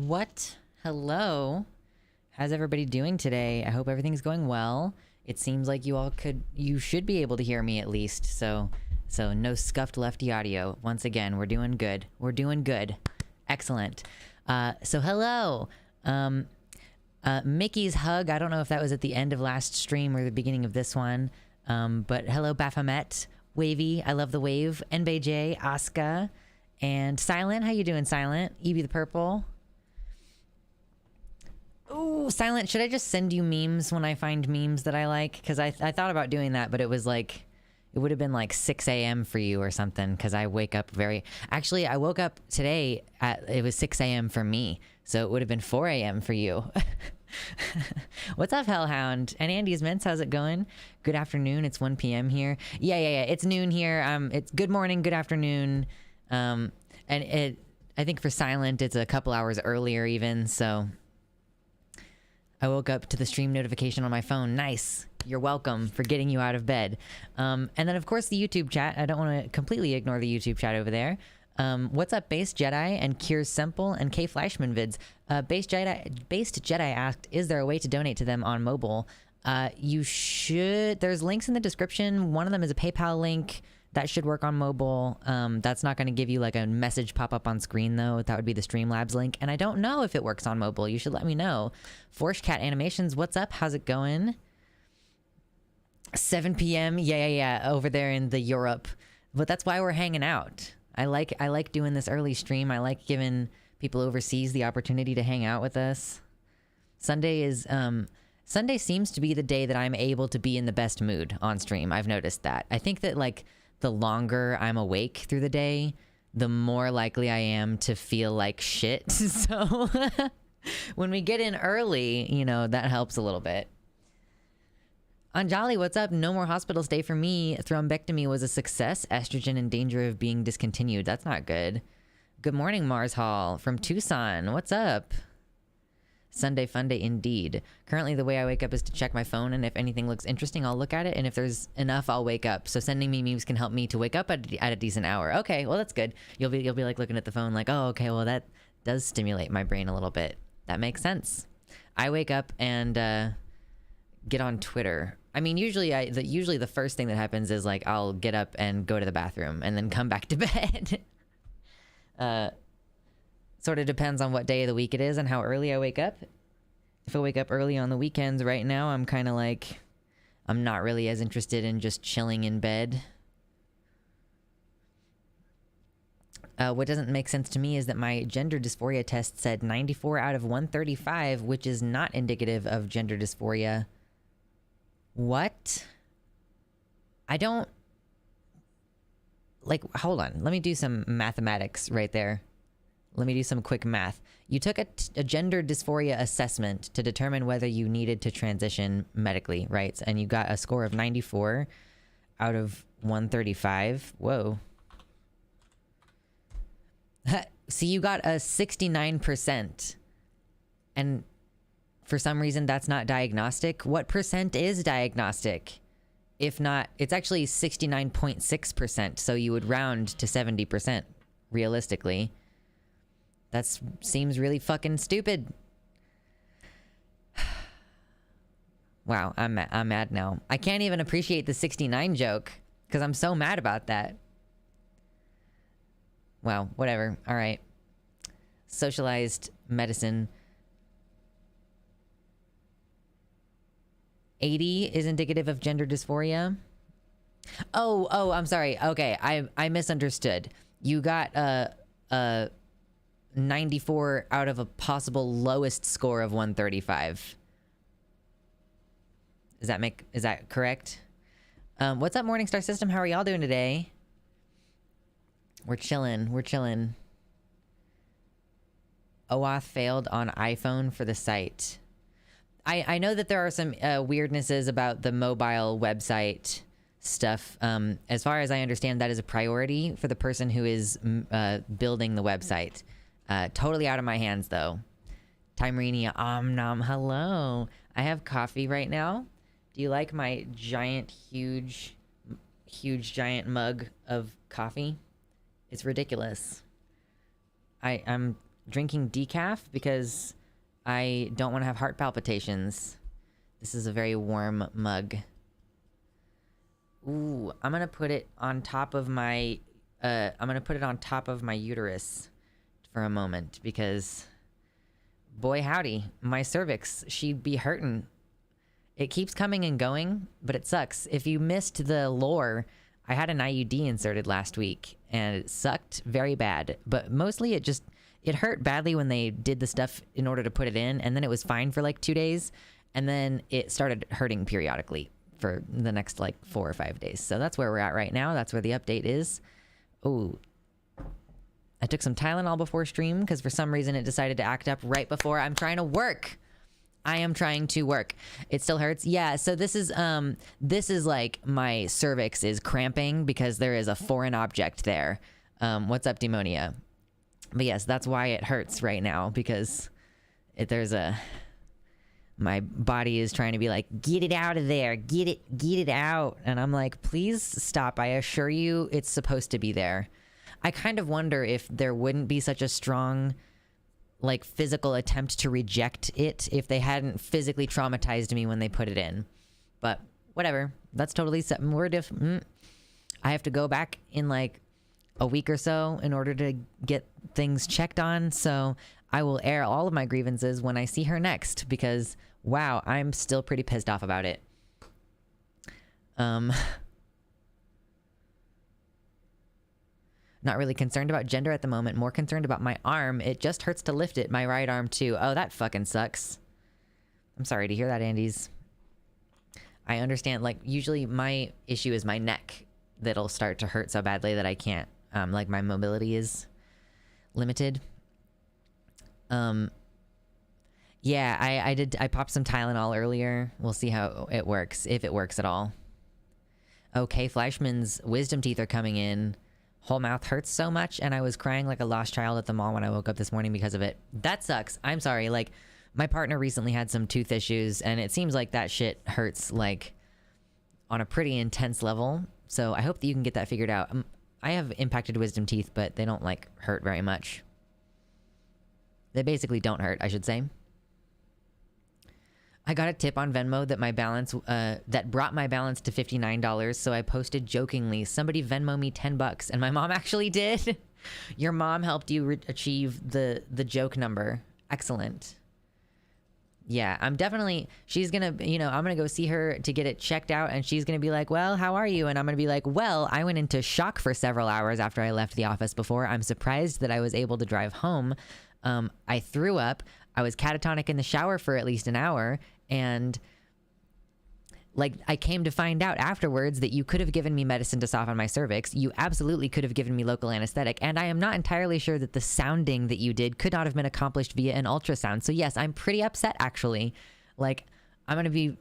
What? Hello? How's everybody doing today? I hope everything's going well. It seems like you should be able to hear me at least, so no scuffed lefty audio. Once again, we're doing good. We're doing good. Excellent. So hello. Mickey's hug, I don't know if that was at the end of last stream or the beginning of this one, but hello Baphomet, Wavy, I love the wave, NBJ, Asuka, and Silent. How you doing, Silent? Evie the Purple. Ooh, Silent, should I just send you memes when I find memes that I like? Because I thought about doing that, but it was like, it would have been like 6 a.m. for you or something, because I wake up Actually, I woke up today it was 6 a.m. for me, so it would have been 4 a.m. for you. What's up, Hellhound? And Andy's Mints, how's it going? Good afternoon, it's 1 p.m. here. Yeah, it's noon here. It's good morning, good afternoon. And I think for Silent, it's a couple hours earlier even, so... I woke up to the stream notification on my phone. Nice. You're welcome for getting you out of bed. And then, of course, the YouTube chat. I don't want to completely ignore the YouTube chat over there. What's up, Based Jedi and Kiers Semple and K Flashman vids? Based Jedi asked, is there a way to donate to them on mobile? You should. There's links in the description. One of them is a PayPal link. That should work on mobile. That's not going to give you like a message pop up on screen though. That would be the Streamlabs link. And I don't know if it works on mobile. You should let me know. Force Cat Animations, what's up? How's it going? 7 p.m. Yeah. Over there in the Europe. But that's why we're hanging out. I like doing this early stream. I like giving people overseas the opportunity to hang out with us. Sunday seems to be the day that I'm able to be in the best mood on stream. I've noticed that. I think that like the longer I'm awake through the day, the more likely I am to feel like shit. So when we get in early, you know, that helps a little bit. Anjali, what's up? No more hospital stay for me. Thrombectomy was a success. Estrogen in danger of being discontinued. That's not good. Good morning, Mars Hall from Tucson. What's up? Sunday fun day indeed. Currently the way I wake up is to check my phone, and if anything looks interesting I'll look at it, and if there's enough I'll wake up. So sending me memes can help me to wake up at a decent hour. Okay, well that's good. You'll be like looking at the phone like, oh okay, well that does stimulate my brain a little bit. That makes sense. I wake up and get on Twitter. I mean usually the first thing that happens is like I'll get up and go to the bathroom and then come back to bed. Sort of depends on what day of the week it is and how early I wake up. If I wake up early on the weekends right now, I'm kind of like, I'm not really as interested in just chilling in bed. What doesn't make sense to me is that my gender dysphoria test said 94 out of 135, which is not indicative of gender dysphoria. What? I don't... Like, hold on. Let me do some mathematics right there. Let me do some quick math. You took a gender dysphoria assessment to determine whether you needed to transition medically, right? And you got a score of 94 out of 135. Whoa. See, you got a 69%. And for some reason, that's not diagnostic. What percent is diagnostic? If not, it's actually 69.6%. So you would round to 70%, realistically. That seems really fucking stupid. Wow, I'm mad now. I can't even appreciate the 69 joke because I'm so mad about that. Wow, whatever. All right. Socialized medicine. 80 is indicative of gender dysphoria. Oh, I'm sorry. Okay, I misunderstood. You got a 94 out of a possible lowest score of 135. Is that correct? What's up, Morningstar System? How are y'all doing today? We're chilling. OAuth failed on iPhone for the site. I know that there are some weirdnesses about the mobile website stuff. As far as I understand, that is a priority for the person who is building the website. Totally out of my hands, though. Timerinia, nom, hello. I have coffee right now. Do you like my giant, huge, giant mug of coffee? It's ridiculous. I'm drinking decaf because I don't want to have heart palpitations. This is a very warm mug. Ooh, I'm gonna put it on top of my uterus for a moment because, boy howdy, my cervix, she'd be hurting. It keeps coming and going, but it sucks. If you missed the lore, I had an IUD inserted last week and it sucked very bad, but mostly it hurt badly when they did the stuff in order to put it in, and then it was fine for like 2 days, and then it started hurting periodically for the next like 4 or 5 days. So that's where we're at right now. That's where the update is. Oh, I took some Tylenol before stream because for some reason it decided to act up right before I'm trying to work. I am trying to work. It still hurts. Yeah. So this is like my cervix is cramping because there is a foreign object there. What's up, Demonia? But yes, that's why it hurts right now because my body is trying to be like, get it out of there, get it out. And I'm like, please stop. I assure you it's supposed to be there. I kind of wonder if there wouldn't be such a strong like physical attempt to reject it if they hadn't physically traumatized me when they put it in. But whatever, that's totally something. I have to go back in like a week or so in order to get things checked on. So I will air all of my grievances when I see her next because wow, I'm still pretty pissed off about it. Not really concerned about gender at the moment. More concerned about my arm. It just hurts to lift it. My right arm too. Oh, that fucking sucks. I'm sorry to hear that, Andes. I understand. Like usually my issue is my neck that'll start to hurt so badly that I can't. Like my mobility is limited. Yeah, I popped some Tylenol earlier. We'll see how it works, if it works at all. Okay, Fleischmann's wisdom teeth are coming in. Whole mouth hurts so much, and I was crying like a lost child at the mall when I woke up this morning because of it. That sucks. I'm sorry. Like, my partner recently had some tooth issues, and it seems like that shit hurts, like, on a pretty intense level. So I hope that you can get that figured out. I have impacted wisdom teeth, but they don't, like, hurt very much. They basically don't hurt, I should say. I got a tip on Venmo that my balance, that brought my balance to $59. So I posted jokingly, somebody Venmo me $10, and my mom actually did. Your mom helped you achieve the joke number. Excellent. Yeah, I'm definitely, she's gonna, I'm gonna go see her to get it checked out, and she's gonna be like, well, how are you? And I'm gonna be like, well, I went into shock for several hours after I left the office before. I'm surprised that I was able to drive home. I threw up. I was catatonic in the shower for at least an hour. And like, I came to find out afterwards that you could have given me medicine to soften my cervix. You absolutely could have given me local anesthetic. And I am not entirely sure that the sounding that you did could not have been accomplished via an ultrasound. So yes, I'm pretty upset actually. Like, I'm going to be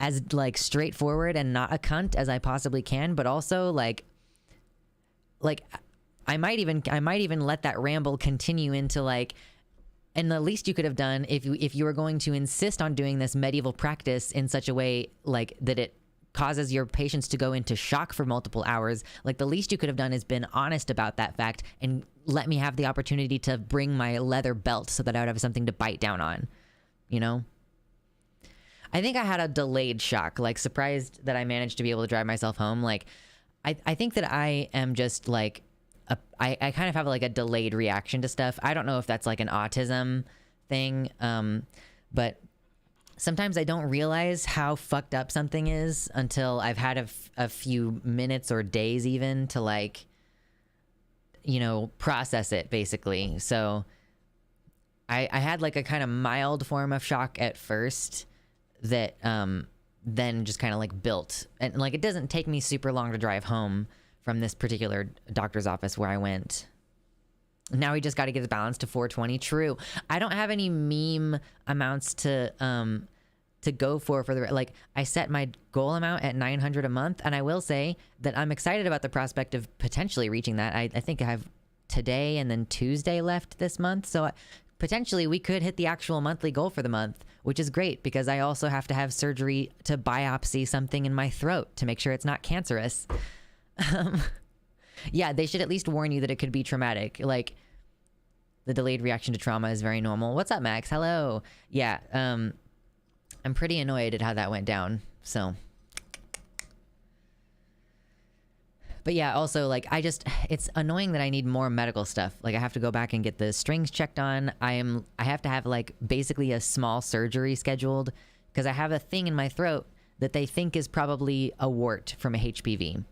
as like straightforward and not a cunt as I possibly can, but also like I might even let that ramble continue into like, and the least you could have done if you were going to insist on doing this medieval practice in such a way like that it causes your patients to go into shock for multiple hours, like the least you could have done is been honest about that fact and let me have the opportunity to bring my leather belt so that I would have something to bite down on, you know? I think I had a delayed shock, like surprised that I managed to be able to drive myself home. Like, I think that I am just like, I kind of have like a delayed reaction to stuff. I don't know if that's like an autism thing, but sometimes I don't realize how fucked up something is until I've had a few minutes or days even to like, you know, process it basically. So I had like a kind of mild form of shock at first that then just kind of like built. And like it doesn't take me super long to drive home from this particular doctor's office where I went. Now we just got to get the balance to 420. True. I don't have any meme amounts to go for the, like I set my goal amount at 900 a month. And I will say that I'm excited about the prospect of potentially reaching that. I think I have today and then Tuesday left this month. So potentially we could hit the actual monthly goal for the month, which is great because I also have to have surgery to biopsy something in my throat to make sure it's not cancerous. Yeah, they should at least warn you that it could be traumatic. Like the delayed reaction to trauma is very normal. What's up, Max? Hello. Yeah. I'm pretty annoyed at how that went down. So, but yeah, also like it's annoying that I need more medical stuff. Like I have to go back and get the strings checked on. I have to have like basically a small surgery scheduled because I have a thing in my throat that they think is probably a wart from a HPV.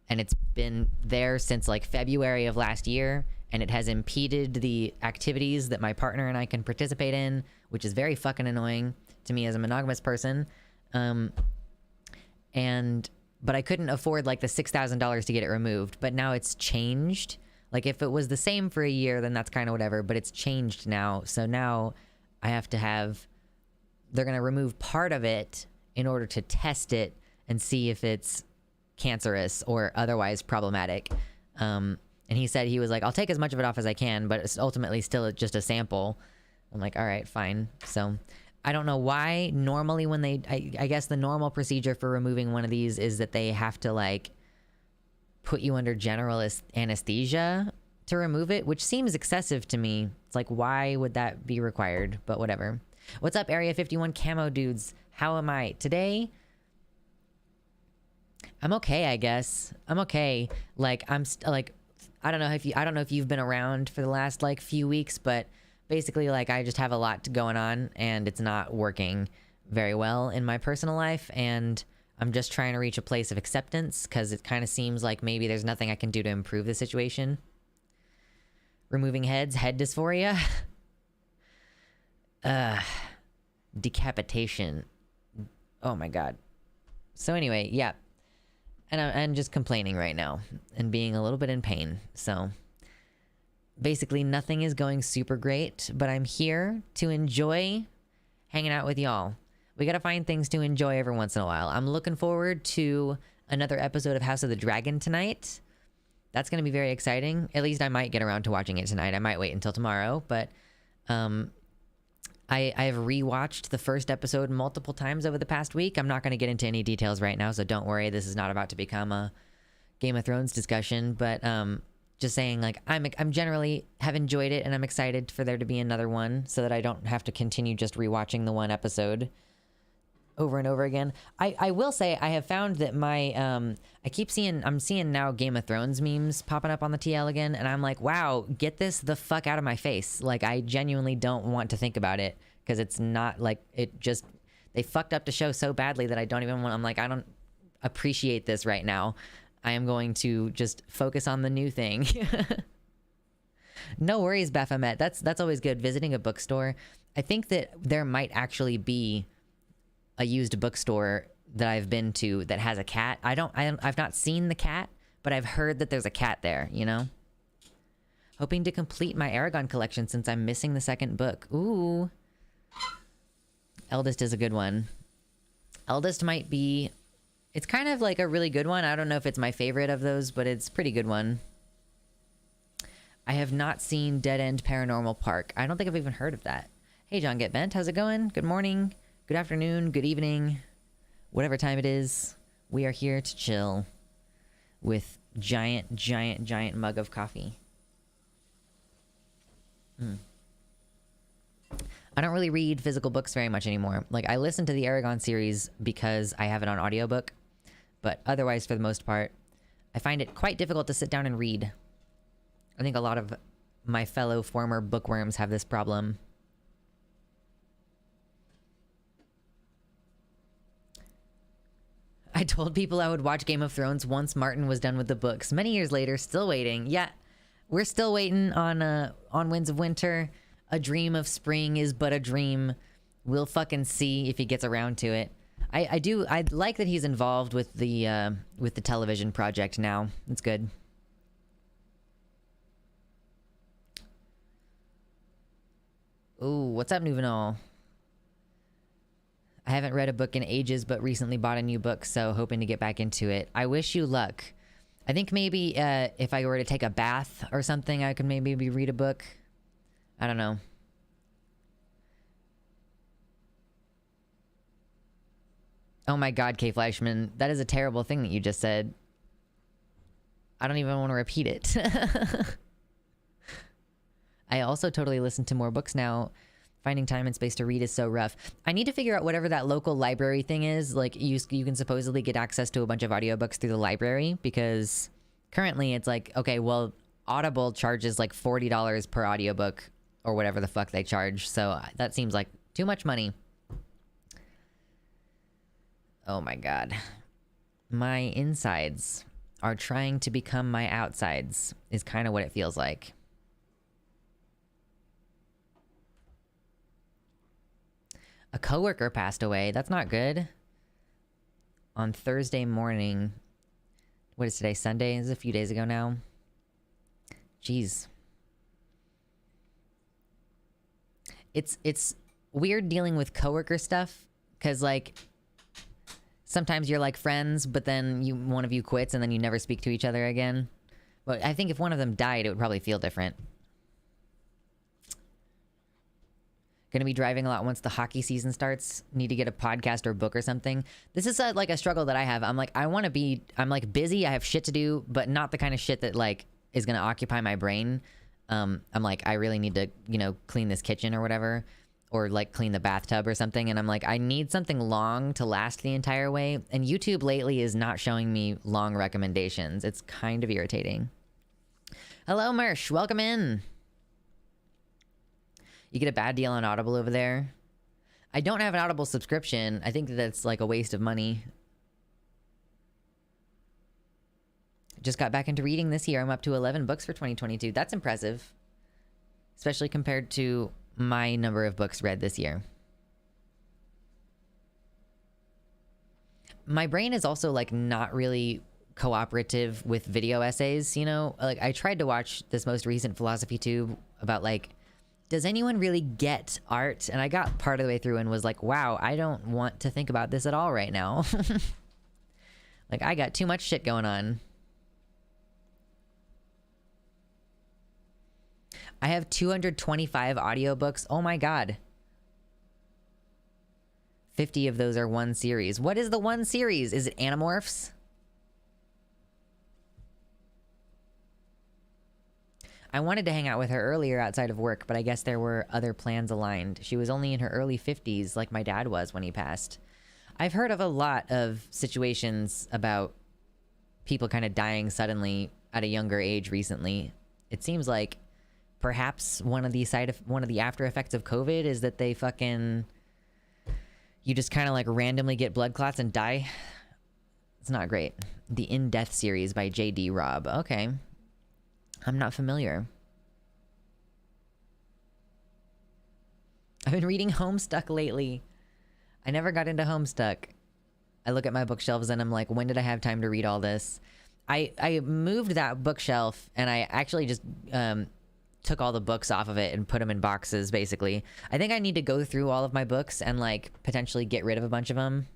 And it's been there since like February of last year, and it has impeded the activities that my partner and I can participate in, which is very fucking annoying to me as a monogamous person. But I couldn't afford like the $6,000 to get it removed, but now it's changed. Like if it was the same for a year, then that's kind of whatever, but it's changed now. So now I have to they're going to remove part of it in order to test it and see if it's cancerous or otherwise problematic. And he said, he was like, I'll take as much of it off as I can, but it's ultimately still just a sample. I'm like, all right, fine. So I don't know why normally when I guess the normal procedure for removing one of these is that they have to like put you under general anesthesia to remove it, which seems excessive to me. It's like, why would that be required? But whatever. What's up, Area 51 camo dudes? How am I today? I'm okay, I guess. I'm okay. Like like I don't know if you've been around for the last like few weeks, but basically like I just have a lot going on and it's not working very well in my personal life, and I'm just trying to reach a place of acceptance because it kind of seems like maybe there's nothing I can do to improve the situation. Removing heads, head dysphoria. Decapitation. Oh my god. So anyway, yeah. And I'm just complaining right now and being a little bit in pain. So basically nothing is going super great, but I'm here to enjoy hanging out with y'all. We got to find things to enjoy every once in a while. I'm looking forward to another episode of House of the Dragon tonight. That's going to be very exciting. At least I might get around to watching it tonight. I might wait until tomorrow, but I've rewatched the first episode multiple times over the past week. I'm not going to get into any details right now, so don't worry. This is not about to become a Game of Thrones discussion, but just saying, like, I'm generally have enjoyed it, and I'm excited for there to be another one so that I don't have to continue just rewatching the one episode over and over again. I will say I have found that I'm seeing now Game of Thrones memes popping up on the TL again, and I'm like, wow, get this the fuck out of my face. Like, I genuinely don't want to think about it because it's not like they fucked up the show so badly that I don't even want. I'm like, I don't appreciate this right now. I am going to just focus on the new thing. No worries, Baphomet. That's always good. Visiting a bookstore. I think that there might actually be a used bookstore that I've been to that has a cat. I've not seen the cat, but I've heard that there's a cat there, you know? Hoping to complete my Aragon collection since I'm missing the second book. Ooh. Eldest is a good one. Eldest it's kind of like a really good one. I don't know if it's my favorite of those, but it's a pretty good one. I have not seen Dead End Paranormal Park. I don't think I've even heard of that. Hey, John Get Bent. How's it going? Good morning, good afternoon, good evening. Whatever time it is, we are here to chill with giant mug of coffee. I don't really read physical books very much anymore. Like, I listen to the Aragon series because I have it on audiobook, but otherwise, for the most part, I find it quite difficult to sit down and read. I think a lot of my fellow former bookworms have this problem. I told people I would watch Game of Thrones once Martin was done with the books. Many years later, still waiting. Yeah, we're still waiting on Winds of Winter. A dream of spring is but a dream. We'll fucking see if he gets around to it. I like that he's involved with the television project now. It's good. Ooh, what's up, Nouvenal? I haven't read a book in ages, but recently bought a new book, so hoping to get back into it. I wish you luck. I think maybe if I were to take a bath or something, I could maybe read a book. I don't know. Oh my god, K. Fleischman. That is a terrible thing that you just said. I don't even want to repeat it. I also totally listen to more books now. Finding time and space to read is so rough. I need to figure out whatever that local library thing is. Like, you can supposedly get access to a bunch of audiobooks through the library, because currently it's like, okay, well, Audible charges like $40 per audiobook or whatever the fuck they charge. So that seems like too much money. Oh my god. My insides are trying to become my outsides is kind of what it feels like. A coworker passed away. That's not good. On Thursday morning. What is today? Sunday? This is a few days ago now. Jeez. It's weird dealing with coworker stuff, because like sometimes you're like friends, but then one of you quits and then you never speak to each other again. But I think if one of them died, it would probably feel different. Gonna be driving a lot once the hockey season starts. Need to get a podcast or book or something. This is like a struggle that I have. I'm like, I'm like busy. I have shit to do, but not the kind of shit that like is gonna occupy my brain. I'm like, I really need to, clean this kitchen or whatever, or like clean the bathtub or something. And I'm like, I need something long to last the entire way. And YouTube lately is not showing me long recommendations. It's kind of irritating. Hello, Mersh. Welcome in. You get a bad deal on Audible over there. I don't have an Audible subscription. I think that's like a waste of money. Just got back into reading this year. I'm up to 11 books for 2022. That's impressive. Especially compared to my number of books read this year. My brain is also like not really cooperative with video essays, Like, I tried to watch this most recent Philosophy Tube about like, does anyone really get art? And I got part of the way through and was like, wow, I don't want to think about this at all right now. Like, I got too much shit going on. I have 225 audiobooks. Oh my god. 50 of those are one series. What is the one series? Is it Animorphs? I wanted to hang out with her earlier outside of work, but I guess there were other plans aligned. She was only in her early 50s, like my dad was when he passed. I've heard of a lot of situations about people kind of dying suddenly at a younger age recently. It seems like perhaps one of the after effects of COVID is that you just kind of like randomly get blood clots and die. It's not great. The In Death series by J.D. Robb. Okay. I'm not familiar. I've been reading Homestuck lately. I never got into Homestuck. I look at my bookshelves and I'm like, when did I have time to read all this? I moved that bookshelf and I actually just took all the books off of it and put them in boxes, basically. I think I need to go through all of my books and like potentially get rid of a bunch of them.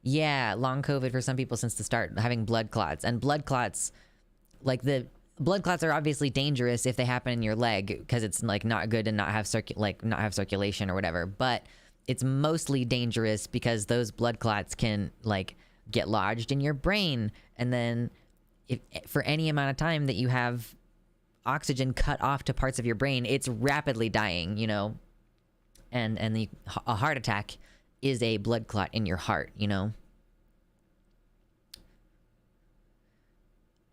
Yeah, long COVID for some people since the start, having blood clots. And blood clots, like the blood clots are obviously dangerous if they happen in your leg because it's like not good to not have circulation or whatever. But it's mostly dangerous because those blood clots can like get lodged in your brain, and then if for any amount of time that you have oxygen cut off to parts of your brain, it's rapidly dying, you know. And a heart attack is a blood clot in your heart, you know.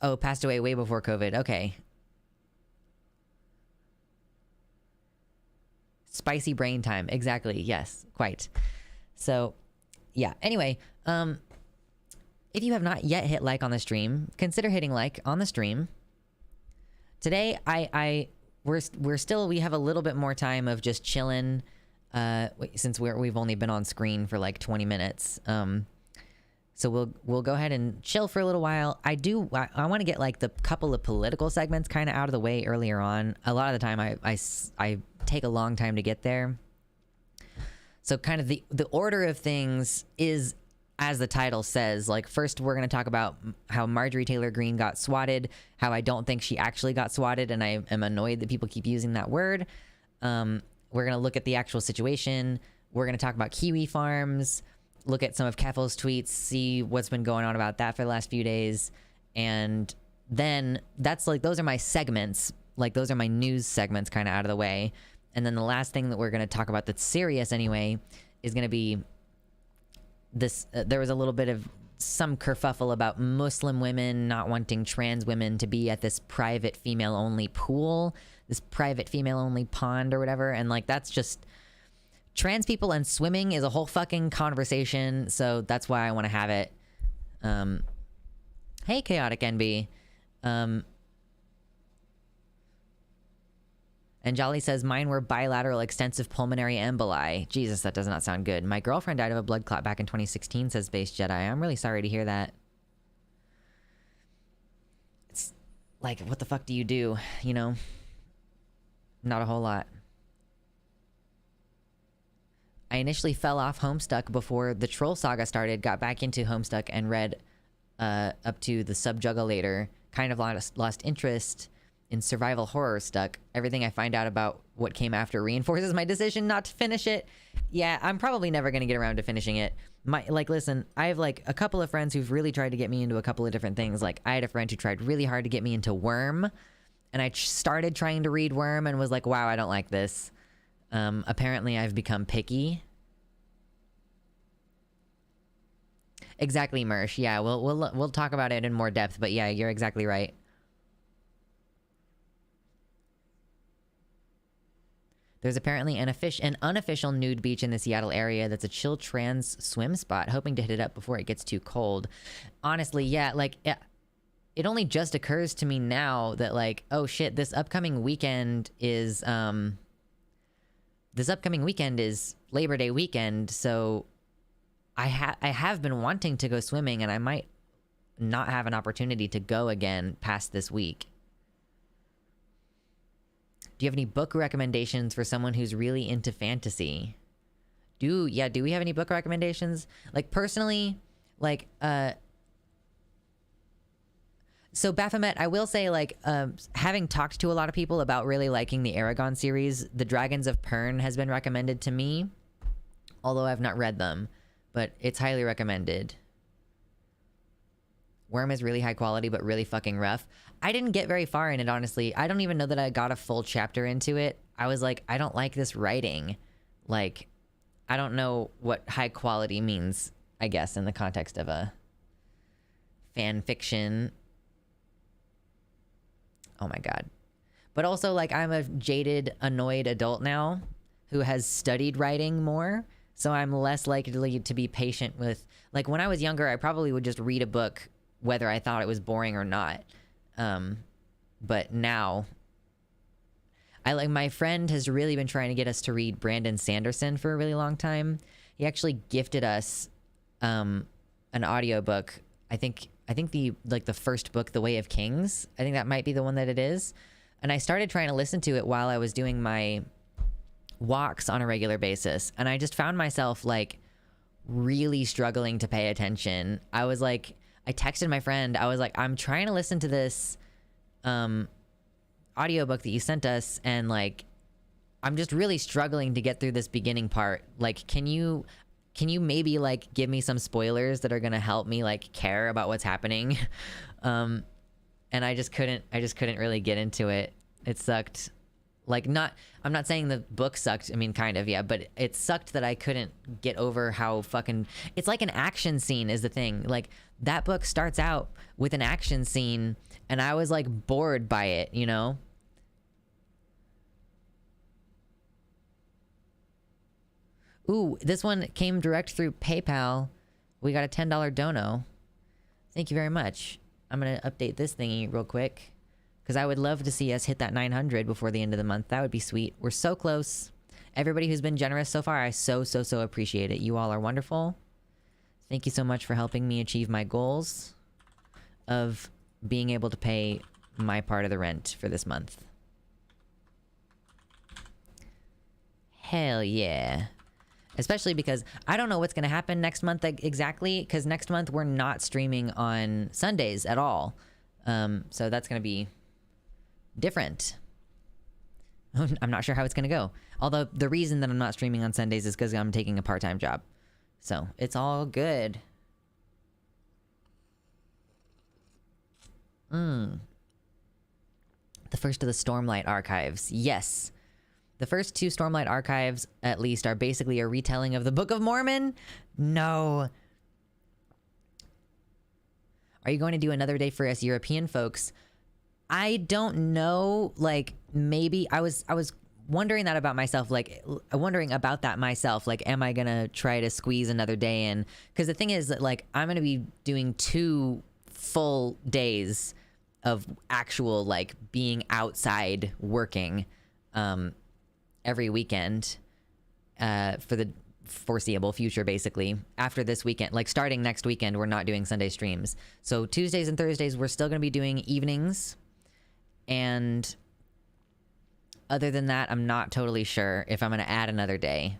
Oh, passed away way before COVID. Okay. Spicy brain time. Exactly. Yes, quite. So, yeah. Anyway, if you have not yet hit like on the stream, consider hitting like on the stream. Today, we have a little bit more time of just chilling, since we've only been on screen for like 20 minutes. So we'll go ahead and chill for a little while. I want to get like the couple of political segments kind of out of the way earlier on. A lot of the time I take a long time to get there. So kind of the order of things is, as the title says, like first we're going to talk about how Marjorie Taylor Greene got swatted, how I don't think she actually got swatted, and I am annoyed that people keep using that word. We're going to look at the actual situation. We're going to talk about KiwiFarms, look at some of Keffel's tweets, see what's been going on about that for the last few days. And then that's like, those are my segments. Like those are my news segments kind of out of the way. And then the last thing that we're going to talk about that's serious anyway is going to be this. There was a little bit of some kerfuffle about Muslim women not wanting trans women to be at this private female only pool, this private female only pond or whatever. And like, that's just, trans people and swimming is a whole fucking conversation, so that's why I want to have it. Hey, Chaotic NB. And Jolly says, mine were bilateral extensive pulmonary emboli. Jesus, that does not sound good. My girlfriend died of a blood clot back in 2016, says Base Jedi. I'm really sorry to hear that. It's like, what the fuck do you do, you know? Not a whole lot. I initially fell off Homestuck before the Troll Saga started, got back into Homestuck and read up to the Subjugulator, kind of lost interest in survival horror stuck. Everything I find out about what came after reinforces my decision not to finish it. Yeah, I'm probably never going to get around to finishing it. Listen, I have like a couple of friends who've really tried to get me into a couple of different things. Like I had a friend who tried really hard to get me into Worm, and I started trying to read Worm and was like, wow, I don't like this. Apparently I've become picky. Exactly, Mersh. Yeah, we'll talk about it in more depth, but yeah, you're exactly right. There's apparently an unofficial nude beach in the Seattle area that's a chill trans swim spot, hoping to hit it up before it gets too cold. Honestly, yeah, like it only just occurs to me now that like, oh shit, this upcoming weekend is Labor Day weekend, so I have been wanting to go swimming, and I might not have an opportunity to go again past this week. Do you have any book recommendations for someone who's really into fantasy? Do we have any book recommendations? Like personally, like so Baphomet, I will say, like, having talked to a lot of people about really liking the Aragon series, The Dragons of Pern has been recommended to me, although I've not read them, but it's highly recommended. Worm is really high quality, but really fucking rough. I didn't get very far in it, honestly. I don't even know that I got a full chapter into it. I was like, I don't like this writing. Like, I don't know what high quality means, I guess, in the context of a fan fiction. Oh my God. But also, like, I'm a jaded, annoyed adult now who has studied writing more, so I'm less likely to be patient with... Like, when I was younger, I probably would just read a book whether I thought it was boring or not. But now... my friend has really been trying to get us to read Brandon Sanderson for a really long time. He actually gifted us an audiobook. I think the first book, The Way of Kings. I think that might be the one that it is. And I started trying to listen to it while I was doing my walks on a regular basis. And I just found myself like really struggling to pay attention. I was like, I texted my friend. I was like, I'm trying to listen to this audiobook that you sent us, and like, I'm just really struggling to get through this beginning part. Like, can you maybe like give me some spoilers that are gonna help me like care about what's happening? And I just couldn't really get into it. It sucked. Like, I'm not saying the book sucked. I mean, kind of, yeah, but it sucked that I couldn't get over how fucking, it's like an action scene is the thing. Like, that book starts out with an action scene, and I was like bored by it, you know? Ooh, this one came direct through PayPal. We got a $10 dono. Thank you very much. I'm gonna update this thingy real quick, because I would love to see us hit that 900 before the end of the month. That would be sweet. We're so close. Everybody who's been generous so far, I so appreciate it. You all are wonderful. Thank you so much for helping me achieve my goals of being able to pay my part of the rent for this month. Hell yeah. Especially because I don't know what's going to happen next month exactly, because next month we're not streaming on Sundays at all. So that's going to be different. I'm not sure how it's going to go. Although the reason that I'm not streaming on Sundays is because I'm taking a part-time job. So it's all good. The first of the Stormlight archives. Yes. The first two Stormlight archives, at least, are basically a retelling of the Book of Mormon. No. Are you going to do another day for us European folks? I don't know. Like, maybe I was wondering that about myself. Like, wondering about that myself. Like, am I gonna try to squeeze another day in? Because the thing is that, like, I'm gonna be doing 2 full days of actual, like, being outside working every weekend for the foreseeable future, basically. After this weekend, like starting next weekend, we're not doing Sunday streams. So Tuesdays and Thursdays, we're still going to be doing evenings. And other than that, I'm not totally sure if I'm going to add another day.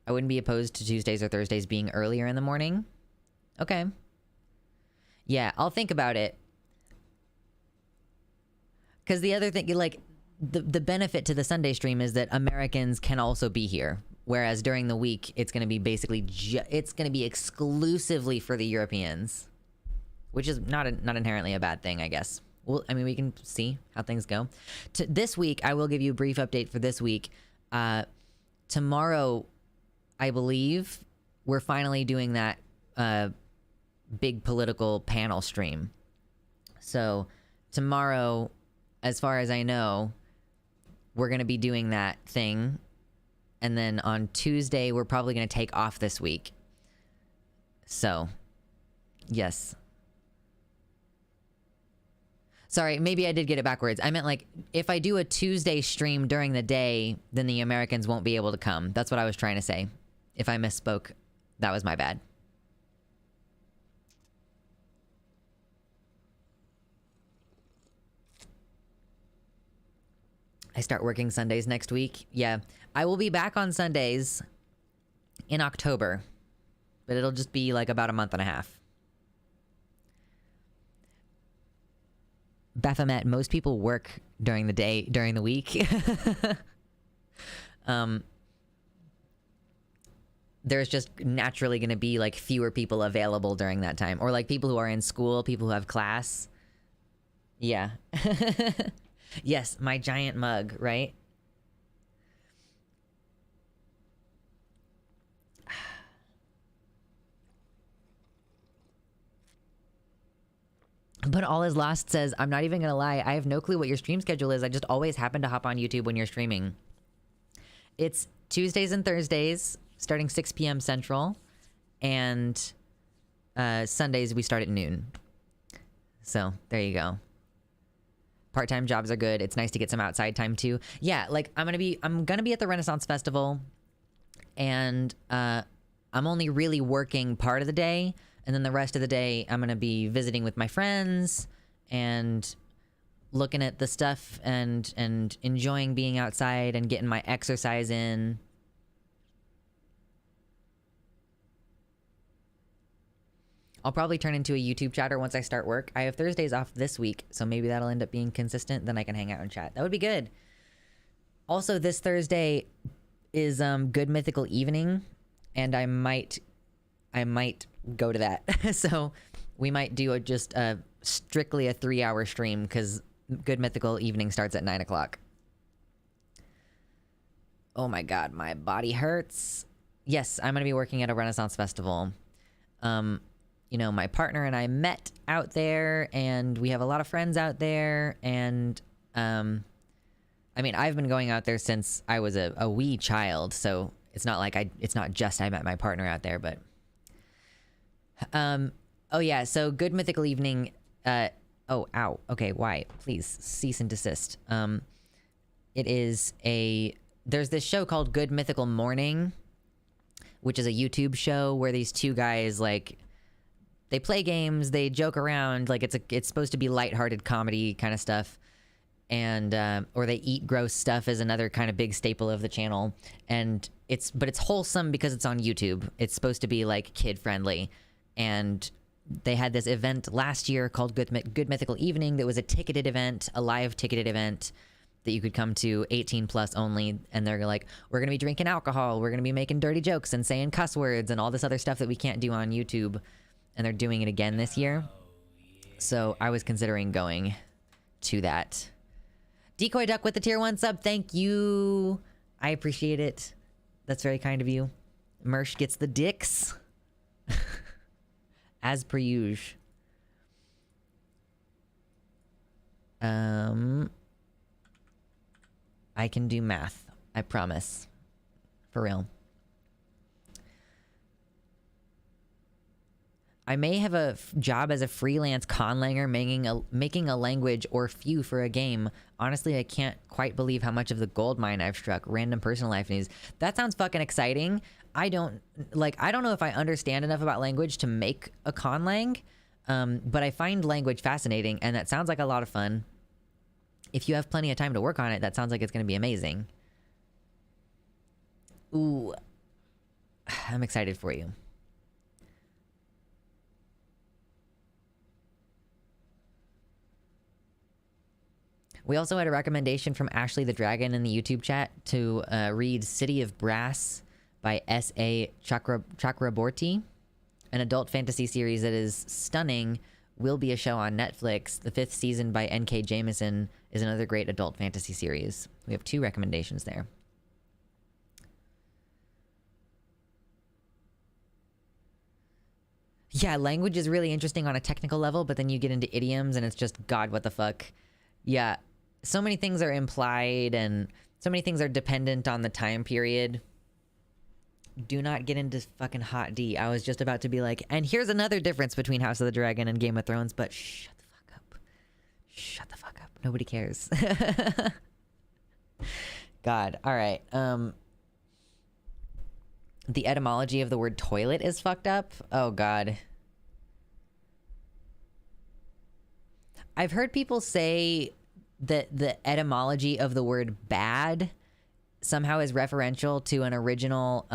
I wouldn't be opposed to Tuesdays or Thursdays being earlier in the morning. Okay. Yeah, I'll think about it. Because the other thing, like, the benefit to the Sunday stream is that Americans can also be here. Whereas during the week, it's going to be basically, it's going to be exclusively for the Europeans. Which is not inherently a bad thing, I guess. Well, I mean, we can see how things go. This week, I will give you a brief update for this week. Tomorrow, I believe, we're finally doing that big political panel stream. So tomorrow, as far as I know, we're going to be doing that thing. And then on Tuesday, we're probably going to take off this week. So, yes. Sorry, maybe I did get it backwards. I meant, like, if I do a Tuesday stream during the day, then the Americans won't be able to come. That's what I was trying to say. If I misspoke, that was my bad. I start working Sundays next week. Yeah, I will be back on Sundays in October, but it'll just be like about a month and a half. Baphomet, most people work during the day, during the week. There's just naturally going to be like fewer people available during that time, or like people who are in school, people who have class. Yeah. Yes, my giant mug, right? But All Is Lost says, I'm not even gonna lie, I have no clue what your stream schedule is. I just always happen to hop on YouTube when you're streaming. It's Tuesdays and Thursdays, starting 6 p.m. Central, and Sundays we start at noon. So, there you go. Part-time jobs are good. It's nice to get some outside time too. Yeah, like I'm gonna be at the Renaissance Festival, and I'm only really working part of the day, and then the rest of the day I'm gonna be visiting with my friends and looking at the stuff and enjoying being outside and getting my exercise in. I'll probably turn into a YouTube chatter once I start work. I have Thursdays off this week, so maybe that'll end up being consistent. Then I can hang out and chat. That would be good. Also, this Thursday is Good Mythical Evening, and I might go to that. So we might do just strictly a 3-hour stream because Good Mythical Evening starts at 9 o'clock. Oh my god, my body hurts. Yes, I'm gonna be working at a Renaissance festival. You know, my partner and I met out there, and we have a lot of friends out there, and I mean, I've been going out there since I was a wee child, so it's not like it's not just I met my partner out there, but oh yeah, so Good Mythical Evening, oh ow, okay, why? Please cease and desist. It is there's this show called Good Mythical Morning, which is a YouTube show where these two guys, like, they play games, they joke around, like it's supposed to be lighthearted comedy kind of stuff, and or they eat gross stuff is another kind of big staple of the channel, and it's wholesome because it's on YouTube. It's supposed to be like kid friendly, and they had this event last year called Good Mythical Evening that was a ticketed event, a live ticketed event that you could come to, 18 plus only, and they're like, we're gonna be drinking alcohol, we're gonna be making dirty jokes and saying cuss words and all this other stuff that we can't do on YouTube, and they're doing it again this year. So I was considering going to that. Decoy Duck with the tier 1 sub, thank you. I appreciate it. That's very kind of you. Mersh gets the dicks. As per usual. I can do math. I promise. For real. I may have a job as a freelance conlanger making a language or few for a game. Honestly, I can't quite believe how much of the gold mine I've struck. Random personal life news. That sounds fucking exciting. I don't know if I understand enough about language to make a conlang, but I find language fascinating, and that sounds like a lot of fun. If you have plenty of time to work on it, that sounds like it's going to be amazing. Ooh. I'm excited for you. We also had a recommendation from Ashley the Dragon in the YouTube chat to read City of Brass by S.A. Chakraborty, an adult fantasy series that is stunning, will be a show on Netflix. The 5th season by N.K. Jemisin is another great adult fantasy series. We have 2 recommendations there. Yeah, language is really interesting on a technical level, but then you get into idioms and it's just, God, what the fuck? Yeah, so many things are implied and so many things are dependent on the time period. Do not get into fucking hot D. I was just about to be like, and here's another difference between House of the Dragon and Game of Thrones, but shut the fuck up. Shut the fuck up. Nobody cares. God. All right. The etymology of the word toilet is fucked up. Oh, God. I've heard people say that the etymology of the word bad somehow is referential to an original,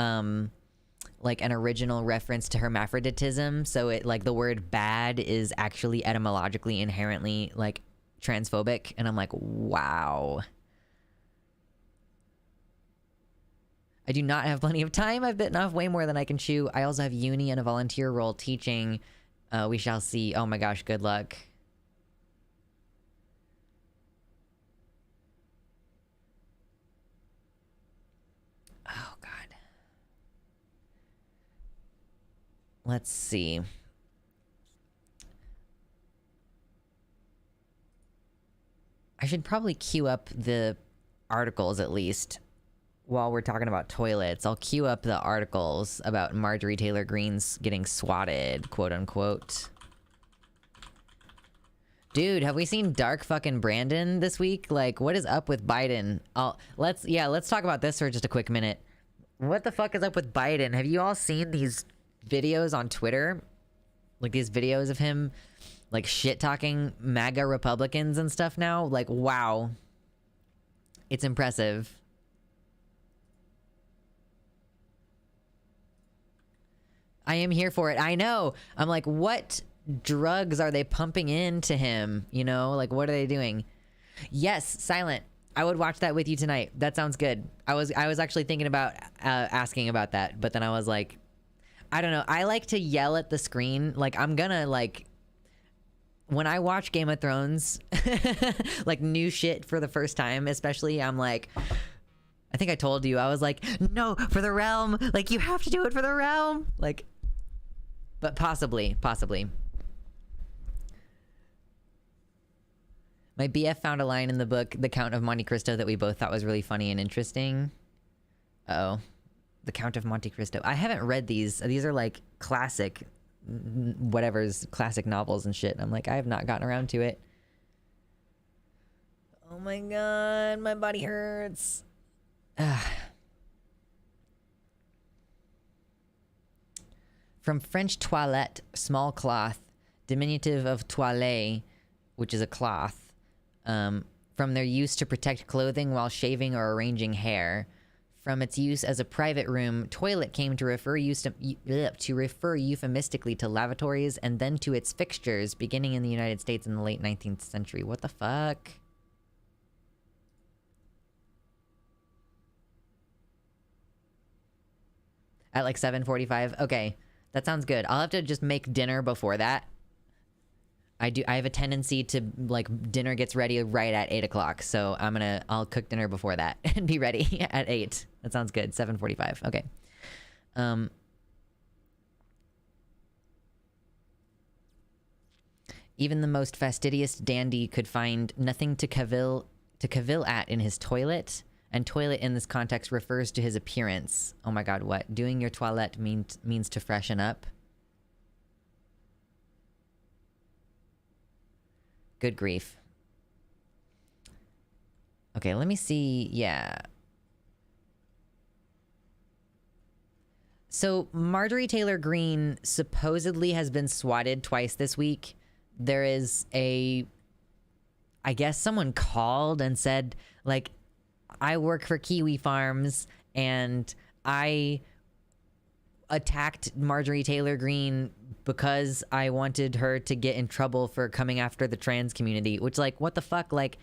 like an original reference to hermaphroditism. So it, like, the word bad is actually etymologically inherently, like, transphobic. And I'm like, wow. I do not have plenty of time. I've bitten off way more than I can chew. I also have uni and a volunteer role teaching. We shall see. Oh my gosh, good luck. Oh God. Let's see. I should probably queue up the articles at least. While we're talking about toilets, I'll queue up the articles about Marjorie Taylor Greene's getting swatted, quote unquote. Dude, have we seen Dark fucking Brandon this week? Like, what is up with Biden? Let's talk about this for just a quick minute. What the fuck is up with Biden? Have you all seen these videos on Twitter? Like these videos of him like shit talking MAGA Republicans and stuff now? Like, wow. It's impressive. I am here for it. I know. I'm like, what drugs are they pumping into him? You know, like, what are they doing? Yes, Silent. I would watch that with you tonight. That sounds good. I was actually thinking about asking about that, but then I was like, I don't know. I like to yell at the screen. Like, I'm gonna, like, when I watch Game of Thrones, like new shit for the first time, especially, I'm like, I think I told you, I was like, no, for the realm. Like, you have to do it for the realm. Like, but possibly. My BF found a line in the book, The Count of Monte Cristo, that we both thought was really funny and interesting. Uh-oh. The Count of Monte Cristo. I haven't read these. These are like classic, whatever's classic novels and shit. I'm like, I have not gotten around to it. Oh my god, my body hurts. From French toilette, small cloth, diminutive of toilet, which is a cloth. From their use to protect clothing while shaving or arranging hair. From its use as a private room, toilet came to refer euphemistically to lavatories and then to its fixtures, beginning in the United States in the late 19th century. What the fuck? At like 7:45? Okay, that sounds good. I'll have to just make dinner before that. I have a tendency to, like, dinner gets ready right at 8 o'clock. So I'll cook dinner before that and be ready at 8. That sounds good. 7:45. Okay. Even the most fastidious dandy could find nothing to cavil at in his toilet. And toilet in this context refers to his appearance. Oh my god, what? Doing your toilette means to freshen up. Good grief. Okay, let me see. Yeah. So Marjorie Taylor Greene supposedly has been swatted twice this week. There is I guess someone called and said, like, I work for KiwiFarms and I attacked Marjorie Taylor Greene because I wanted her to get in trouble for coming after the trans community, which, like, what the fuck? Like,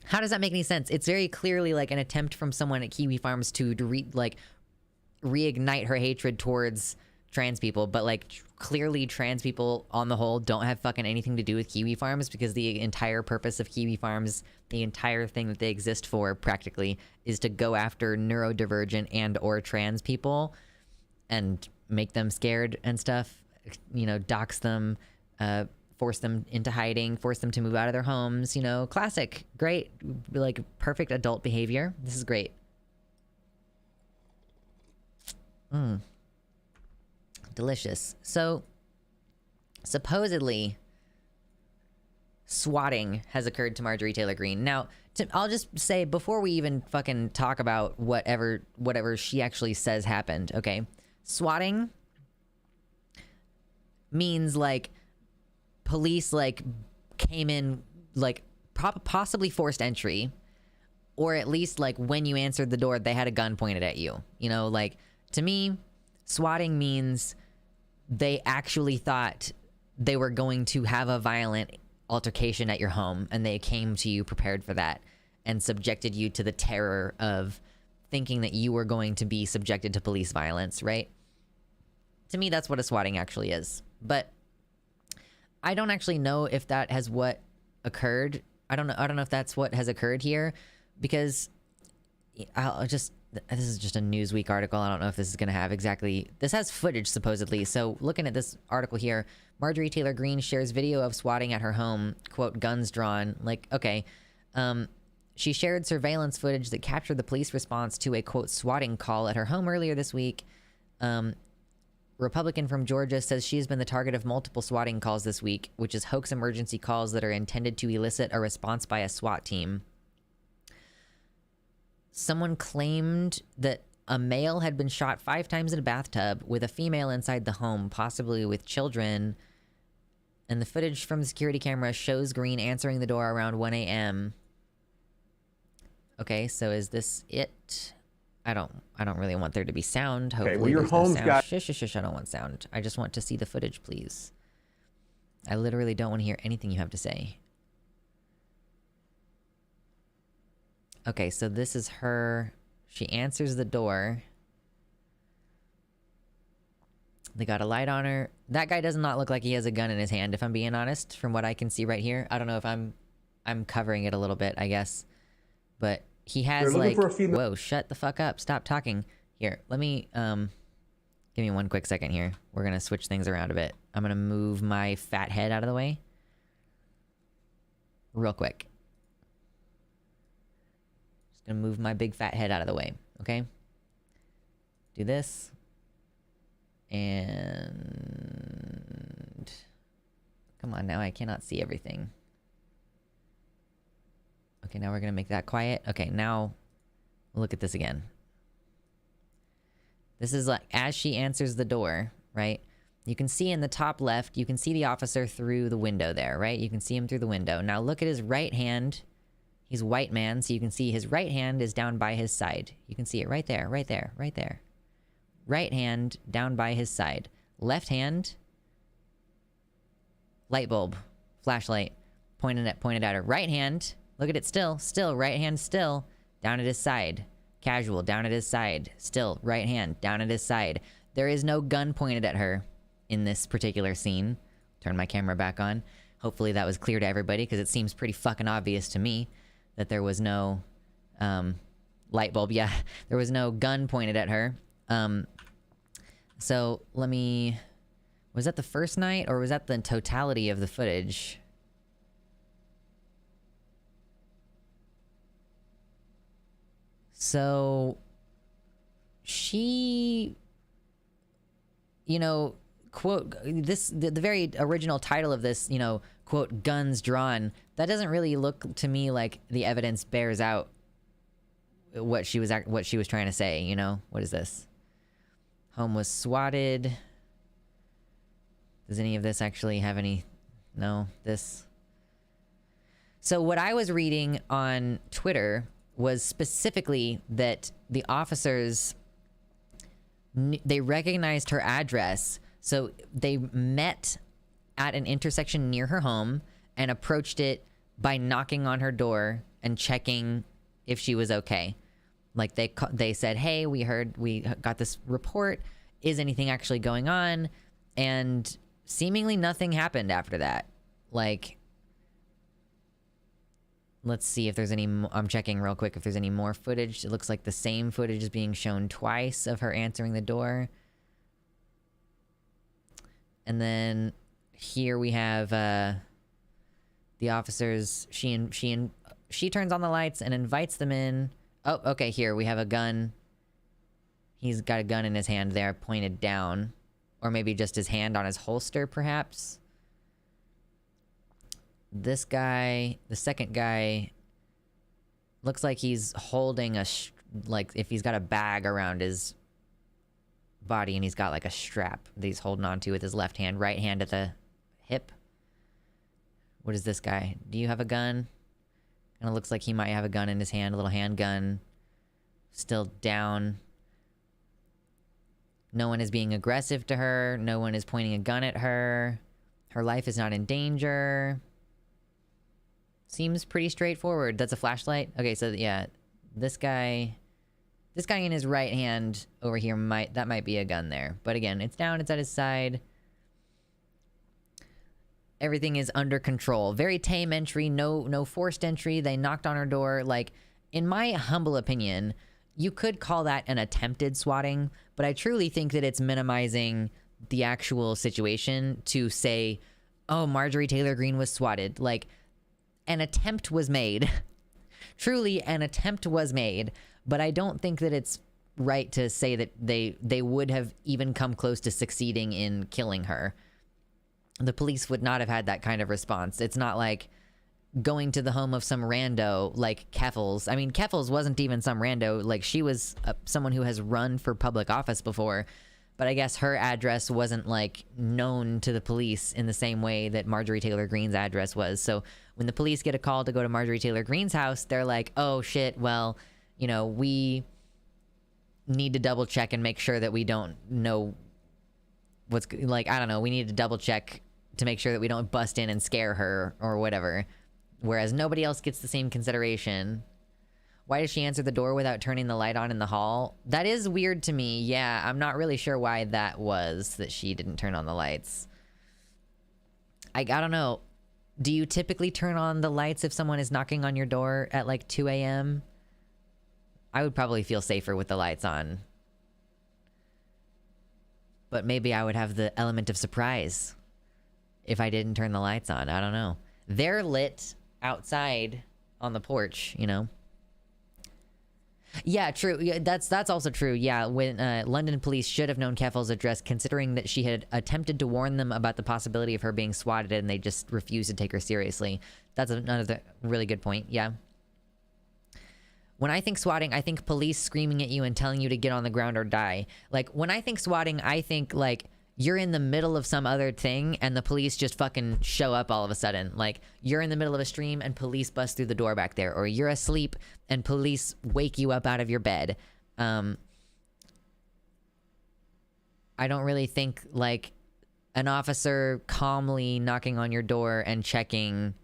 how does that make any sense? It's very clearly like an attempt from someone at KiwiFarms to reignite her hatred towards trans people, but like clearly trans people on the whole don't have fucking anything to do with KiwiFarms, because the entire purpose of KiwiFarms, the entire thing that they exist for practically, is to go after neurodivergent and or trans people and make them scared and stuff, you know, dox them, force them into hiding, force them to move out of their homes, you know, classic, great, like perfect adult behavior. This is great. Delicious. So, supposedly, swatting has occurred to Marjorie Taylor Greene. Now, I'll just say, before we even fucking talk about whatever she actually says happened, okay? Swatting means, like, police, like, came in, like, possibly forced entry, or at least, like, when you answered the door, they had a gun pointed at you. You know, like, to me, swatting means they actually thought they were going to have a violent altercation at your home, and they came to you prepared for that and subjected you to the terror of thinking that you were going to be subjected to police violence, right? To me, that's what a swatting actually is. But I don't actually know if that has what occurred. I don't know if that's what has occurred here, because this is just a Newsweek article. I don't know if this is going to have exactly... This has footage, supposedly. So looking at this article here, Marjorie Taylor Greene shares video of swatting at her home, quote, guns drawn. Like, okay. She shared surveillance footage that captured the police response to a, quote, swatting call at her home earlier this week. Republican from Georgia says she has been the target of multiple swatting calls this week, which is hoax emergency calls that are intended to elicit a response by a SWAT team. Someone claimed that a male had been shot 5 times in a bathtub with a female inside the home, possibly with children. And the footage from the security camera shows Greene answering the door around 1 a.m. Okay, so is this it? I don't really want there to be sound. Hopefully, Okay, well, your there's no home's sound. got... Shush, shush, shush. I don't want sound. I just want to see the footage, please. I literally don't want to hear anything you have to say. Okay, so this is her. She answers the door. They got a light on her. That guy does not look like he has a gun in his hand, if I'm being honest, from what I can see right here. I don't know if I'm covering it a little bit, I guess. But he has, like... Whoa, shut the fuck up. Stop talking. Here, let me, give me one quick second here. We're gonna switch things around a bit. I'm gonna move my fat head out of the way. Real quick. Just gonna move my big fat head out of the way, okay? Do this. And... Come on now, I cannot see everything. Okay, now we're gonna make that quiet. Okay, now look at this again. This is like, as she answers the door, right? You can see in the top left, you can see the officer through the window there, right? You can see him through the window. Now look at his right hand. He's a white man, so you can see his right hand is down by his side. You can see it right there, right there, right there. Right hand down by his side. Left hand, light bulb, flashlight, pointed at her. Right hand, look at it still, right hand still, down at his side. Casual, down at his side. Still, right hand, down at his side. There is no gun pointed at her in this particular scene. Turn my camera back on. Hopefully that was clear to everybody, because it seems pretty fucking obvious to me that there was no, light bulb. Yeah, there was no gun pointed at her. So, let me... Was that the first night, or was that the totality of the footage? So, she, you know, quote, this, the very original title of this, you know, quote, guns drawn, that doesn't really look to me like the evidence bears out what she was trying to say, you know? What is this? Home was swatted. Does any of this actually have any... No, this... So what I was reading on Twitter was specifically that the officers, they recognized her address, so they met at an intersection near her home and approached it by knocking on her door and checking if she was okay. Like, they said, hey, we got this report, is anything actually going on? And seemingly nothing happened after that. Like, let's see if there's any... I'm checking real quick if there's any more footage. It looks like the same footage is being shown twice of her answering the door. And then here we have the officers. She turns on the lights and invites them in. Oh, okay, here we have a gun. He's got a gun in his hand there, pointed down. Or maybe just his hand on his holster, perhaps. This guy, the second guy, looks like he's holding a... like, if he's got a bag around his body and he's got, like, a strap that he's holding onto with his left hand. Right hand at the hip. What is this guy? Do you have a gun? Kind of looks like he might have a gun in his hand, a little handgun. Still down. No one is being aggressive to her. No one is pointing a gun at her. Her life is not in danger. Seems pretty straightforward. That's a flashlight? Okay, so yeah. This guy in his right hand over here might be a gun there. But again, it's down, it's at his side. Everything is under control. Very tame entry, no forced entry. They knocked on her door. Like, in my humble opinion, you could call that an attempted swatting, but I truly think that it's minimizing the actual situation to say, oh, Marjorie Taylor Greene was swatted. Like, an attempt was made. Truly, an attempt was made, but I don't think that it's right to say that they would have even come close to succeeding in killing her. The police would not have had that kind of response. It's not like going to the home of some rando like Keffels. I mean, Keffels wasn't even some rando. Like, she was someone who has run for public office before, but I guess her address wasn't, like, known to the police in the same way that Marjorie Taylor Greene's address was. So when the police get a call to go to Marjorie Taylor Greene's house, they're like, oh shit, well, you know, we need to double check and make sure that we don't know what's like, I don't know, we need to double check to make sure that we don't bust in and scare her or whatever, whereas nobody else gets the same consideration. Why does she answer the door without turning the light on in the hall? That is weird to me. Yeah, I'm not really sure why that was, that she didn't turn on the lights. I don't know. Do you typically turn on the lights if someone is knocking on your door at like 2 a.m.? I would probably feel safer with the lights on. But maybe I would have the element of surprise if I didn't turn the lights on. I don't know. They're lit outside on the porch, you know? Yeah, true. Yeah, that's also true. Yeah, when London police should have known Keffel's address, considering that she had attempted to warn them about the possibility of her being swatted and they just refused to take her seriously. That's another really good point. Yeah. When I think swatting, I think police screaming at you and telling you to get on the ground or die. Like, when I think swatting, I think, like, you're in the middle of some other thing and the police just fucking show up all of a sudden. Like, you're in the middle of a stream and police bust through the door back there. Or you're asleep and police wake you up out of your bed. I don't really think, like, an officer calmly knocking on your door and checking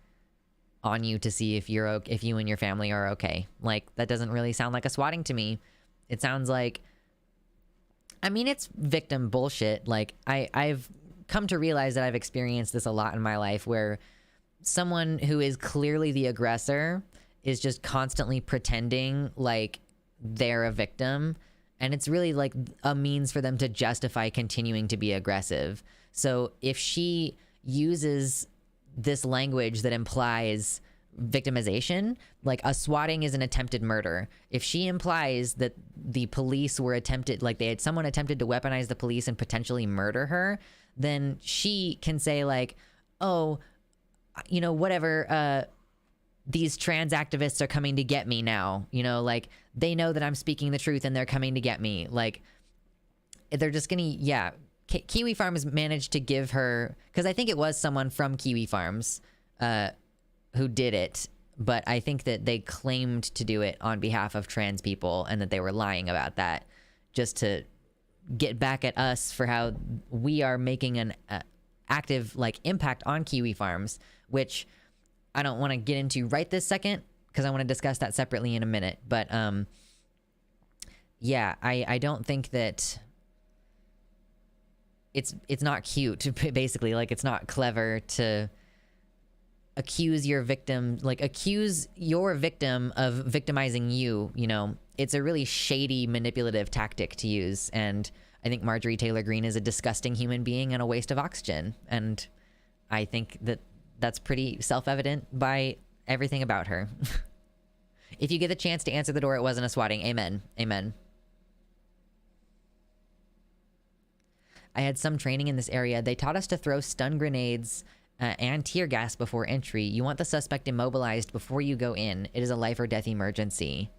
on you to see if if you and your family are okay. Like, that doesn't really sound like a swatting to me. It sounds like, I mean, it's victim bullshit. Like, I've come to realize that I've experienced this a lot in my life, where someone who is clearly the aggressor is just constantly pretending like they're a victim, and it's really like a means for them to justify continuing to be aggressive. So if she uses this language that implies victimization, like a swatting is an attempted murder. If she implies that the police were someone attempted to weaponize the police and potentially murder her, then she can say like, oh, you know, whatever, these trans activists are coming to get me now. You know, like, they know that I'm speaking the truth and they're coming to get me. Like, they're just gonna, yeah. KiwiFarms managed to give her, because I think it was someone from KiwiFarms who did it, but I think that they claimed to do it on behalf of trans people and that they were lying about that just to get back at us for how we are making an active, like, impact on KiwiFarms, which I don't want to get into right this second because I want to discuss that separately in a minute. But yeah, I don't think that it's not cute, basically. Like, it's not clever to accuse your victim of victimizing you, you know. It's a really shady, manipulative tactic to use, and I think Marjorie Taylor Greene is a disgusting human being and a waste of oxygen, and I think that that's pretty self-evident by everything about her. If you get the chance to answer the door, it wasn't a swatting. Amen. Amen. I had some training in this area. They taught us to throw stun grenades and tear gas before entry. You want the suspect immobilized before you go in. It is a life or death emergency.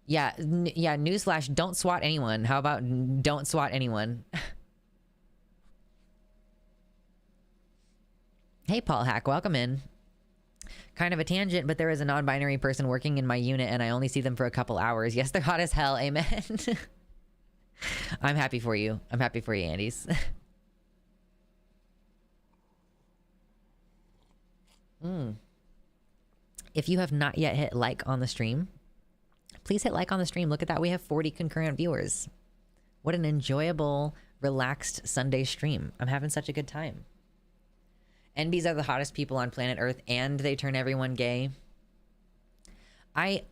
Yeah, yeah, newsflash, don't swat anyone. How about don't swat anyone? Hey, Paul Hack, welcome in. Kind of a tangent, but there is a non-binary person working in my unit and I only see them for a couple hours. Yes, they're hot as hell. Amen. I'm happy for you. I'm happy for you, Andes. If you have not yet hit like on the stream, please hit like on the stream. Look at that. We have 40 concurrent viewers. What an enjoyable, relaxed Sunday stream. I'm having such a good time. NBs are the hottest people on planet Earth and they turn everyone gay. I've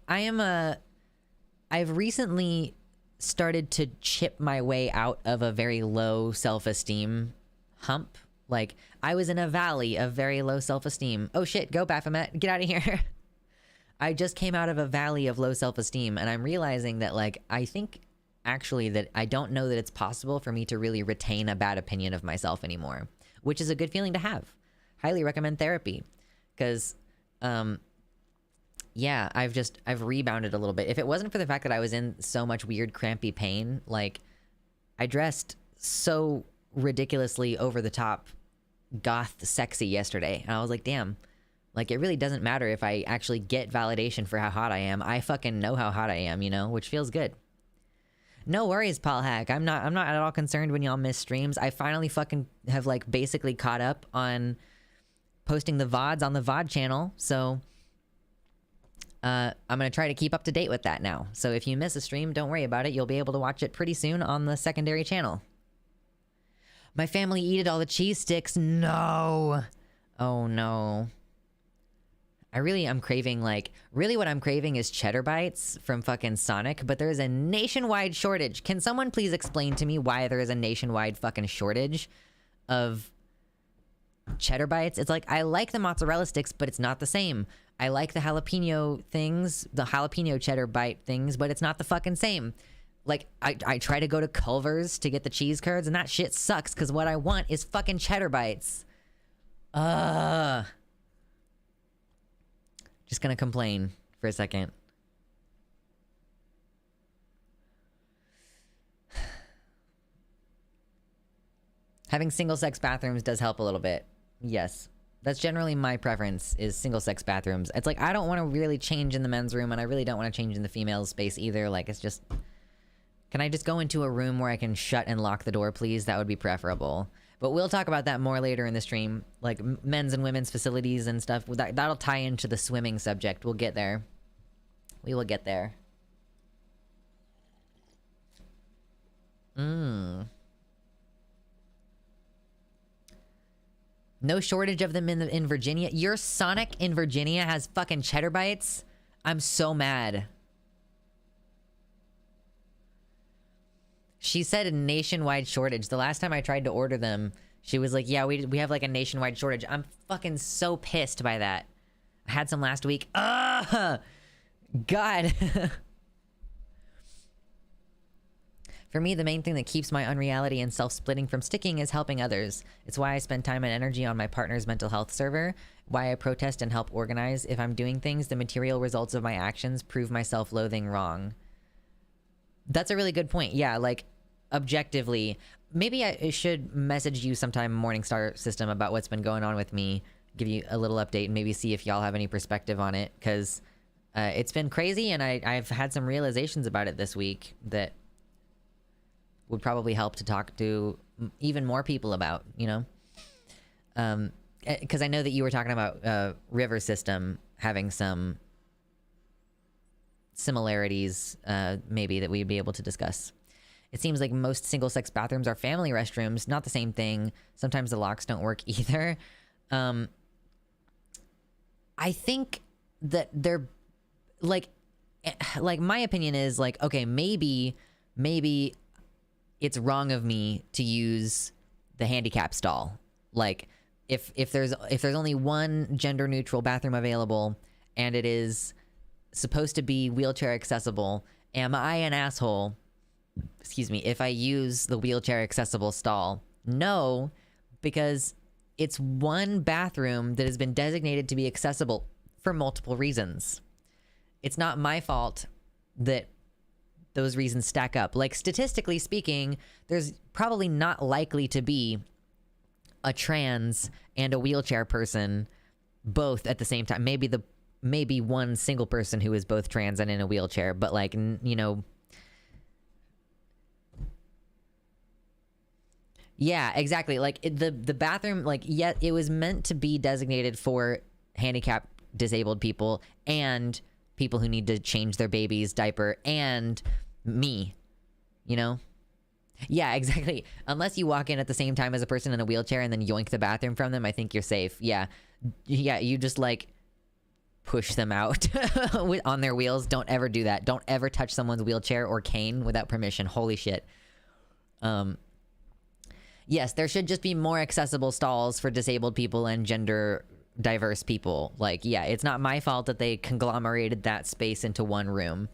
recently started to chip my way out of a very low self-esteem hump. Like, I was in a valley of very low self-esteem. Oh shit, go Baphomet, get out of here. I just came out of a valley of low self-esteem, and I'm realizing that, like, I think actually that I don't know that it's possible for me to really retain a bad opinion of myself anymore, which is a good feeling to have. Highly recommend therapy, because yeah, I've rebounded a little bit. If it wasn't for the fact that I was in so much weird crampy pain, like, I dressed so ridiculously over the top goth sexy yesterday, and I was like, damn, like, it really doesn't matter if I actually get validation for how hot I am. I fucking know how hot I am, you know, which feels good. No worries, Paul Hack. I'm not at all concerned when y'all miss streams. I finally fucking have like basically caught up on posting the VODs on the VOD channel. So I'm gonna try to keep up to date with that now. So if you miss a stream, don't worry about it. You'll be able to watch it pretty soon on the secondary channel. My family eated all the cheese sticks. No. Oh no. I'm craving like, really what I'm craving is cheddar bites from fucking Sonic, but there is a nationwide shortage. Can someone please explain to me why there is a nationwide fucking shortage of cheddar bites? It's like, I like the mozzarella sticks, but it's not the same. I like the jalapeno things, the jalapeno cheddar bite things, but it's not the fucking same. Like, I try to go to Culver's to get the cheese curds, and that shit sucks, because what I want is fucking cheddar bites. Just gonna complain for a second. Having single-sex bathrooms does help a little bit. Yes. That's generally my preference, is single-sex bathrooms. It's like, I don't want to really change in the men's room, and I really don't want to change in the female space either. Like, it's just... Can I just go into a room where I can shut and lock the door, please? That would be preferable. But we'll talk about that more later in the stream. Like, men's and women's facilities and stuff. That'll tie into the swimming subject. We'll get there. We will get there. No shortage of them in Virginia. Your Sonic in Virginia has fucking cheddar bites? I'm so mad. She said a nationwide shortage. The last time I tried to order them, she was like, yeah, we have like a nationwide shortage. I'm fucking so pissed by that. I had some last week. God. For me, the main thing that keeps my unreality and self-splitting from sticking is helping others. It's why I spend time and energy on my partner's mental health server, why I protest and help organize. If I'm doing things, the material results of my actions prove my self-loathing wrong. That's a really good point. Yeah, like, objectively, maybe I should message you sometime, Morningstar system, about what's been going on with me, give you a little update, and maybe see if y'all have any perspective on it, because it's been crazy, and I've had some realizations about it this week that would probably help to talk to even more people about, you know? Because I know that you were talking about river system having some similarities, maybe, that we'd be able to discuss. It seems like most single-sex bathrooms are family restrooms. Not the same thing. Sometimes the locks don't work either. I think that they're like my opinion is like, okay, maybe it's wrong of me to use the handicap stall. Like, if there's only one gender-neutral bathroom available and it is supposed to be wheelchair accessible, am I an asshole, excuse me, if I use the wheelchair accessible stall? No, because it's one bathroom that has been designated to be accessible for multiple reasons. It's not my fault that those reasons stack up. Like, statistically speaking, there's probably not likely to be a trans and a wheelchair person both at the same time. Maybe one single person who is both trans and in a wheelchair, but like, you know, yeah, exactly. Like, the bathroom, like, yeah, it was meant to be designated for handicapped, disabled people and people who need to change their baby's diaper and me, you know? Yeah, exactly. Unless you walk in at the same time as a person in a wheelchair and then yoink the bathroom from them, I think you're safe. Yeah, you just like push them out on their wheels. Don't ever do that. Don't ever touch someone's wheelchair or cane without permission. Holy shit. Yes, there should just be more accessible stalls for disabled people and gender diverse people. Like, yeah, it's not my fault that they conglomerated that space into one room.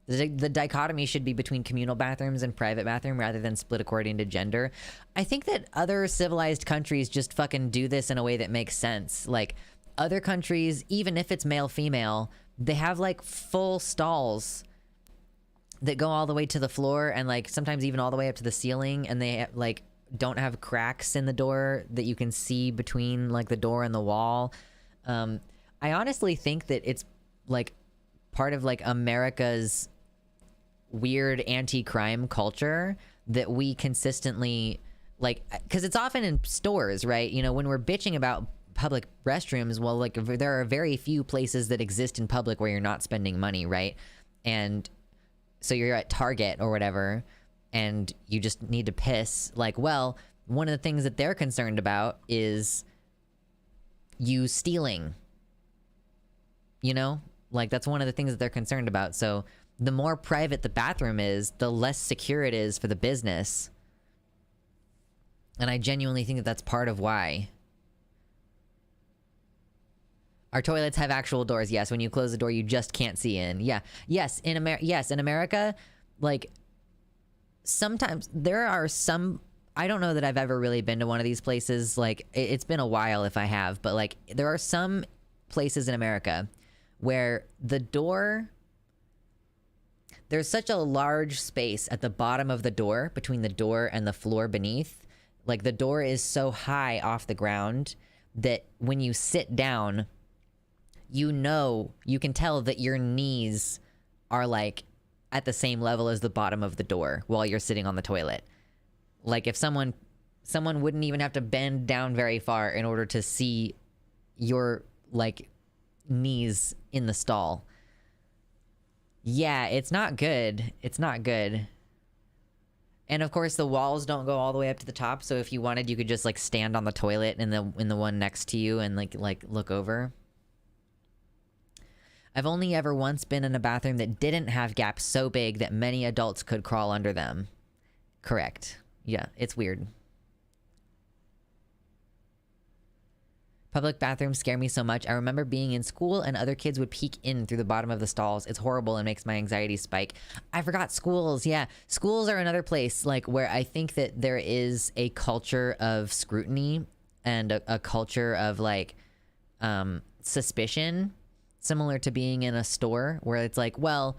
The dichotomy should be between communal bathrooms and private bathroom rather than split according to gender. I think that other civilized countries just fucking do this in a way that makes sense. Like, other countries, even if it's male-female, they have like full stalls that go all the way to the floor and like sometimes even all the way up to the ceiling, and they like don't have cracks in the door that you can see between like the door and the wall. I honestly think that it's like part of like America's weird anti-crime culture that we consistently like, because it's often in stores, right? You know, when we're bitching about public restrooms, well, like there are very few places that exist in public where you're not spending money, right? And so you're at Target or whatever and you just need to piss. Like, well, one of the things that they're concerned about is you stealing, you know? Like, that's one of the things that they're concerned about. So the more private the bathroom is, the less secure it is for the business. And I genuinely think that that's part of why. Our toilets have actual doors. Yes, when you close the door, you just can't see in. Yeah. Yes, in America, like, sometimes there are some... I don't know that I've ever really been to one of these places. Like, it's been a while if I have. But, like, there are some places in America where the door... There's such a large space at the bottom of the door, between the door and the floor beneath. Like, the door is so high off the ground that when you sit down, you know, you can tell that your knees are, like, at the same level as the bottom of the door while you're sitting on the toilet. Like, if someone wouldn't even have to bend down very far in order to see your, like, knees in the stall. Yeah, it's not good. It's not good. And of course the walls don't go all the way up to the top, so if you wanted, you could just like stand on the toilet in the one next to you and like look over. I've only ever once been in a bathroom that didn't have gaps so big that many adults could crawl under them. Correct. Yeah, it's weird. Public bathrooms scare me so much. I remember being in school and other kids would peek in through the bottom of the stalls. It's horrible and makes my anxiety spike. I forgot schools. Yeah, schools are another place like where I think that there is a culture of scrutiny and a culture of like suspicion, similar to being in a store where it's like, well,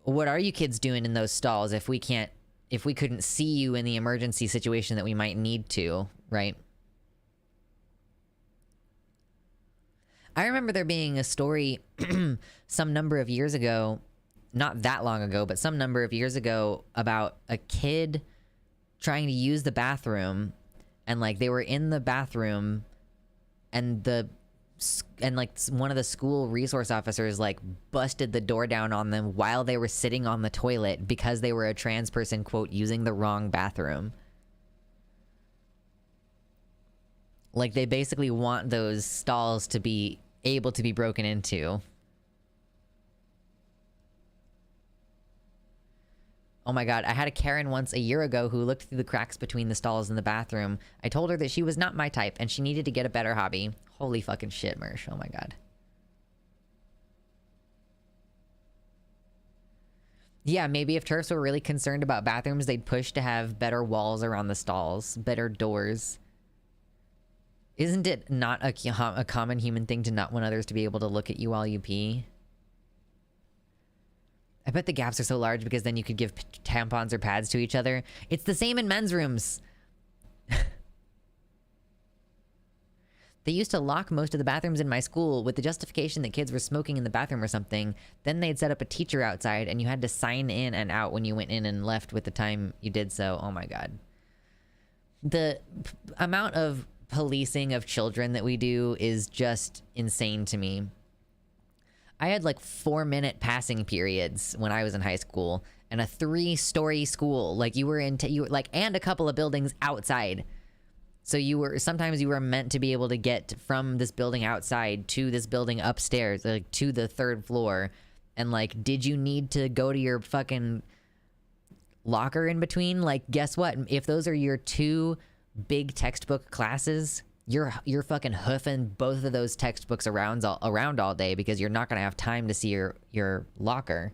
what are you kids doing in those stalls if we couldn't see you in the emergency situation that we might need to, right? I remember there being a story some number of years ago, not that long ago, but some number of years ago, about a kid trying to use the bathroom, and like they were in the bathroom and like one of the school resource officers like busted the door down on them while they were sitting on the toilet because they were a trans person, quote, using the wrong bathroom. Like, they basically want those stalls to be able to be broken into. Oh my god, I had a Karen once a year ago who looked through the cracks between the stalls in the bathroom. I told her that she was not my type and she needed to get a better hobby. Holy fucking shit, Mersh. Oh my god. Yeah, maybe if TERFs were really concerned about bathrooms, they'd push to have better walls around the stalls, better doors. Isn't it not a common human thing to not want others to be able to look at you while you pee? I bet the gaps are so large because then you could give tampons or pads to each other. It's the same in men's rooms. They used to lock most of the bathrooms in my school with the justification that kids were smoking in the bathroom or something. Then they'd set up a teacher outside and you had to sign in and out when you went in and left with the time you did so. Oh my god. The amount of policing of children that we do is just insane to me. I had like 4-minute passing periods when I was in high school, and a 3-story school. Like you were like, and a couple of buildings outside. So sometimes you were meant to be able to get from this building outside to this building upstairs, like to the 3rd floor. And like, did you need to go to your fucking locker in between? Like, guess what? If those are your 2 big textbook classes, you're fucking hoofing both of those textbooks around all day because you're not gonna have time to see your locker.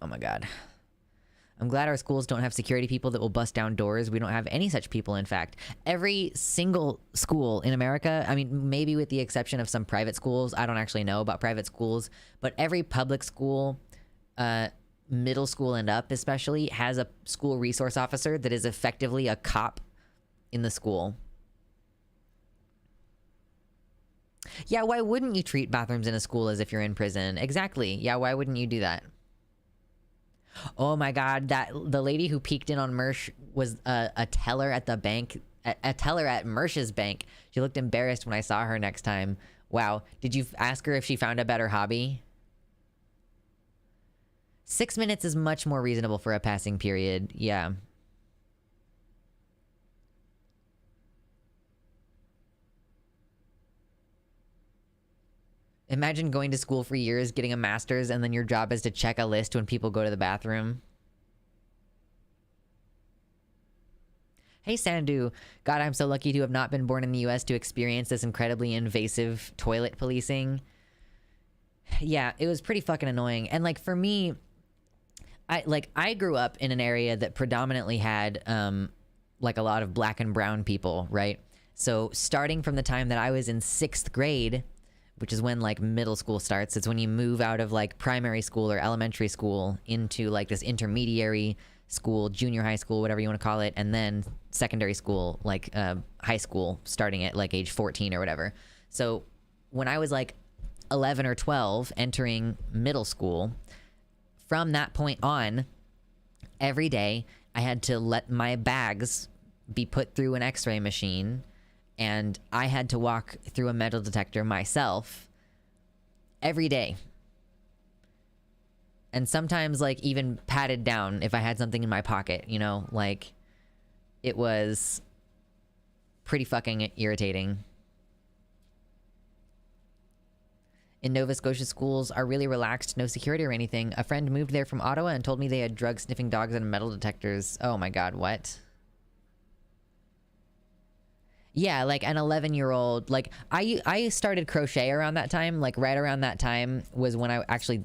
Oh my god. I'm glad our schools don't have security people that will bust down doors. We don't have any such people, in fact. Every single school in America, I mean, maybe with the exception of some private schools, I don't actually know about private schools, but every public school, middle school and up especially, has a school resource officer that is effectively a cop in the school. Yeah, why wouldn't you treat bathrooms in a school as if you're in prison? Exactly. Yeah, why wouldn't you do that? Oh my god, that the lady who peeked in on Mersh was a teller at the bank, a teller at Mersh's bank. She looked embarrassed when I saw her next time. Wow. Did you ask her if she found a better hobby? 6 minutes is much more reasonable for a passing period. Yeah. Imagine going to school for years, getting a master's, and then your job is to check a list when people go to the bathroom. Hey, Sandu. God, I'm so lucky to have not been born in the US to experience this incredibly invasive toilet policing. Yeah, it was pretty fucking annoying. And, like, for me, I grew up in an area that predominantly had, like, a lot of black and brown people, right? So starting from the time that I was in 6th grade, which is when, like, middle school starts, it's when you move out of, like, primary school or elementary school into, like, this intermediary school, junior high school, whatever you want to call it, and then secondary school, like, high school, starting at, like, age 14 or whatever. So when I was, like, 11 or 12, entering middle school, from that point on, every day I had to let my bags be put through an x-ray machine, and I had to walk through a metal detector myself every day. And sometimes, like, even patted down if I had something in my pocket, you know? Like, it was pretty fucking irritating. In Nova Scotia, schools are really relaxed, no security or anything. A friend moved there from Ottawa and told me they had drug-sniffing dogs and metal detectors. Oh my god, what? Yeah, like an 11-year-old. Like, I started crochet around that time. Like, right around that time was when I actually...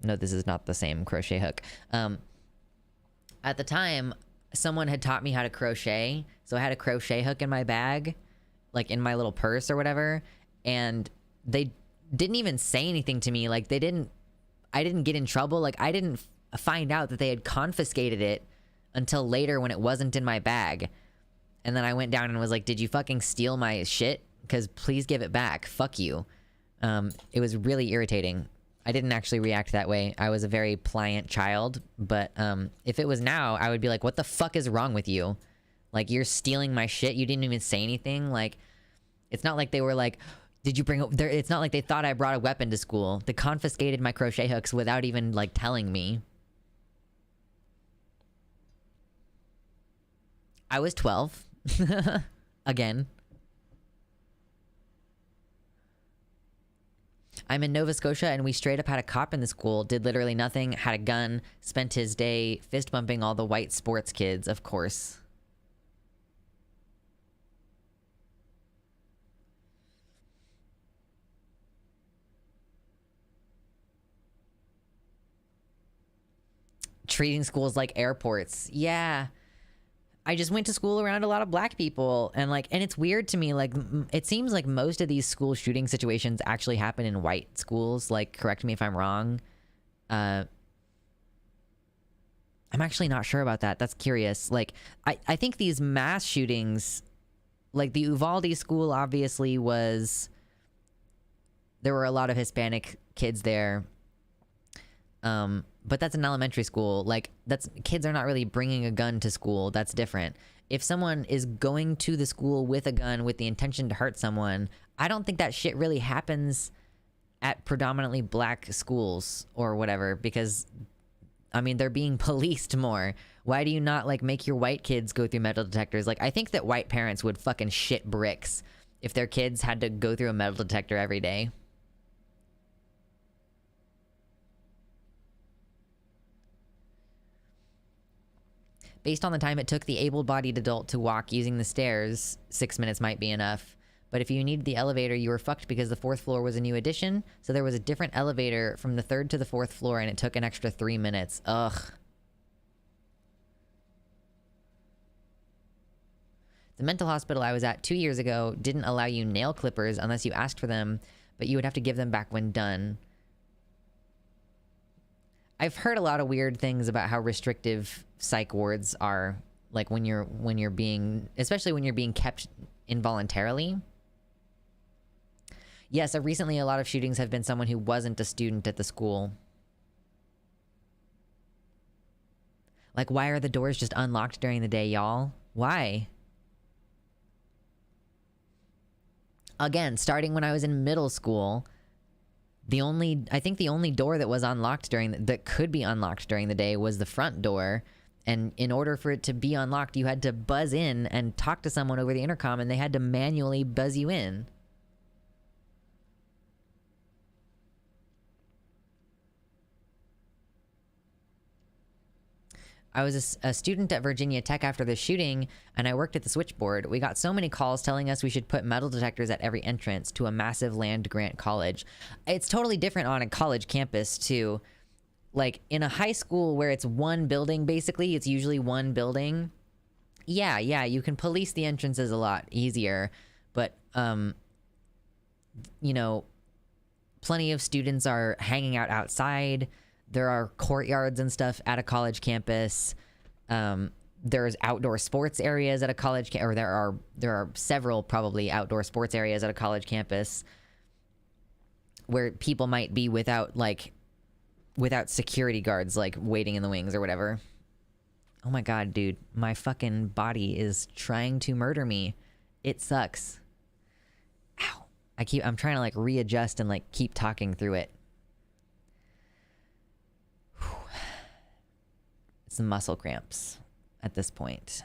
No, this is not the same crochet hook. At the time, someone had taught me how to crochet. So I had a crochet hook in my bag, like in my little purse or whatever. And they didn't even say anything to me. Like, I didn't get in trouble. Like, I didn't find out that they had confiscated it until later when it wasn't in my bag. And then I went down and was like, did you fucking steal my shit? Because please give it back. Fuck you. It was really irritating. I didn't actually react that way. I was a very pliant child. But if it was now, I would be like, what the fuck is wrong with you? Like, you're stealing my shit? You didn't even say anything? Like, it's not like they were like... Did you bring up there? It's not like they thought I brought a weapon to school. They confiscated my crochet hooks without even, like, telling me. I was 12. Again. I'm in Nova Scotia and we straight up had a cop in the school, did literally nothing, had a gun, spent his day fist bumping all the white sports kids, of course. Treating schools like airports. Yeah. I just went to school around a lot of black people, and like, and it's weird to me, like, it seems like most of these school shooting situations actually happen in white schools. Like, correct me if I'm wrong. I'm actually not sure about that. That's curious. Like, I think these mass shootings, like the Uvalde school obviously was, there were a lot of Hispanic kids there. But that's an elementary school. Like, kids are not really bringing a gun to school. That's different. If someone is going to the school with a gun with the intention to hurt someone, I don't think that shit really happens at predominantly black schools or whatever, because, I mean, they're being policed more. Why do you not, like, make your white kids go through metal detectors? Like, I think that white parents would fucking shit bricks if their kids had to go through a metal detector every day. Based on the time it took the able-bodied adult to walk using the stairs, 6 minutes might be enough. But if you needed the elevator, you were fucked because the 4th floor was a new addition, so there was a different elevator from the 3rd to the 4th floor, and it took an extra 3 minutes. Ugh. The mental hospital I was at 2 years ago didn't allow you nail clippers unless you asked for them, but you would have to give them back when done. I've heard a lot of weird things about how restrictive psych wards are, like when you're being, especially when you're being kept involuntarily. Yes, recently a lot of shootings have been someone who wasn't a student at the school. Like, why are the doors just unlocked during the day, y'all? Why? Again, starting when I was in middle school, I think the only door that was unlocked that could be unlocked during the day was the front door. And in order for it to be unlocked, you had to buzz in and talk to someone over the intercom, and they had to manually buzz you in. I was a student at Virginia Tech after the shooting, and I worked at the switchboard. We got so many calls telling us we should put metal detectors at every entrance to a massive land-grant college. It's totally different on a college campus, too. Like, in a high school where it's one building, basically, it's usually one building. Yeah, you can police the entrances a lot easier. But, you know, plenty of students are hanging out outside. There are courtyards and stuff at a college campus. There's outdoor sports areas at a college or there are several probably outdoor sports areas at a college campus where people might be without security guards, like waiting in the wings or whatever. Oh my god, dude, my fucking body is trying to murder me. It sucks. Ow. I'm trying to like readjust and like keep talking through it. It's the muscle cramps at this point.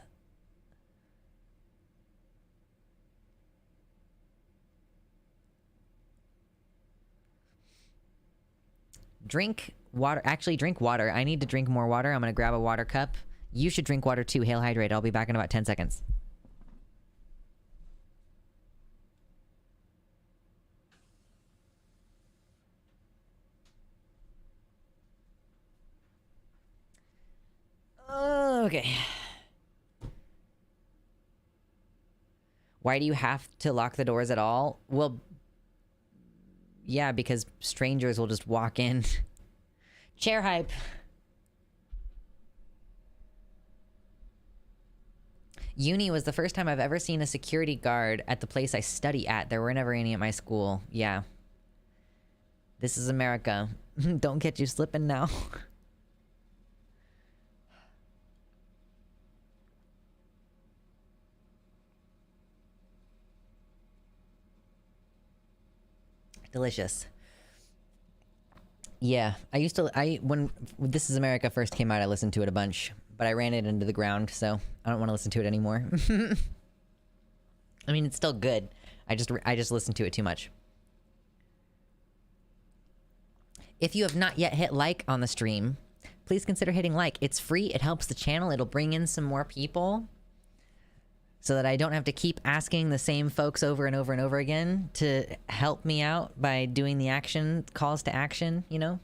Drink water. Actually, drink water. I need to drink more water. I'm gonna grab a water cup. You should drink water too. Hail Hydrate. I'll be back in about 10 seconds. Okay. Why do you have to lock the doors at all? Well, yeah, because strangers will just walk in. Chair hype. Uni was the first time I've ever seen a security guard at the place I study at. There were never any at my school. Yeah. This is America. Don't get you slipping now. Delicious. Yeah, when This is America first came out, I listened to it a bunch, but I ran it into the ground, so I don't want to listen to it anymore. I mean, it's still good. I just listened to it too much. If you have not yet hit like on the stream, please consider hitting like. It's free. It helps the channel. It'll bring in some more people so that I don't have to keep asking the same folks over and over and over again to help me out by doing the calls to action, you know?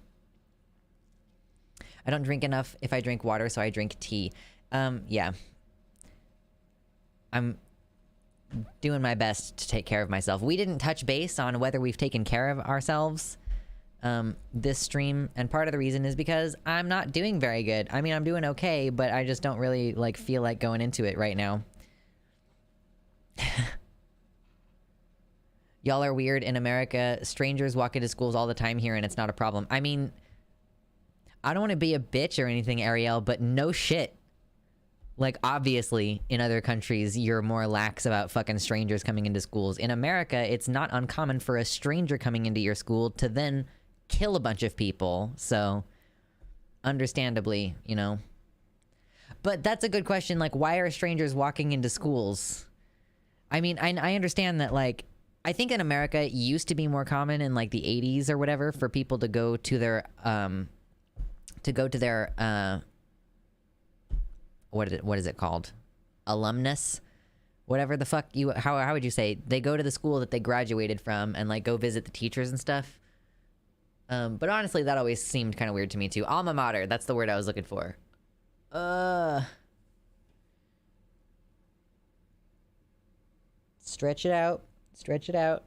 I don't drink enough if I drink water, so I drink tea. Yeah. I'm doing my best to take care of myself. We didn't touch base on whether we've taken care of ourselves this stream, and part of the reason is because I'm not doing very good. I mean, I'm doing okay, but I just don't really, like, feel like going into it right now. Y'all are weird in America. Strangers walk into schools all the time here and it's not a problem. I mean, I don't want to be a bitch or anything, Ariel, but no shit. Like, obviously, in other countries, you're more lax about fucking strangers coming into schools. In America, it's not uncommon for a stranger coming into your school to then kill a bunch of people. So, understandably, you know. But that's a good question. Like, why are strangers walking into schools? I mean, I understand that, like, I think in America it used to be more common in, like, the 80s or whatever for people to go to their, what is it called? Alumnus? Whatever the fuck how would you say? They go to the school that they graduated from and, like, go visit the teachers and stuff. But honestly, that always seemed kind of weird to me, too. Alma mater, that's the word I was looking for. Stretch it out. Stretch it out.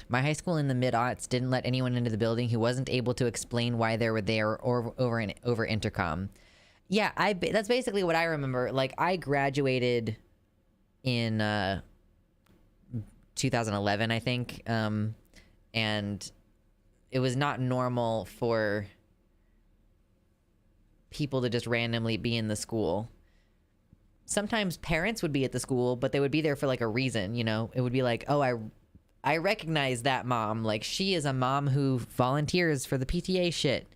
My high school in the mid-aughts didn't let anyone into the building who wasn't able to explain why they were there or over intercom. Yeah, that's basically what I remember. Like, I graduated in 2011, I think, and it was not normal for people to just randomly be in the school. Sometimes parents would be at the school, but they would be there for like a reason, you know? It would be like, oh, I recognize that mom. Like, she is a mom who volunteers for the PTA shit.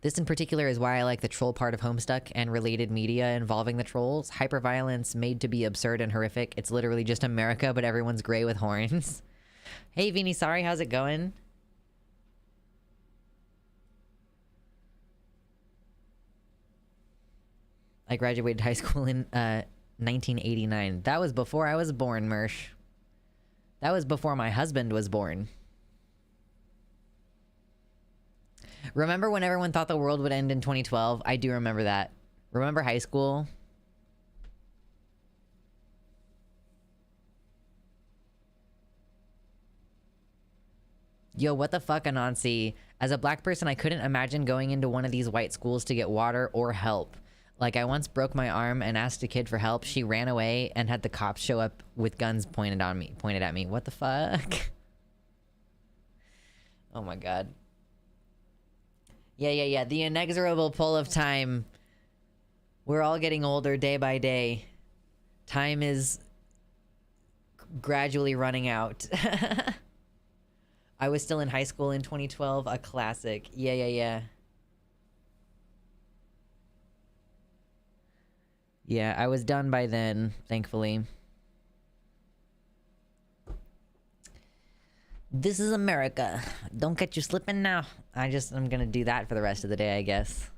This in particular is why I like the troll part of Homestuck and related media involving the trolls. Hyperviolence made to be absurd and horrific. It's literally just America, but everyone's gray with horns. Hey, Vini, sorry, how's it going? I graduated high school in 1989. That was before I was born, Mersh. That was before my husband was born. Remember when everyone thought the world would end in 2012? I do remember that. Remember high school? Yo, what the fuck, Anansi? As a black person, I couldn't imagine going into one of these white schools to get water or help. Like, I once broke my arm and asked a kid for help. She ran away and had the cops show up with guns pointed at me. What the fuck? Oh my god. Yeah. The inexorable pull of time. We're all getting older day by day. Time is gradually running out. I was still in high school in 2012. A classic. Yeah. Yeah, I was done by then, thankfully. This is America. Don't get you slipping now. I'm gonna do that for the rest of the day, I guess.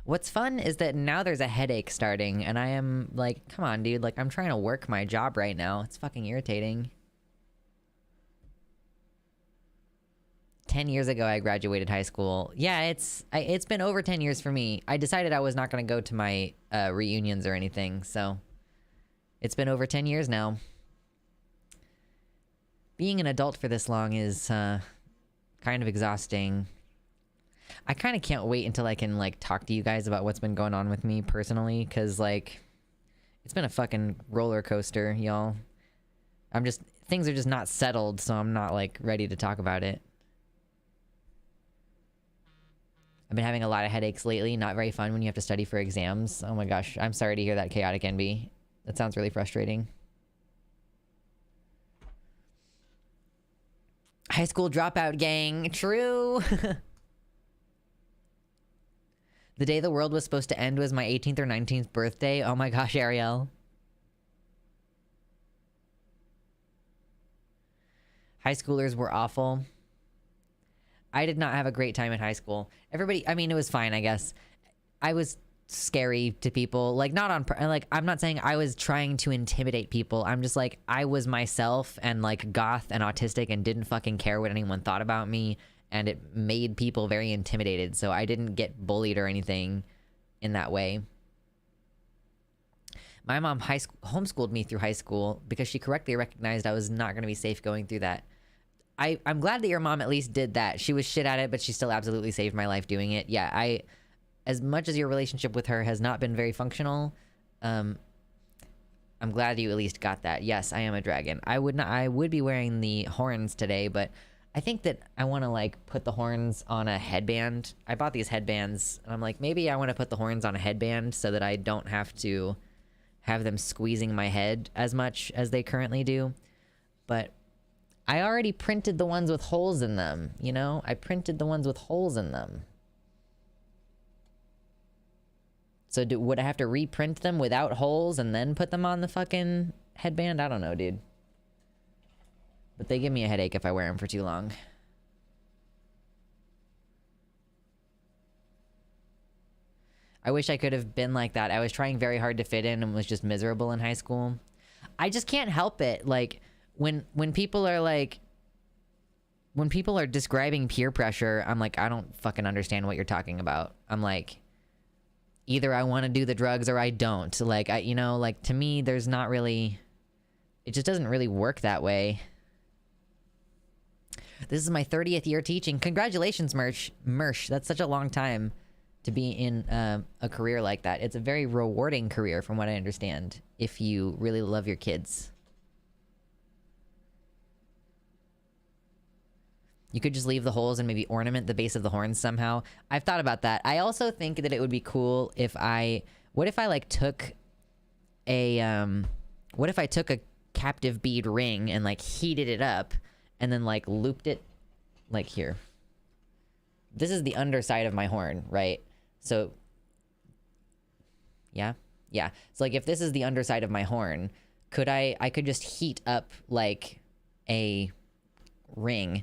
What's fun is that now there's a headache starting, and I am like, come on, dude. Like, I'm trying to work my job right now. It's fucking irritating. 10 years ago, I graduated high school. Yeah, it's been over 10 years for me. I decided I was not gonna go to my reunions or anything, so it's been over 10 years now. Being an adult for this long is kind of exhausting. I kind of can't wait until I can like talk to you guys about what's been going on with me personally, because like it's been a fucking roller coaster, y'all. Things are just not settled, so I'm not like ready to talk about it. I've been having a lot of headaches lately. Not very fun when you have to study for exams. Oh my gosh, I'm sorry to hear that, Chaotic Envy. That sounds really frustrating. High school dropout gang. True. The day the world was supposed to end was my 18th or 19th birthday. Oh my gosh, Ariel. High schoolers were awful. I did not have a great time in high school. Everybody, I mean, it was fine, I guess. I was scary to people. Like, not on, like, I'm not saying I was trying to intimidate people. I'm just like, I was myself and like goth and autistic and didn't fucking care what anyone thought about me. And it made people very intimidated. So I didn't get bullied or anything in that way. My mom homeschooled me through high school because she correctly recognized I was not going to be safe going through that. I'm glad that your mom at least did that. She was shit at it, but she still absolutely saved my life doing it. Yeah, as much as your relationship with her has not been very functional, I'm glad you at least got that. Yes, I am a dragon. I would be wearing the horns today, but I think that I want to like put the horns on a headband. I bought these headbands, and I'm like, maybe I want to put the horns on a headband so that I don't have to have them squeezing my head as much as they currently do. But I already printed the ones with holes in them, you know? I printed the ones with holes in them. So would I have to reprint them without holes and then put them on the fucking headband? I don't know, dude. But they give me a headache if I wear them for too long. I wish I could have been like that. I was trying very hard to fit in and was just miserable in high school. I just can't help it. Like, when people are like, when people are describing peer pressure, I'm like, I don't fucking understand what you're talking about. I'm like, either I want to do the drugs or I don't. Like, you know, like, to me, there's not really, it just doesn't really work that way. This is my 30th year teaching. Congratulations, Mersh. That's such a long time to be in a career like that. It's a very rewarding career from what I understand, if you really love your kids. You could just leave the holes and maybe ornament the base of the horns somehow. I've thought about that. I also think that it would be cool if what if I like took a captive bead ring and like heated it up and then like looped it like here. This is the underside of my horn, right? So yeah. So like if this is the underside of my horn, I could just heat up like a ring,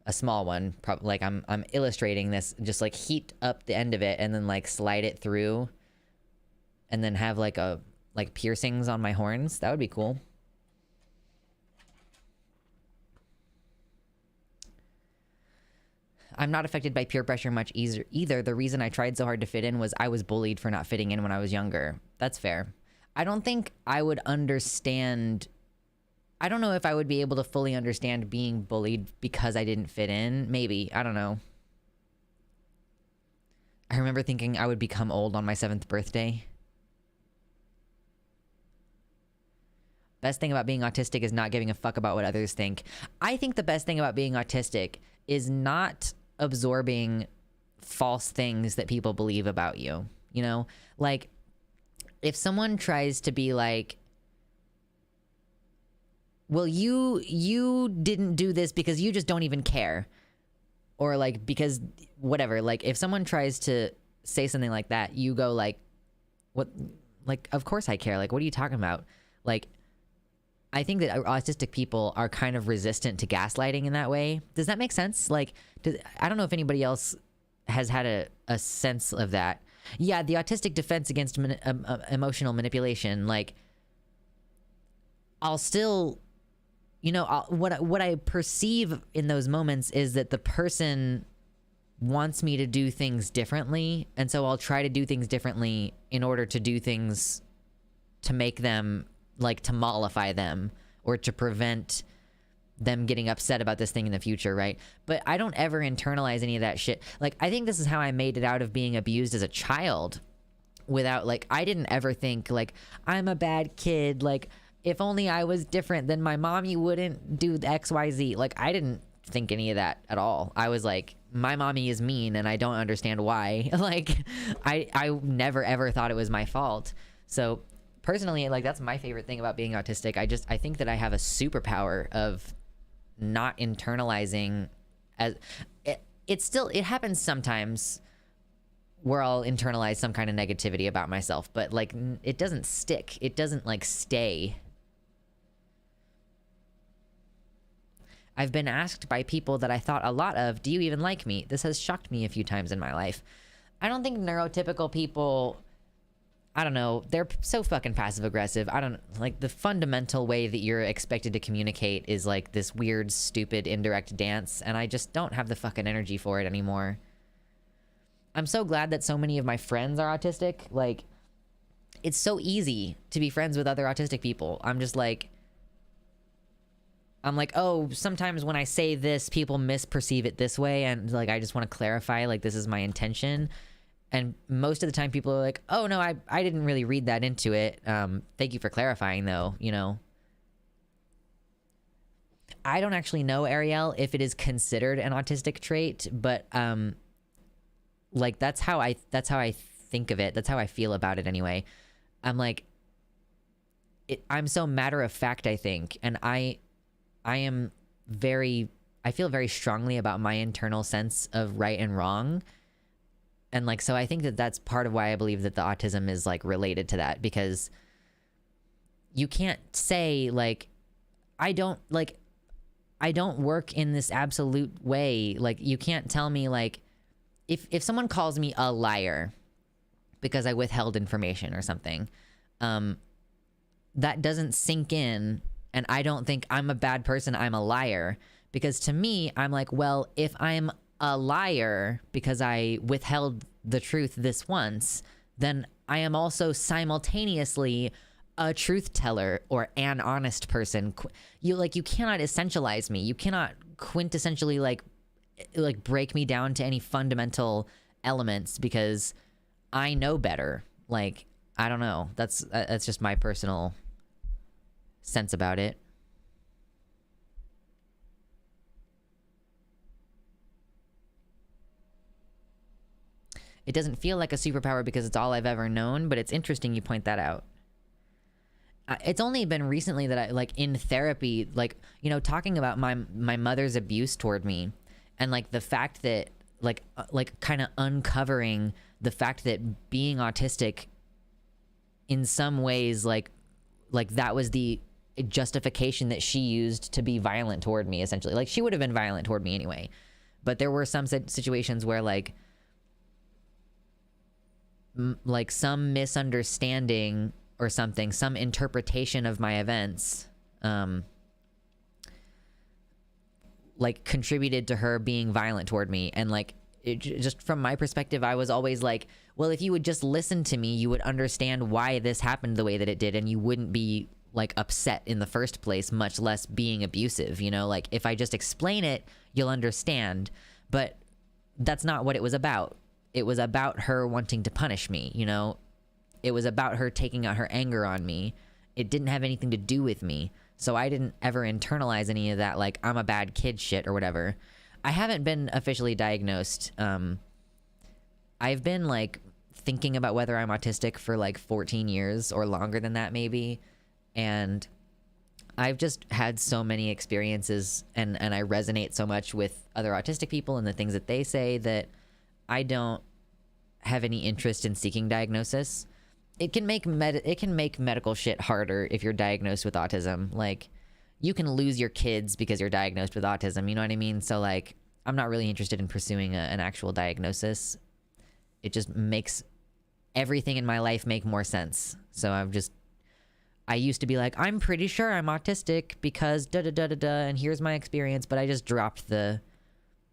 a small one, probably like I'm illustrating this, just like heat up the end of it and then like slide it through and then have like piercings on my horns. That would be cool. I'm not affected by peer pressure much either. The reason I tried so hard to fit in was I was bullied for not fitting in when I was younger. That's fair. I don't think I would understand. I don't know if I would be able to fully understand being bullied because I didn't fit in. Maybe. I don't know. I remember thinking I would become old on my 7th birthday. Best thing about being autistic is not giving a fuck about what others think. I think the best thing about being autistic is not absorbing false things that people believe about you. You know? Like, if someone tries to be like, well, you didn't do this because you just don't even care. Or like, because whatever, like if someone tries to say something like that, you go like, what? Like, of course I care. Like, what are you talking about? Like, I think that autistic people are kind of resistant to gaslighting in that way. Does that make sense? Like, I don't know if anybody else has had a sense of that. Yeah, the autistic defense against emotional manipulation, like, I'll still, you know, what I perceive in those moments is that the person wants me to do things differently, and so I'll try to do things differently in order to do things to make them, like, to mollify them or to prevent them getting upset about this thing in the future, right? But I don't ever internalize any of that shit. Like, I think this is how I made it out of being abused as a child without, like, I didn't ever think, like, I'm a bad kid, like, if only I was different, then my mommy wouldn't do XYZ. Like, I didn't think any of that at all. I was like, my mommy is mean and I don't understand why. Like, I never ever thought it was my fault. So personally, like, that's my favorite thing about being autistic. I think that I have a superpower of not internalizing. As it happens sometimes where I'll internalize some kind of negativity about myself, but like, it doesn't stick. It doesn't like stay. I've been asked by people that I thought a lot of, do you even like me? This has shocked me a few times in my life. I don't think neurotypical people, I don't know, they're so fucking passive aggressive. I don't, like, the fundamental way that you're expected to communicate is like this weird, stupid, indirect dance, and I just don't have the fucking energy for it anymore. I'm so glad that so many of my friends are autistic. Like, it's so easy to be friends with other autistic people. I'm like, oh, sometimes when I say this, people misperceive it this way, and like, I just want to clarify, like, this is my intention. And most of the time people are like, oh no, I didn't really read that into it. Thank you for clarifying though, you know. I don't actually know, Ariel, if it is considered an autistic trait, but like, that's how I think of it. That's how I feel about it anyway. I'm like, I'm so matter of fact, I think, and I feel very strongly about my internal sense of right and wrong. And like, so I think that that's part of why I believe that the autism is like related to that, because you can't say like, I don't work in this absolute way. Like, you can't tell me, like, if someone calls me a liar because I withheld information or something, that doesn't sink in. And I don't think I'm a bad person, I'm a liar. Because to me, I'm like, well, if I'm a liar because I withheld the truth this once, then I am also simultaneously a truth teller or an honest person. You cannot essentialize me. You cannot quintessentially like break me down to any fundamental elements because I know better. Like, I don't know. That's just my personal sense about it. It doesn't feel like a superpower because it's all I've ever known, but it's interesting you point that out. It's only been recently that I, like, in therapy, like, you know, talking about my mother's abuse toward me, and like the fact that like kind of uncovering the fact that being autistic in some ways like that was the justification that she used to be violent toward me, essentially. Like, she would have been violent toward me anyway, but there were some situations where like some misunderstanding or something, some interpretation of my events like contributed to her being violent toward me. And like, it, just from my perspective, I was always like, well, if you would just listen to me, you would understand why this happened the way that it did, and you wouldn't be like upset in the first place, much less being abusive, you know? Like, if I just explain it, you'll understand. But that's not what it was about. It was about her wanting to punish me, you know? It was about her taking out her anger on me. It didn't have anything to do with me. So I didn't ever internalize any of that, like, I'm a bad kid shit or whatever. I haven't been officially diagnosed. I've been, like, thinking about whether I'm autistic for, like, 14 years or longer than that, maybe. And I've just had so many experiences, and I resonate so much with other autistic people and the things that they say that I don't have any interest in seeking diagnosis. It can make medical shit harder if you're diagnosed with autism. Like, you can lose your kids because you're diagnosed with autism, you know what I mean? So like, I'm not really interested in pursuing an actual diagnosis. It just makes everything in my life make more sense. So I used to be like, I'm pretty sure I'm autistic because da da da da da, and here's my experience, but I just dropped the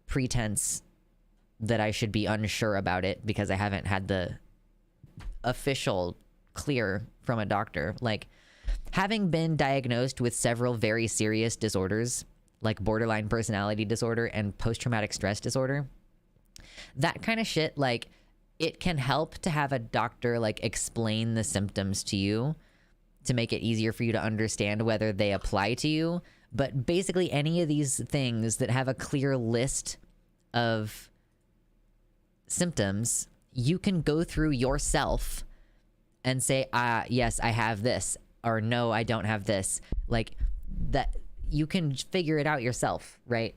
pretense that I should be unsure about it because I haven't had the official clear from a doctor. Like, having been diagnosed with several very serious disorders like borderline personality disorder and post-traumatic stress disorder, that kind of shit, like, it can help to have a doctor like explain the symptoms to you to make it easier for you to understand whether they apply to you. But basically any of these things that have a clear list of symptoms, you can go through yourself and say, yes, I have this, or no, I don't have this. Like, that, you can figure it out yourself, right?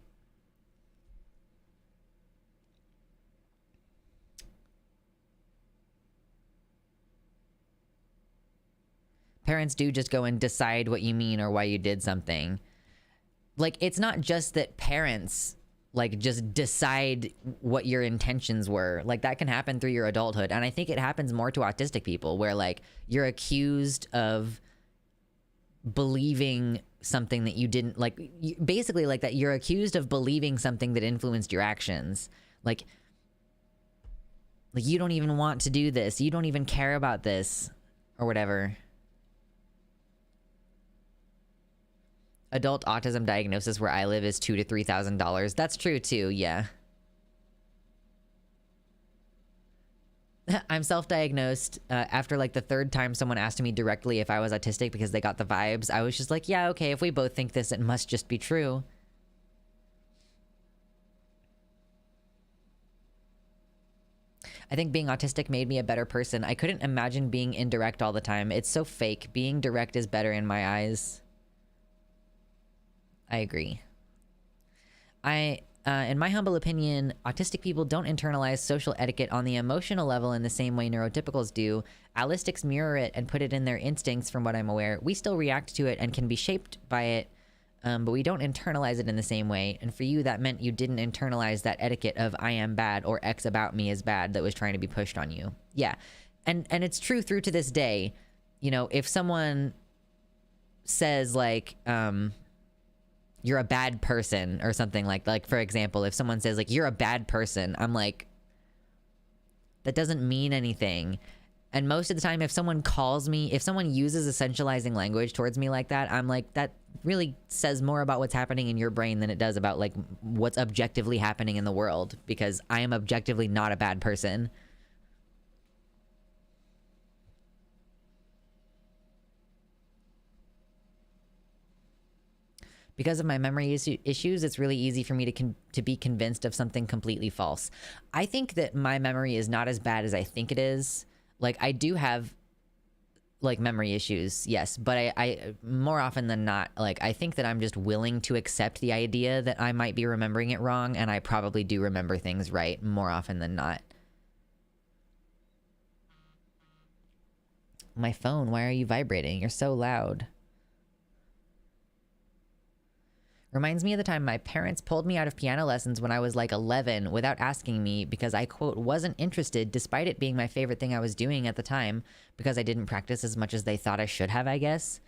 Parents do just go and decide what you mean or why you did something. Like, it's not just that parents like just decide what your intentions were. Like, that can happen through your adulthood, and I think it happens more to autistic people, where like you're accused of believing something that you didn't, like, basically like that you're accused of believing something that influenced your actions. Like you don't even want to do this, you don't even care about this, or whatever. Adult autism diagnosis where I live is $2,000 to $3,000. That's true too, yeah. I'm self-diagnosed. After like the third time someone asked me directly if I was autistic because they got the vibes, I was just like, yeah, okay, if we both think this, it must just be true. I think being autistic made me a better person. I couldn't imagine being indirect all the time. It's so fake. Being direct is better in my eyes. I agree. In my humble opinion, autistic people don't internalize social etiquette on the emotional level in the same way neurotypicals do. Allistics mirror it and put it in their instincts, from what I'm aware. We still react to it and can be shaped by it, but we don't internalize it in the same way. And for you, that meant you didn't internalize that etiquette of I am bad or X about me is bad that was trying to be pushed on you. Yeah. And it's true through to this day. You know, if someone says like, you're a bad person or something, like for example, if someone says like, you're a bad person, I'm like, that doesn't mean anything. And most of the time, if someone calls me, if someone uses essentializing language towards me like that, I'm like, that really says more about what's happening in your brain than it does about like what's objectively happening in the world, because I am objectively not a bad person. Because of my memory issues, it's really easy for me to be convinced of something completely false. I think that my memory is not as bad as I think it is. Like, I do have, like, memory issues, yes. But I more often than not, like, I think that I'm just willing to accept the idea that I might be remembering it wrong, and I probably do remember things right more often than not. My phone, why are you vibrating? You're so loud. Reminds me of the time my parents pulled me out of piano lessons when I was like 11 without asking me because I, quote, wasn't interested despite it being my favorite thing I was doing at the time because I didn't practice as much as they thought I should have, I guess.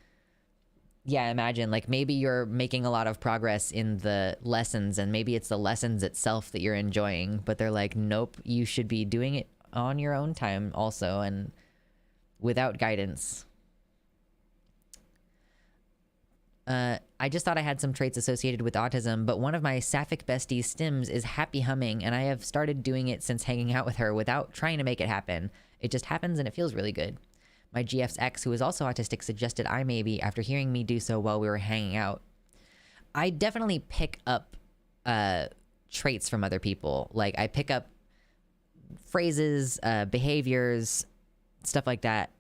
Yeah, imagine, like, maybe you're making a lot of progress in the lessons and maybe it's the lessons itself that you're enjoying, but they're like, nope, you should be doing it on your own time also and without guidance. I just thought I had some traits associated with autism, but one of my sapphic besties, Stims, is happy humming, and I have started doing it since hanging out with her without trying to make it happen. It just happens and it feels really good. My GF's ex, who is also autistic, suggested I maybe after hearing me do so while we were hanging out. I definitely pick up traits from other people. Like, I pick up phrases, behaviors, stuff like that.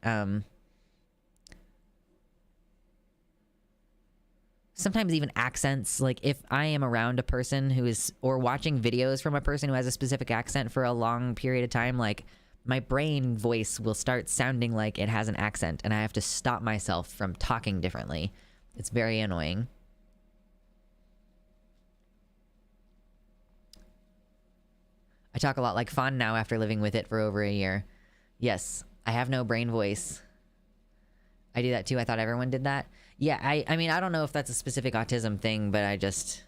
Sometimes even accents. Like, if I am around a person who is, or watching videos from a person who has a specific accent for a long period of time, like, my brain voice will start sounding like it has an accent, and I have to stop myself from talking differently. It's very annoying. I talk a lot like Fawn now after living with it for over a year. Yes, I have no brain voice. I do that too. I thought everyone did that. Yeah, I mean, I don't know if that's a specific autism thing, but it just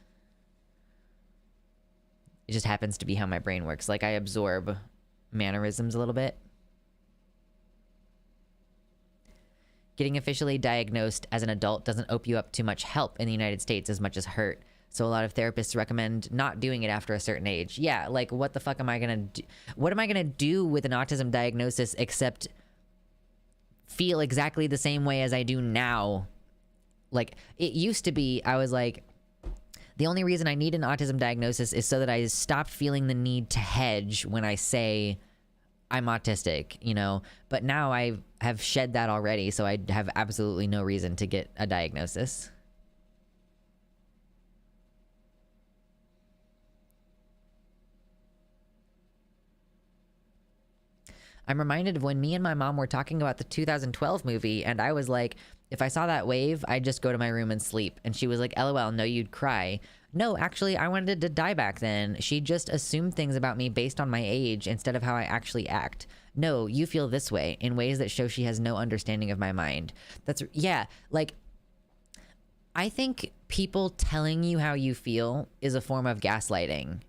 happens to be how my brain works. Like, I absorb mannerisms a little bit. Getting officially diagnosed as an adult doesn't open you up to much help in the United States as much as hurt. So a lot of therapists recommend not doing it after a certain age. Yeah, like, what the fuck am I gonna do? What am I gonna do with an autism diagnosis except feel exactly the same way as I do now? Like, it used to be, I was like, the only reason I need an autism diagnosis is so that I stop feeling the need to hedge when I say I'm autistic, you know? But now I have shed that already, so I have absolutely no reason to get a diagnosis. I'm reminded of when me and my mom were talking about the 2012 movie, and I was like, if I saw that wave, I'd just go to my room and sleep. And she was like, LOL, no, you'd cry. No, actually, I wanted to die back then. She just assumed things about me based on my age instead of how I actually act. No, you feel this way in ways that show she has no understanding of my mind. That's, yeah, like, I think people telling you how you feel is a form of gaslighting.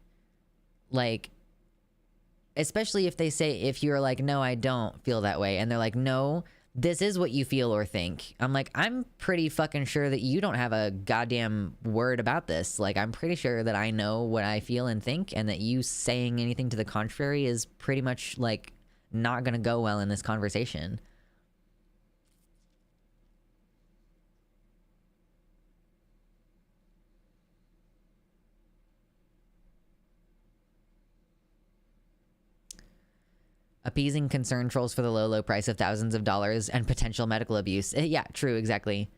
Like, especially if they say, if you're like, no, I don't feel that way. And they're like, no, this is what you feel or think. I'm like, I'm pretty fucking sure that you don't have a goddamn word about this. Like, I'm pretty sure that I know what I feel and think, and that you saying anything to the contrary is pretty much like not gonna go well in this conversation. Appeasing concern trolls for the low price of thousands of dollars and potential medical abuse. Yeah, true, exactly.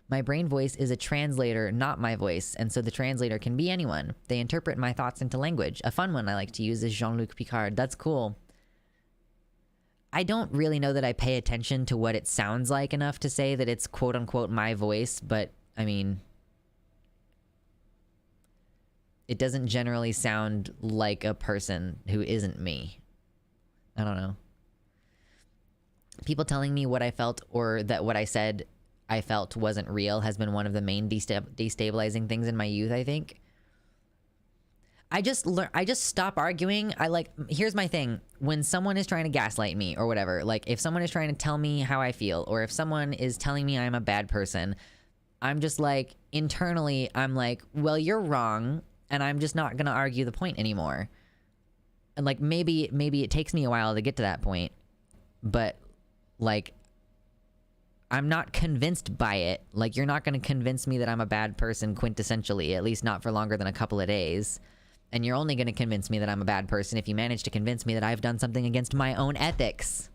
My brain voice is a translator, not my voice, and so the translator can be anyone. They interpret my thoughts into language. A fun one I like to use is Jean-Luc Picard. That's cool. I don't really know that I pay attention to what it sounds like enough to say that it's quote-unquote my voice, but, I mean, it doesn't generally sound like a person who isn't me. I don't know. People telling me what I felt or that what I said I felt wasn't real has been one of the main destabilizing things in my youth, I think. I just stop arguing. Here's my thing. When someone is trying to gaslight me or whatever, like if someone is trying to tell me how I feel, or if someone is telling me I'm a bad person, I'm just like, internally, I'm like, well, you're wrong, and I'm just not gonna argue the point anymore. And like, maybe it takes me a while to get to that point, but like, I'm not convinced by it. Like, you're not gonna convince me that I'm a bad person quintessentially, at least not for longer than a couple of days. And you're only gonna convince me that I'm a bad person if you manage to convince me that I've done something against my own ethics.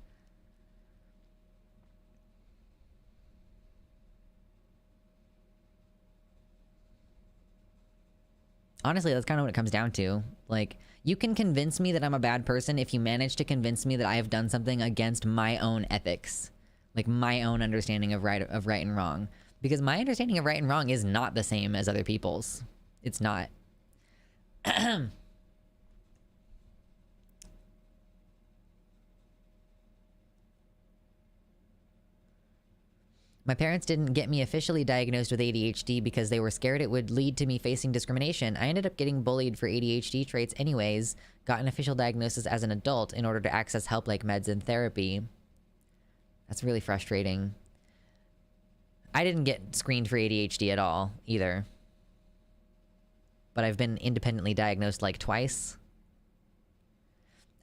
Honestly, that's kind of what it comes down to. Like, you can convince me that I'm a bad person if you manage to convince me that I have done something against my own ethics. Like, my own understanding of right and wrong. Because my understanding of right and wrong is not the same as other people's. It's not. My parents didn't get me officially diagnosed with ADHD because they were scared it would lead to me facing discrimination. I ended up getting bullied for ADHD traits anyways, got an official diagnosis as an adult in order to access help like meds and therapy. That's really frustrating. I didn't get screened for ADHD at all, either. But I've been independently diagnosed like twice.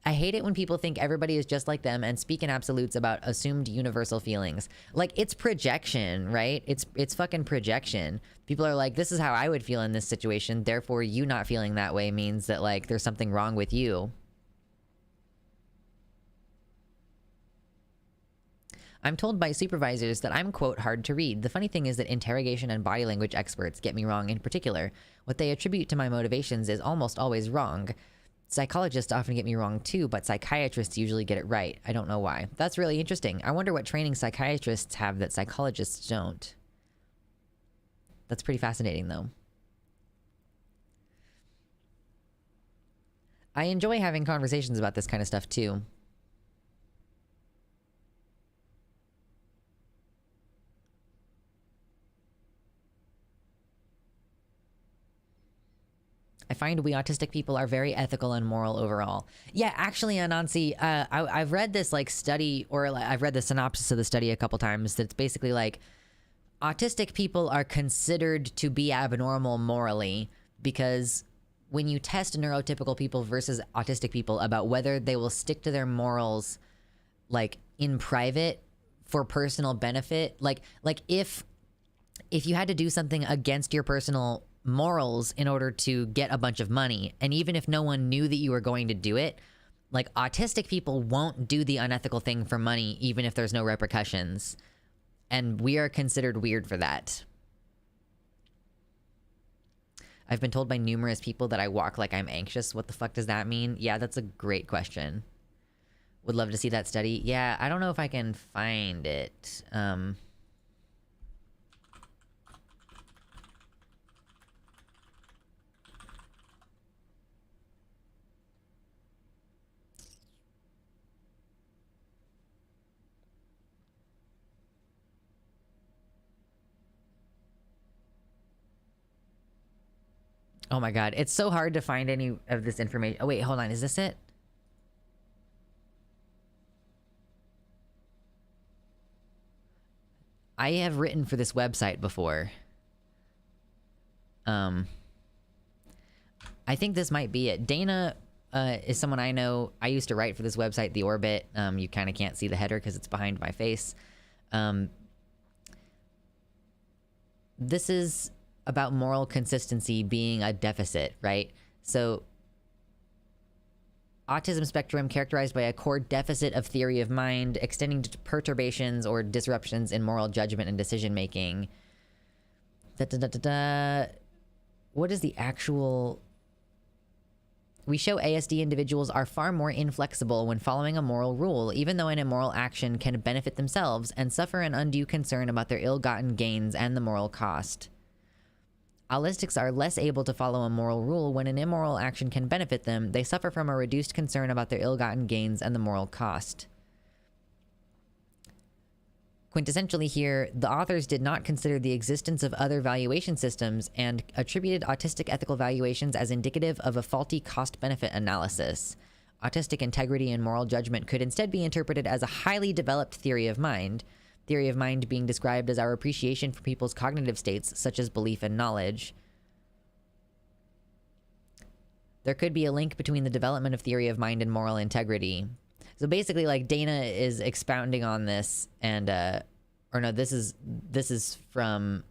I hate it when people think everybody is just like them and speak in absolutes about assumed universal feelings. Like, it's projection, right? It's fucking projection. People are like, this is how I would feel in this situation, therefore you not feeling that way means that, like, there's something wrong with you. I'm told by supervisors that I'm, quote, hard to read. The funny thing is that interrogation and body language experts get me wrong in particular. What they attribute to my motivations is almost always wrong. Psychologists often get me wrong too, but psychiatrists usually get it right. I don't know why. That's really interesting. I wonder what training psychiatrists have that psychologists don't. That's pretty fascinating, though. I enjoy having conversations about this kind of stuff too. I find we autistic people are very ethical and moral overall. Yeah, actually, Anansi, I've read this like study, or I've read the synopsis of the study a couple times. That's basically like, autistic people are considered to be abnormal morally because when you test neurotypical people versus autistic people about whether they will stick to their morals, like in private for personal benefit, like if you had to do something against your personal morals in order to get a bunch of money, and even if no one knew that you were going to do it, like, autistic people won't do the unethical thing for money even if there's no repercussions, and we are considered weird for that. I've been told by numerous people that I walk like I'm anxious. What the fuck does that mean? Yeah, that's a great question. Would love to see that study. Yeah, I don't know if I can find it. Oh my god, it's so hard to find any of this information. Oh wait, hold on, is this it? I have written for this website before. I think this might be it. Dana is someone I know. I used to write for this website, The Orbit. You kind of can't see the header because it's behind my face. This is about moral consistency being a deficit, right? So, autism spectrum characterized by a core deficit of theory of mind, extending to perturbations or disruptions in moral judgment and decision making. What is the actual... We show ASD individuals are far more inflexible when following a moral rule, even though an immoral action can benefit themselves, and suffer an undue concern about their ill-gotten gains and the moral cost. Autistics are less able to follow a moral rule when an immoral action can benefit them. They suffer from a reduced concern about their ill-gotten gains and the moral cost. Quintessentially here, the authors did not consider the existence of other valuation systems and attributed autistic ethical valuations as indicative of a faulty cost-benefit analysis. Autistic integrity and moral judgment could instead be interpreted as a highly developed theory of mind being described as our appreciation for people's cognitive states, such as belief and knowledge. There could be a link between the development of theory of mind and moral integrity. So basically, like, Dana is expounding on this, and or no, this is from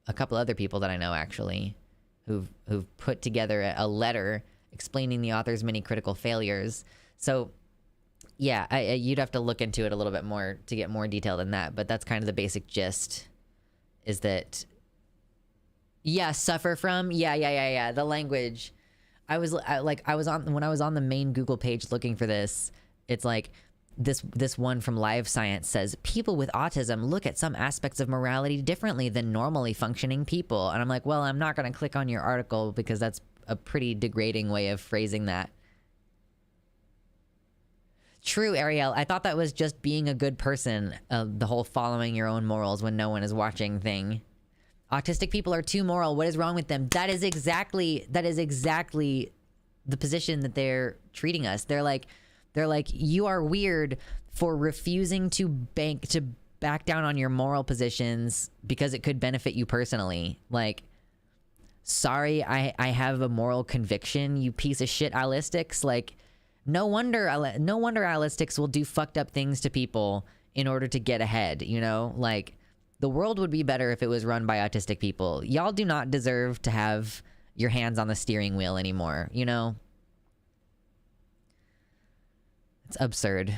a couple other people that I know, actually, who've put together a letter explaining the author's many critical failures. So yeah, you'd have to look into it a little bit more to get more detail than that, but that's kind of the basic gist, is that, yeah, suffer from, yeah, the language. When I was on the main Google page looking for this, it's like this one from Live Science says people with autism look at some aspects of morality differently than normally functioning people. And I'm like, well, I'm not going to click on your article because that's a pretty degrading way of phrasing that. True, Ariel. I thought that was just being a good person, the whole following your own morals when no one is watching thing. Autistic people are too moral. What is wrong with them? That is exactly the position that they're treating us. They're like, you are weird for refusing to back down on your moral positions because it could benefit you personally. Like, sorry, I have a moral conviction, you piece of shit allistics. Like, no wonder allistics will do fucked up things to people in order to get ahead, you know? Like, the world would be better if it was run by autistic people. Y'all do not deserve to have your hands on the steering wheel anymore, you know? It's absurd.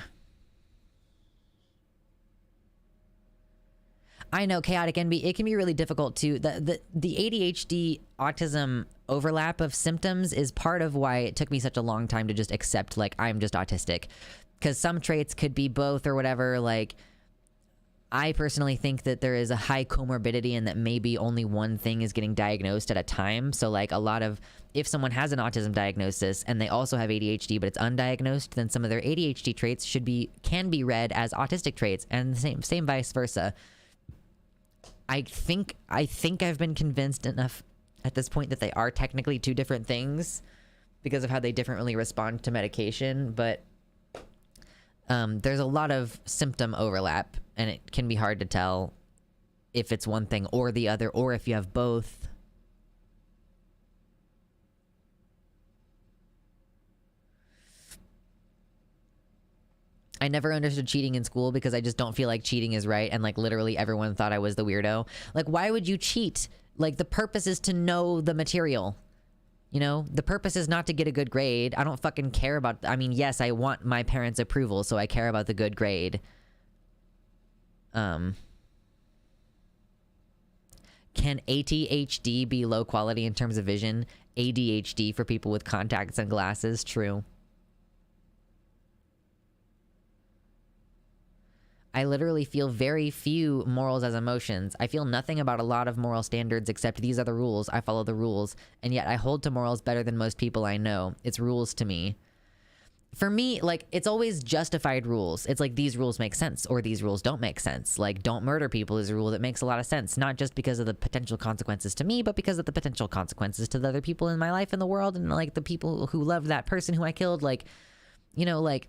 I know, chaotic envy, it can be really difficult too. The ADHD autism overlap of symptoms is part of why it took me such a long time to just accept, like, I'm just autistic. Because some traits could be both or whatever. Like, I personally think that there is a high comorbidity and that maybe only one thing is getting diagnosed at a time. So, like, if someone has an autism diagnosis and they also have ADHD but it's undiagnosed, then some of their ADHD traits can be read as autistic traits, and the same vice versa. I think I've been convinced enough at this point that they are technically two different things because of how they differently respond to medication, but there's a lot of symptom overlap, and it can be hard to tell if it's one thing or the other, or if you have both. I never understood cheating in school because I just don't feel like cheating is right, and like literally everyone thought I was the weirdo. Like, why would you cheat? Like, the purpose is to know the material. You know, the purpose is not to get a good grade. I don't fucking care about, I mean, yes, I want my parents' approval, so I care about the good grade. Can ATHD be low quality in terms of vision? ADHD for people with contacts and glasses? True. I literally feel very few morals as emotions. I feel nothing about a lot of moral standards except these are the rules. I follow the rules. And yet I hold to morals better than most people I know. It's rules to me. For me, like, it's always justified rules. It's like, these rules make sense or these rules don't make sense. Like, don't murder people is a rule that makes a lot of sense. Not just because of the potential consequences to me, but because of the potential consequences to the other people in my life and the world, and like the people who love that person who I killed. Like, you know, like,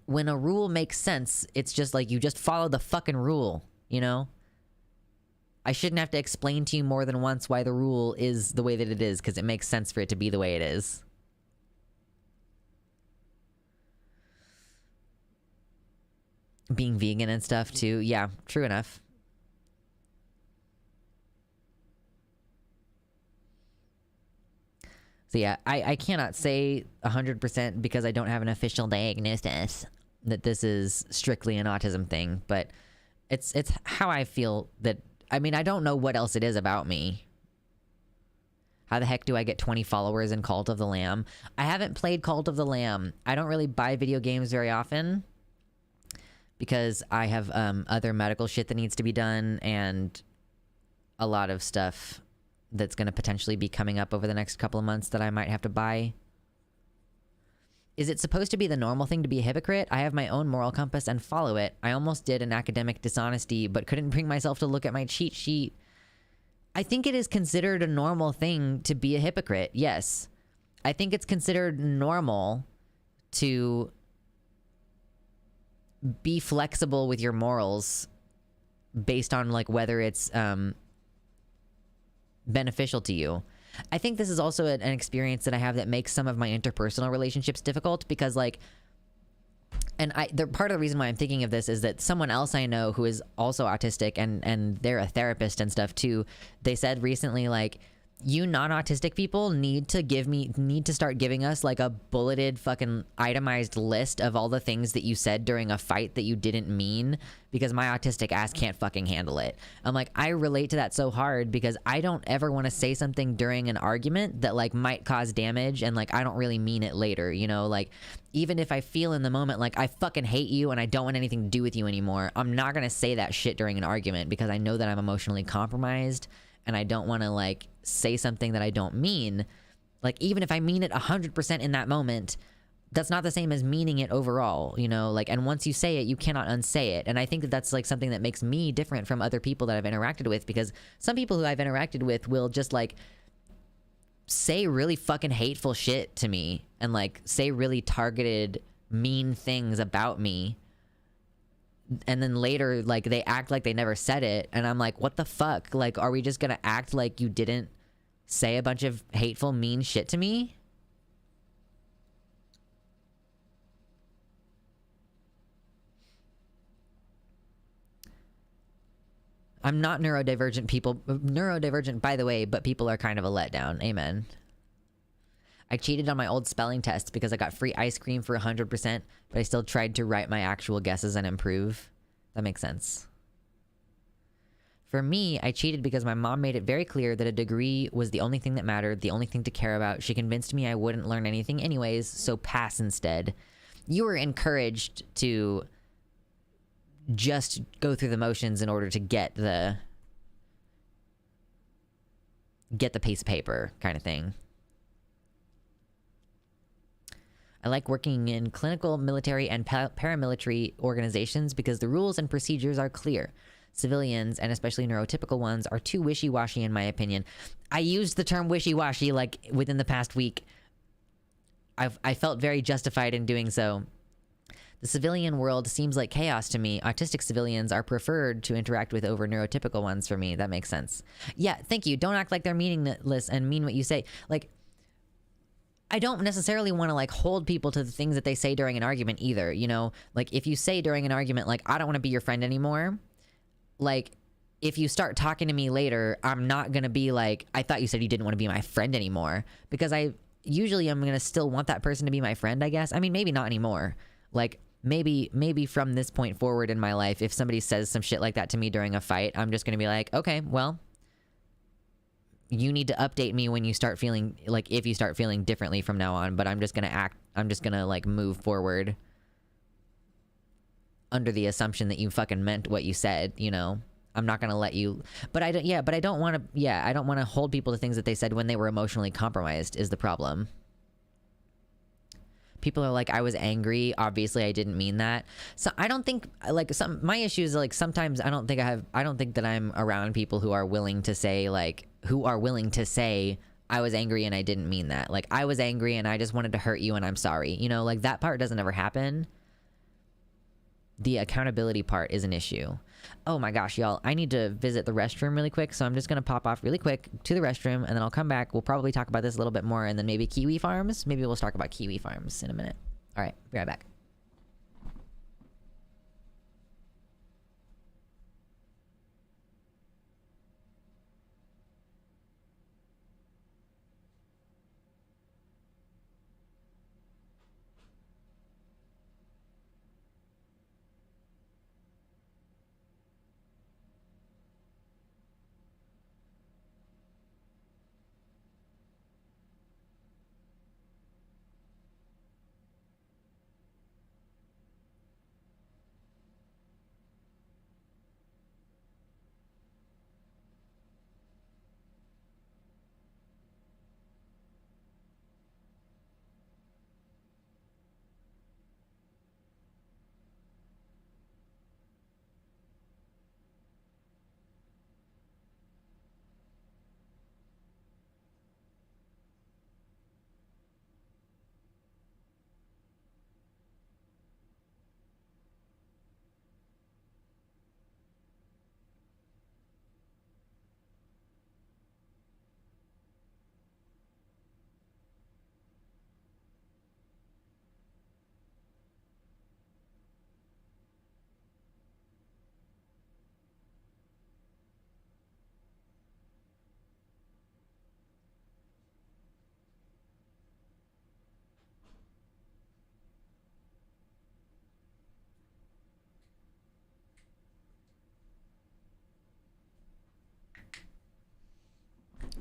when a rule makes sense, it's just like, you just follow the fucking rule, you know? I shouldn't have to explain to you more than once why the rule is the way that it is, because it makes sense for it to be the way it is. Being vegan and stuff too. Yeah, true enough. So yeah, I cannot say 100% because I don't have an official diagnosis that this is strictly an autism thing, but it's how I feel that, I mean, I don't know what else it is about me. How the heck do I get 20 followers in Cult of the Lamb? I haven't played Cult of the Lamb. I don't really buy video games very often because I have other medical shit that needs to be done and a lot of stuff that's going to potentially be coming up over the next couple of months that I might have to buy. Is it supposed to be the normal thing to be a hypocrite? I have my own moral compass and follow it. I almost did an academic dishonesty, but couldn't bring myself to look at my cheat sheet. I think it is considered a normal thing to be a hypocrite. Yes. I think it's considered normal to be flexible with your morals based on like whether it's beneficial to you. I think this is also an experience that I have that makes some of my interpersonal relationships difficult because like, and part of the reason why I'm thinking of this is that someone else I know who is also autistic and they're a therapist and stuff too, they said recently like, you non-autistic people need to start giving us like a bulleted fucking itemized list of all the things that you said during a fight that you didn't mean, because my autistic ass can't fucking handle it. I'm like, I relate to that so hard because I don't ever want to say something during an argument that like might cause damage and like I don't really mean it later, you know, like even if I feel in the moment like I fucking hate you and I don't want anything to do with you anymore, I'm not gonna say that shit during an argument because I know that I'm emotionally compromised and I don't want to like say something that I don't mean. Like even if I mean it 100% in that moment, that's not the same as meaning it overall, you know, like, and once you say it, you cannot unsay it. And I think that that's like something that makes me different from other people that I've interacted with, because some people who I've interacted with will just like say really fucking hateful shit to me and like say really targeted mean things about me, and then later like they act like they never said it, and I'm like, what the fuck? Like, are we just gonna act like you didn't say a bunch of hateful mean shit to me? I'm not neurodivergent by the way, but people are kind of a letdown. Amen. I cheated on my old spelling test because I got free ice cream for 100%, but I still tried to write my actual guesses and improve. That makes sense. For me, I cheated because my mom made it very clear that a degree was the only thing that mattered, the only thing to care about. She convinced me I wouldn't learn anything anyways, so pass instead. You were encouraged to just go through the motions in order to get the piece of paper kind of thing. I like working in clinical, military, and paramilitary organizations because the rules and procedures are clear. Civilians, and especially neurotypical ones, are too wishy-washy in my opinion. I used the term wishy-washy like within the past week. I felt very justified in doing so. The civilian world seems like chaos to me. Autistic civilians are preferred to interact with over neurotypical ones for me. That makes sense. Yeah, thank you. Don't act like they're meaningless and mean what you say. Like, I don't necessarily want to like hold people to the things that they say during an argument either, you know? Like if you say during an argument like, I don't want to be your friend anymore, like if you start talking to me later, I'm not gonna be like, I thought you said you didn't want to be my friend anymore, because I'm gonna still want that person to be my friend, I guess. I mean, maybe not anymore. Like maybe from this point forward in my life, if somebody says some shit like that to me during a fight, I'm just gonna be like, okay, well, you need to update me when you start feeling like, if you start feeling differently from now on, but I'm just gonna like move forward under the assumption that you fucking meant what you said, you know? I'm not gonna let you, but I don't want to hold people to things that they said when they were emotionally compromised is the problem. People are like, I was angry, obviously I didn't mean that. So I don't think, like, my issue is like sometimes I don't think that I'm around people who are willing to say I was angry and I didn't mean that. Like, I was angry and I just wanted to hurt you and I'm sorry, you know? Like, that part doesn't ever happen. The accountability part is an issue. Oh my gosh, y'all, I need to visit the restroom really quick, so I'm just gonna pop off really quick to the restroom and then I'll come back. We'll probably talk about this a little bit more, and then maybe KiwiFarms. Maybe we'll talk about KiwiFarms in a minute. All right, be right back.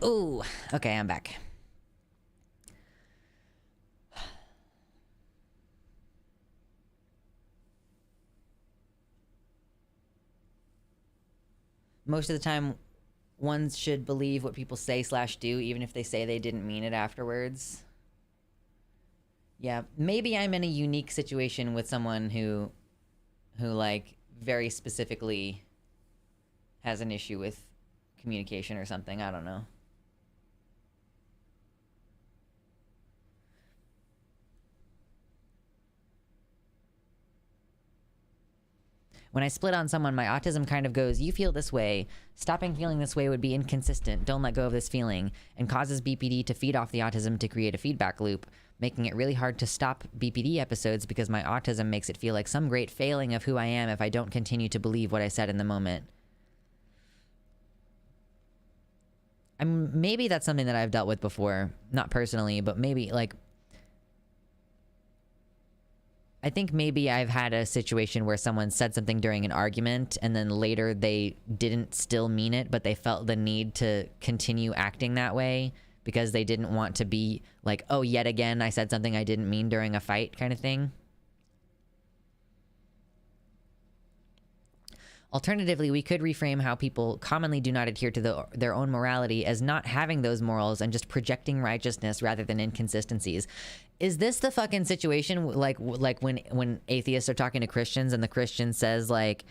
Ooh, okay, I'm back. Most of the time, one should believe what people say / do, even if they say they didn't mean it afterwards. Yeah, maybe I'm in a unique situation with someone who like very specifically has an issue with communication or something. I don't know. When I split on someone, my autism kind of goes, you feel this way. Stopping feeling this way would be inconsistent. Don't let go of this feeling. And causes BPD to feed off the autism to create a feedback loop, making it really hard to stop BPD episodes because my autism makes it feel like some great failing of who I am if I don't continue to believe what I said in the moment. Maybe that's something that I've dealt with before. Not personally, but maybe, like... I think maybe I've had a situation where someone said something during an argument and then later they didn't still mean it, but they felt the need to continue acting that way because they didn't want to be like, oh, yet again, I said something I didn't mean during a fight kind of thing. Alternatively, we could reframe how people commonly do not adhere to their own morality as not having those morals and just projecting righteousness rather than inconsistencies. Is this the fucking situation like when atheists are talking to Christians and the Christian says, like,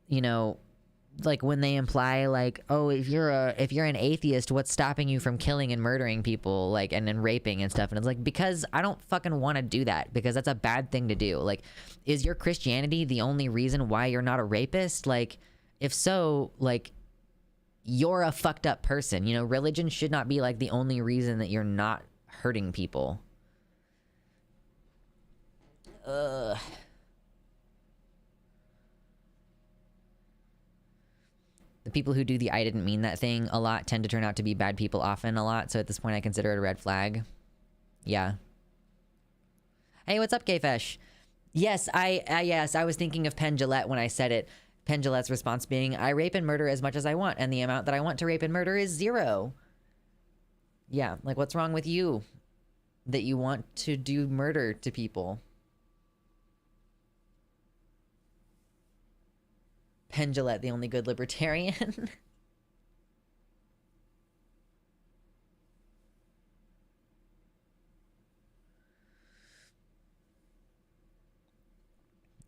you know, like when they imply like, oh, if you're an atheist, what's stopping you from killing and murdering people, like, and then raping and stuff? And it's like, because I don't fucking want to do that, because that's a bad thing to do. Like, is your Christianity the only reason why you're not a rapist? Like, if so, like, you're a fucked up person. You know, religion should not be like the only reason that you're not hurting people. Ugh. The people who do the I didn't mean that thing a lot tend to turn out to be bad people often a lot. So at this point, I consider it a red flag. Yeah. Hey, what's up, K-Fesh? Yes, I was thinking of Penn Jillette when I said it. Penn Jillette's response being, I rape and murder as much as I want, and the amount that I want to rape and murder is 0. Yeah, like, what's wrong with you that you want to do murder to people? Penn Jillette, the only good libertarian.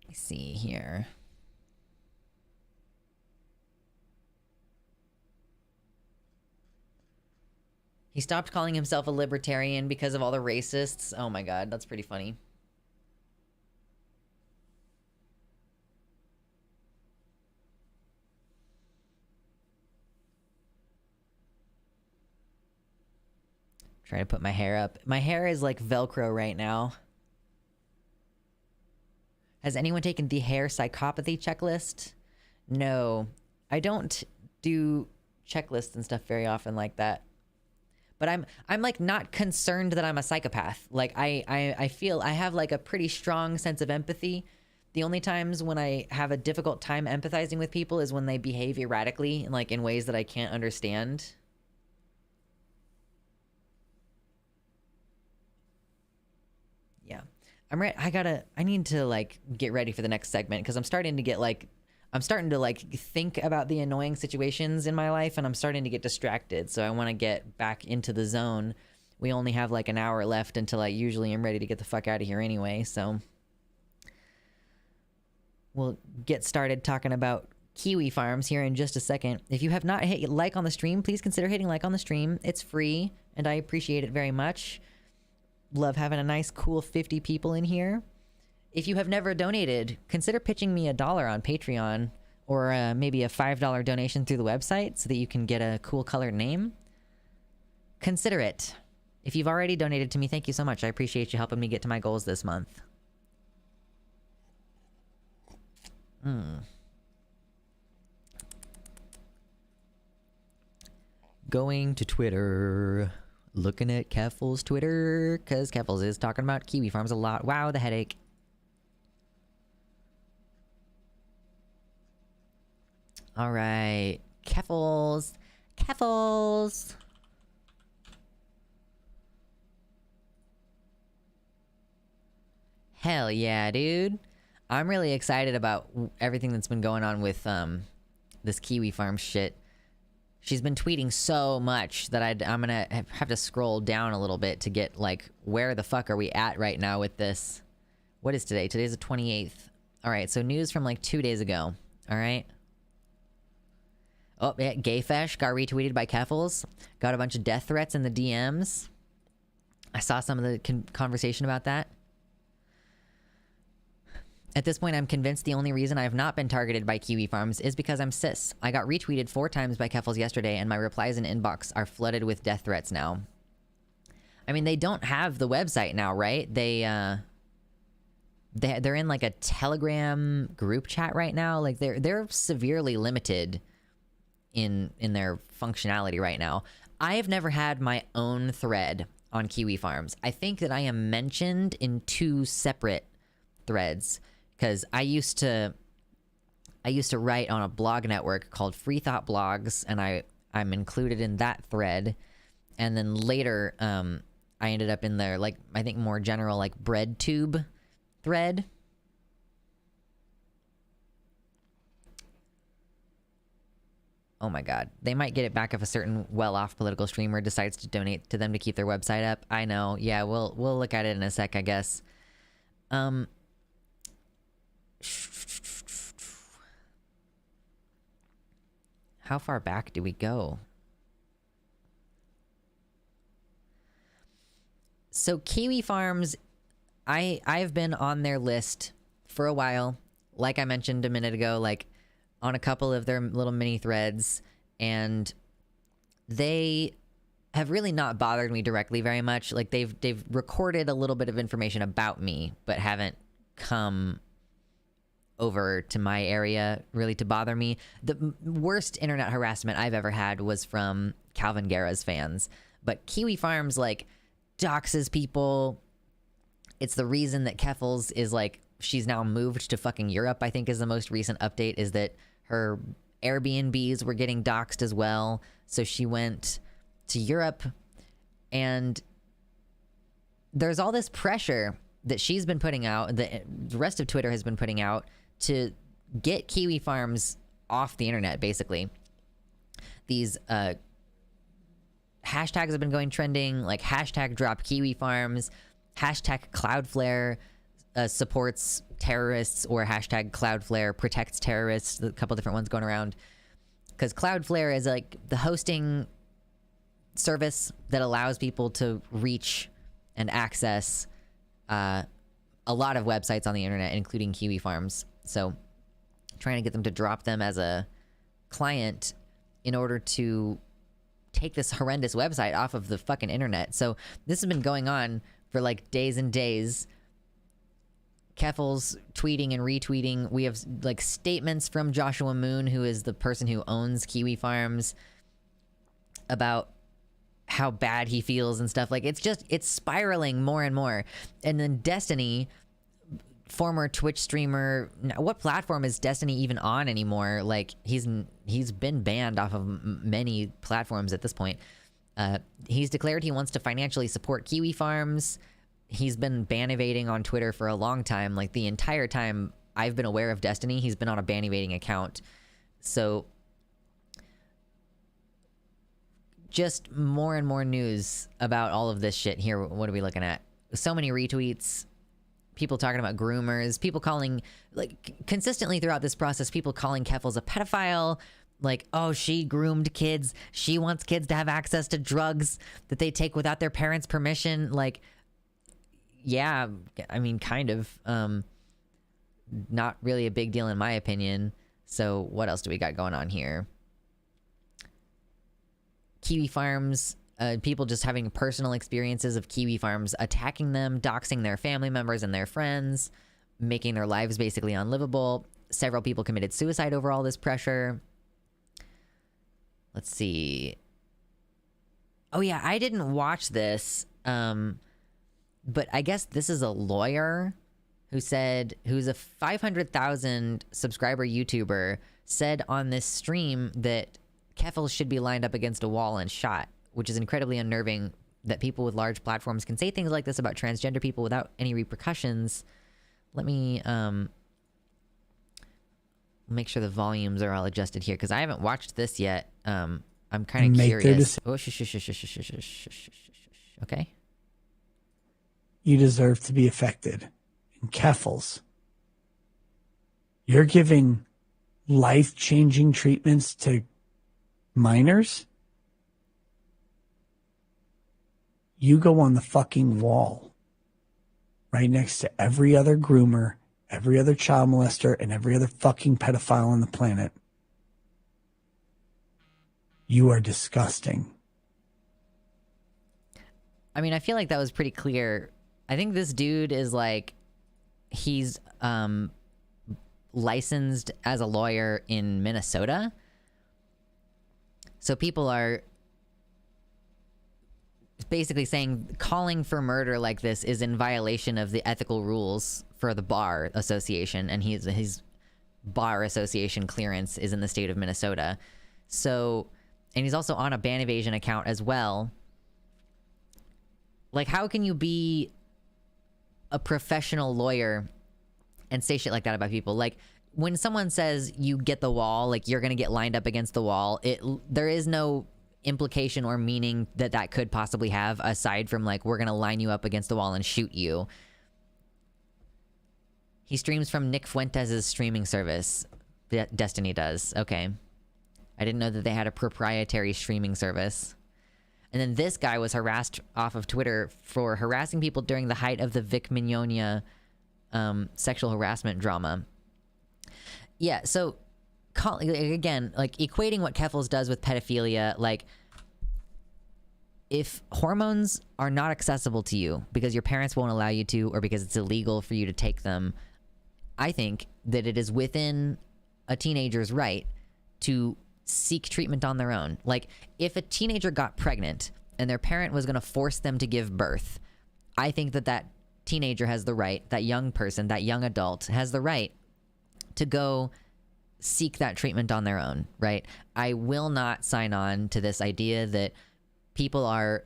Let's see here. He stopped calling himself a libertarian because of all the racists. Oh my god, that's pretty funny. Trying to put my hair up. My hair is like Velcro right now. Has anyone taken the hair psychopathy checklist? No. I don't do checklists and stuff very often like that. But I'm like not concerned that I'm a psychopath. Like I feel I have like a pretty strong sense of empathy. The only times when I have a difficult time empathizing with people is when they behave erratically, like in ways that I can't understand. Yeah. I need to like get ready for the next segment because I'm starting to like think about the annoying situations in my life and I'm starting to get distracted. So I want to get back into the zone. We only have like an hour left until I usually am ready to get the fuck out of here anyway. So we'll get started talking about KiwiFarms here in just a second. If you have not hit like on the stream, please consider hitting like on the stream. It's free and I appreciate it very much. Love having a nice, cool 50 people in here. If you have never donated, consider pitching me $1 on Patreon or maybe a $5 donation through the website so that you can get a cool colored name. Consider it. If you've already donated to me, thank you so much. I appreciate you helping me get to my goals this month. Going to Twitter. Looking at Keffels' Twitter, because Keffels is talking about KiwiFarms a lot. Wow, the headache. All right. Keffels. Keffels. Hell yeah, dude. I'm really excited about everything that's been going on with this KiwiFarms shit. She's been tweeting so much that I'm gonna have to scroll down a little bit to get, like, where the fuck are we at right now with this? What is today? Today's the 28th. Alright, so news from, like, 2 days ago. Alright. Oh, yeah, Gayfesh got retweeted by Keffels. Got a bunch of death threats in the DMs. I saw some of the conversation about that. At this point, I'm convinced the only reason I have not been targeted by KiwiFarms is because I'm cis. I got retweeted 4 times by Keffels yesterday, and my replies in inbox are flooded with death threats now. I mean, they don't have the website now, right? They're in, like, a Telegram group chat right now. Like, they're severely limited in their functionality right now. I have never had my own thread on KiwiFarms. I think that I am mentioned in 2 separate threads. Because I used to write on a blog network called Free Thought Blogs, and I'm included in that thread. And then later, I ended up in their, like, I think more general, like, BreadTube thread. Oh my god. They might get it back if a certain well-off political streamer decides to donate to them to keep their website up. I know. Yeah, we'll look at it in a sec, I guess. How far back do we go? So KiwiFarms, I've been on their list for a while. Like I mentioned a minute ago, like on a couple of their little mini threads, and they have really not bothered me directly very much. Like they've recorded a little bit of information about me, but haven't come over to my area really to bother me. The worst internet harassment I've ever had was from Calvin Guerra's fans. But KiwiFarms, like, doxes people. It's the reason that Keffels is, like, she's now moved to fucking Europe, I think is the most recent update, is that her Airbnbs were getting doxed as well. So she went to Europe, and there's all this pressure that she's been putting out, that the rest of Twitter has been putting out, to get KiwiFarms off the internet, basically. These hashtags have been going trending, like hashtag drop KiwiFarms, hashtag Cloudflare supports terrorists, or hashtag Cloudflare protects terrorists, a couple different ones going around. Because Cloudflare is like the hosting service that allows people to reach and access a lot of websites on the internet, including KiwiFarms. So trying to get them to drop them as a client in order to take this horrendous website off of the fucking internet. So this has been going on for like days and days. Keffels tweeting and retweeting. We have like statements from Joshua Moon, who is the person who owns KiwiFarms, about how bad he feels and stuff. Like, it's spiraling more and more. And then Destiny, former Twitch streamer, what platform is Destiny even on anymore? Like, he's been banned off of many platforms at this point. He's declared he wants to financially support KiwiFarms. He's been ban evading on Twitter for a long time. Like, the entire time I've been aware of Destiny, he's been on a ban evading account. So just more and more news about all of this shit here. What are we looking at? So many retweets, people talking about groomers, people calling, like, consistently throughout this process, people calling Keffels a pedophile. Like, oh, she groomed kids. She wants kids to have access to drugs that they take without their parents' permission. Like, yeah, I mean, kind of. Not really a big deal in my opinion. So what else do we got going on here? KiwiFarms, people just having personal experiences of KiwiFarms attacking them, doxing their family members and their friends, making their lives basically unlivable. Several people committed suicide over all this pressure. Let's see. Oh yeah, I didn't watch this, but I guess this is a lawyer who's a 500,000 subscriber YouTuber, said on this stream that Keffels should be lined up against a wall and shot, which is incredibly unnerving that people with large platforms can say things like this about transgender people without any repercussions. Let me make sure the volumes are all adjusted here, because I haven't watched this yet. I'm kind of curious. Oh, okay. You deserve to be affected. And Keffels, you're giving life-changing treatments to minors? You go on the fucking wall right next to every other groomer, every other child molester, and every other fucking pedophile on the planet. You are disgusting. I mean, I feel like that was pretty clear. I think this dude is like, he's licensed as a lawyer in Minnesota. So people are basically saying calling for murder like this is in violation of the ethical rules for the bar association, and his bar association clearance is in the state of Minnesota. So, and he's also on a ban evasion account as well. Like, how can you be a professional lawyer and say shit like that about people? Like, when someone says you get the wall, like you're gonna get lined up against the wall, there is no implication or meaning that could possibly have, aside from like, we're gonna line you up against the wall and shoot you. He streams from Nick Fuentes' streaming service. Destiny does. Okay. I didn't know that they had a proprietary streaming service. And then this guy was harassed off of Twitter for harassing people during the height of the Vic Mignogna sexual harassment drama. Yeah, so again, like equating what Keffels does with pedophilia, like if hormones are not accessible to you because your parents won't allow you to, or because it's illegal for you to take them, I think that it is within a teenager's right to seek treatment on their own. Like, if a teenager got pregnant and their parent was going to force them to give birth, I think that teenager has the right, that young person, that young adult has the right to go seek that treatment on their own, right? I will not sign on to this idea that people are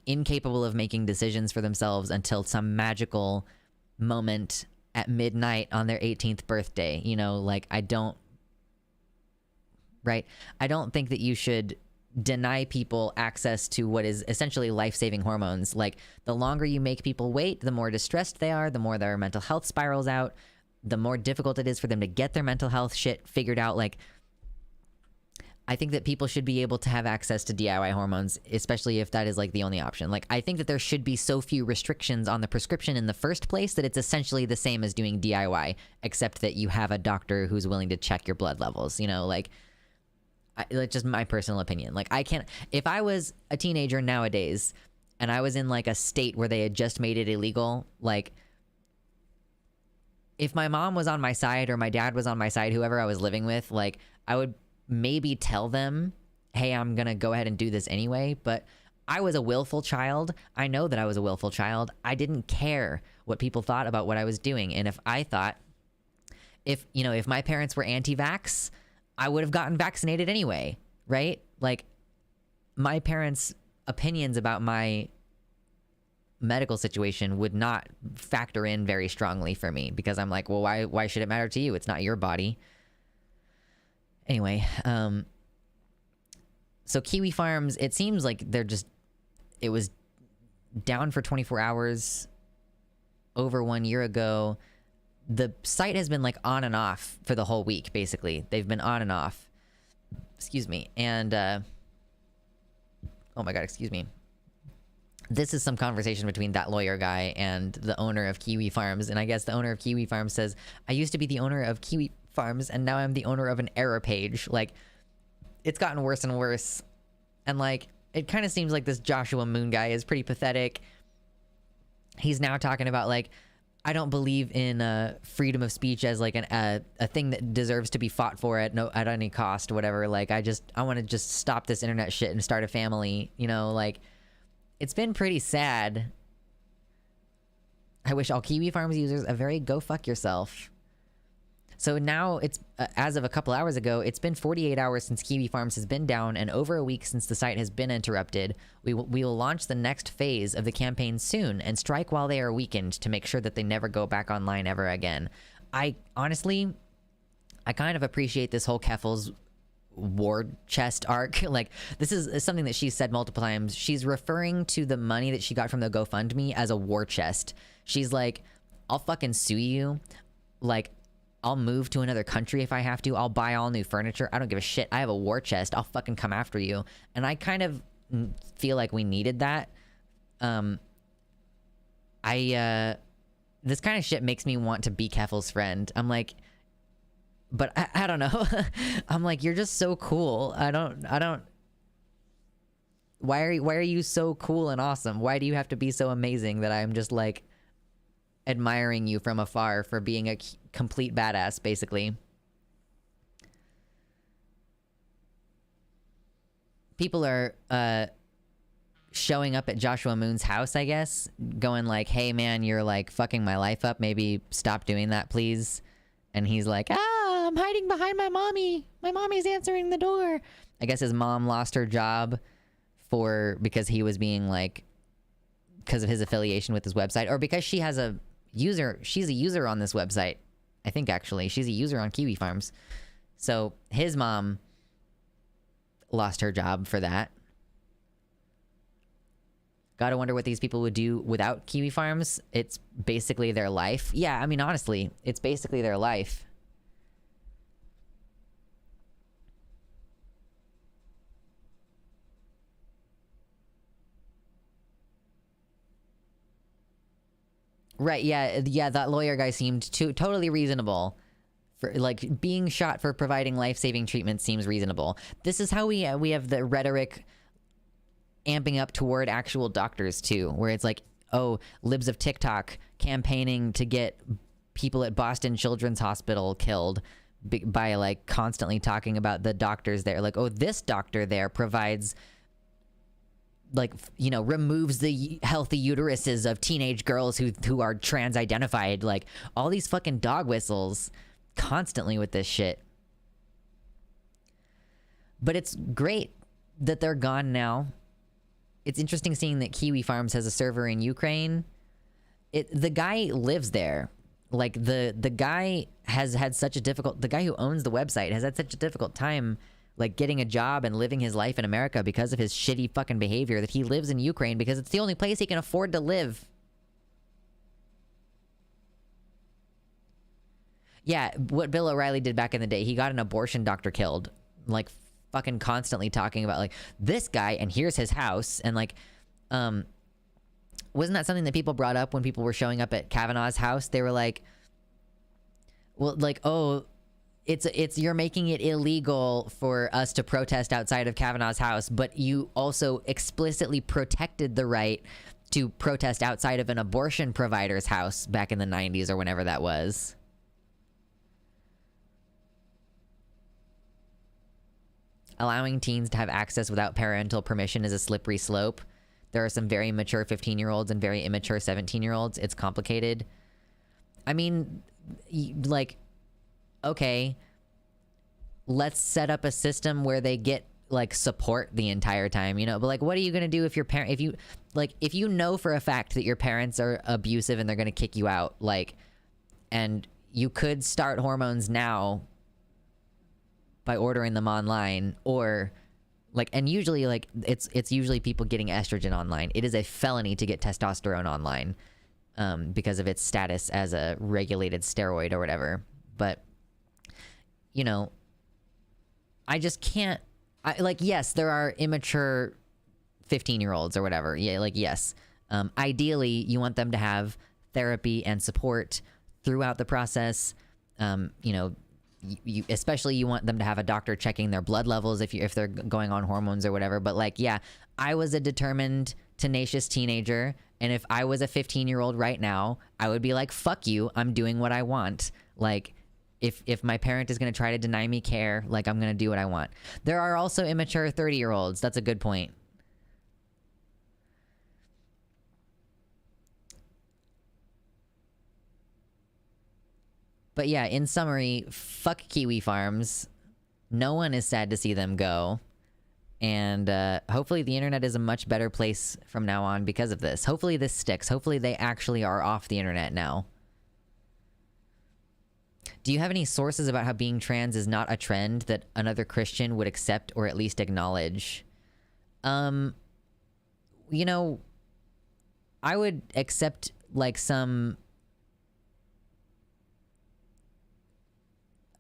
incapable of making decisions for themselves until some magical moment at midnight on their 18th birthday. You know, like, I don't think that you should deny people access to what is essentially life-saving hormones. Like, the longer you make people wait, the more distressed they are, the more their mental health spirals out, the more difficult it is for them to get their mental health shit figured out. Like, I think that people should be able to have access to DIY hormones, especially if that is like the only option. Like, I think that there should be so few restrictions on the prescription in the first place that it's essentially the same as doing DIY, except that you have a doctor who's willing to check your blood levels, you know, like just my personal opinion. Like, I can't, if I was a teenager nowadays and I was in like a state where they had just made it illegal, like, if my mom was on my side or my dad was on my side, whoever I was living with, like, I would maybe tell them, hey, I'm gonna go ahead and do this anyway. But I was a willful child. I know that I was a willful child. I didn't care what people thought about what I was doing. And if I thought, if my parents were anti-vax, I would have gotten vaccinated anyway, right? Like, my parents' opinions about my medical situation would not factor in very strongly for me, because I'm like, well, why should it matter to you? It's not your body. Anyway, so KiwiFarms, it seems like it was down for 24 hours over 1 year ago. The site has been like on and off for the whole week, basically. They've been on and off. Excuse me. And, oh my God, excuse me. This is some conversation between that lawyer guy and the owner of KiwiFarms. And I guess the owner of KiwiFarms says, I used to be the owner of KiwiFarms and now I'm the owner of an error page. Like, it's gotten worse and worse. And like, it kind of seems like this Joshua Moon guy is pretty pathetic. He's now talking about like, I don't believe in freedom of speech as like a thing that deserves to be fought for at any cost, whatever. Like, I want to just stop this internet shit and start a family, you know, like, it's been pretty sad. I wish all KiwiFarms users a very go fuck yourself. So now it's, as of a couple hours ago, it's been 48 hours since KiwiFarms has been down and over a week since the site has been interrupted. We will launch the next phase of the campaign soon and strike while they are weakened to make sure that they never go back online ever again. I honestly, I kind of appreciate this whole Keffel's war chest arc. Like, this is something that she's said multiple times. She's referring to the money that she got from the GoFundMe as a war chest. She's like, I'll fucking sue you. Like, I'll move to another country if I have to. I'll buy all new furniture. I don't give a shit. I have a war chest. I'll fucking come after you. And I kind of feel like we needed that. This kind of shit makes me want to be Keffel's friend. I'm like, but I don't know. I'm like, you're just so cool. I don't. Why are you so cool and awesome? Why do you have to be so amazing that I'm just like admiring you from afar for being a complete badass, basically? People are showing up at Joshua Moon's house, I guess, going like, hey man, you're like fucking my life up, maybe stop doing that please. And he's like, I'm hiding behind my mommy, answering the door. I guess his mom lost her job because he was being like, because of his affiliation with his website, or because she's a user on this website. I think actually she's a user on KiwiFarms. So his mom lost her job for that. Gotta wonder what these people would do without KiwiFarms. It's basically their life. Yeah, I mean, honestly, it's basically their life. Right, yeah, that lawyer guy seemed totally reasonable. For like, being shot for providing life-saving treatment seems reasonable. This is how we have the rhetoric amping up toward actual doctors too, where it's like, oh, libs of TikTok campaigning to get people at Boston Children's Hospital killed by like constantly talking about the doctors there. Like, oh, this doctor there provides, like, you know, removes the healthy uteruses of teenage girls who are trans identified. Like, all these fucking dog whistles constantly with this shit. But it's great that they're gone now. It's interesting seeing that KiwiFarms has a server in Ukraine. The guy lives there. Like, the guy has had such a the guy who owns the website has had such a difficult time, like, getting a job and living his life in America because of his shitty fucking behavior, that he lives in Ukraine because it's the only place he can afford to live. Yeah, what Bill O'Reilly did back in the day, he got an abortion doctor killed. Like, fucking constantly talking about, like, this guy, and here's his house, and, like, wasn't that something that people brought up when people were showing up at Kavanaugh's house? They were like, well, like, oh, it's you're making it illegal for us to protest outside of Kavanaugh's house, but you also explicitly protected the right to protest outside of an abortion provider's house back in the 90s or whenever that was. Allowing teens to have access without parental permission is a slippery slope. There are some very mature 15-year-olds and very immature 17-year-olds. It's complicated. I mean, like, okay, let's set up a system where they get, like, support the entire time, you know? But, like, what are you gonna do if your parent, if you know for a fact that your parents are abusive and they're gonna kick you out, like, and you could start hormones now by ordering them online, or like, and usually, like, it's usually people getting estrogen online. It is a felony to get testosterone online, because of its status as a regulated steroid or whatever. But, you know, I just can't, like, yes, there are immature 15-year-olds or whatever. Yeah, like, yes. Ideally, you want them to have therapy and support throughout the process. You know, you especially you want them to have a doctor checking their blood levels if they're going on hormones or whatever. But, like, yeah, I was a determined, tenacious teenager, and if I was a 15-year-old right now, I would be like, fuck you, I'm doing what I want. Like, if my parent is going to try to deny me care, like, I'm going to do what I want. There are also immature 30-year-olds. That's a good point. But yeah, in summary, fuck KiwiFarms. No one is sad to see them go. And hopefully the internet is a much better place from now on because of this. Hopefully this sticks. Hopefully they actually are off the internet now. Do you have any sources about how being trans is not a trend that another Christian would accept or at least acknowledge? You know, I would accept like some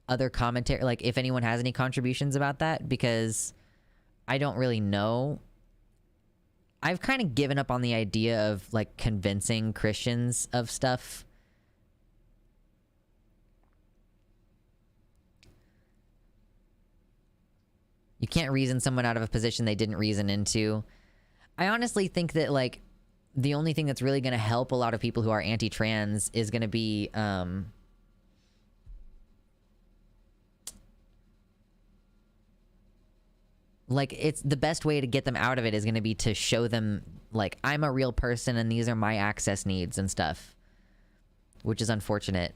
other commentary, like if anyone has any contributions about that, because I don't really know. I've kind of given up on the idea of like convincing Christians of stuff. You can't reason someone out of a position they didn't reason into. I honestly think that like the only thing that's really going to help a lot of people who are anti-trans is going to be like it's the best way to get them out of it is going to be to show them like I'm a real person and these are my access needs and stuff, which is unfortunate.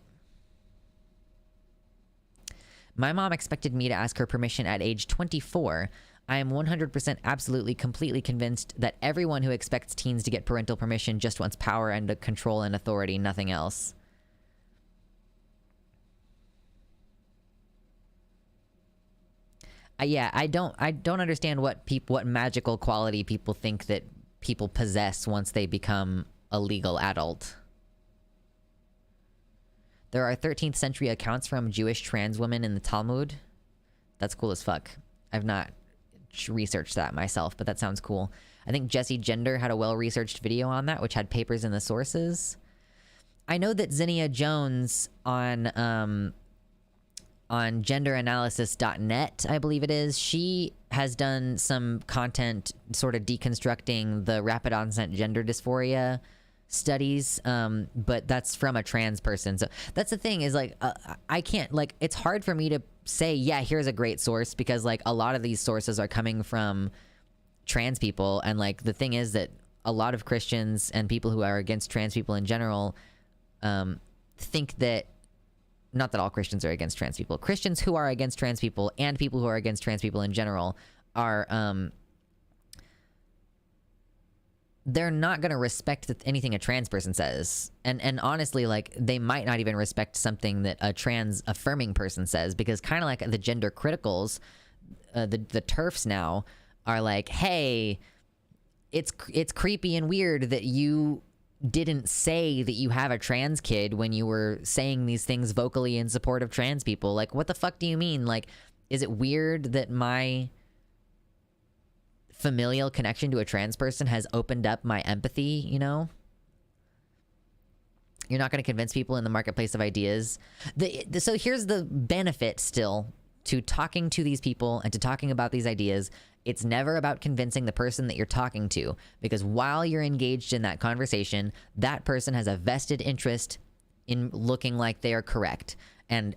My mom expected me to ask her permission at age 24. I am 100% absolutely completely convinced that everyone who expects teens to get parental permission just wants power and control and authority, nothing else. Yeah, I don't understand what magical quality people think that people possess once they become a legal adult. There are 13th century accounts from Jewish trans women in the Talmud. That's cool as fuck. I've not researched that myself, but that sounds cool. I think Jesse Gender had a well-researched video on that, which had papers in the sources. I know that Zinnia Jones on genderanalysis.net, I believe it is, she has done some content sort of deconstructing the rapid onset gender dysphoria studies, but that's from a trans person. So that's the thing is like I can't, like, it's hard for me to say, yeah, here's a great source, because like a lot of these sources are coming from trans people, and like the thing is that a lot of Christians and people who are against trans people in general think that, not that all Christians are against trans people, Christians who are against trans people and people who are against trans people in general are they're not going to respect anything a trans person says. And honestly, like, they might not even respect something that a trans affirming person says, because kind of like the gender criticals, the TERFs now are like, hey, it's creepy and weird that you didn't say that you have a trans kid when you were saying these things vocally in support of trans people. Like, what the fuck do you mean? Like, is it weird that my familial connection to a trans person has opened up my empathy, you know? You're not going to convince people in the marketplace of ideas. So here's the benefit still to talking to these people and to talking about these ideas. It's never about convincing the person that you're talking to, because while you're engaged in that conversation, that person has a vested interest in looking like they are correct and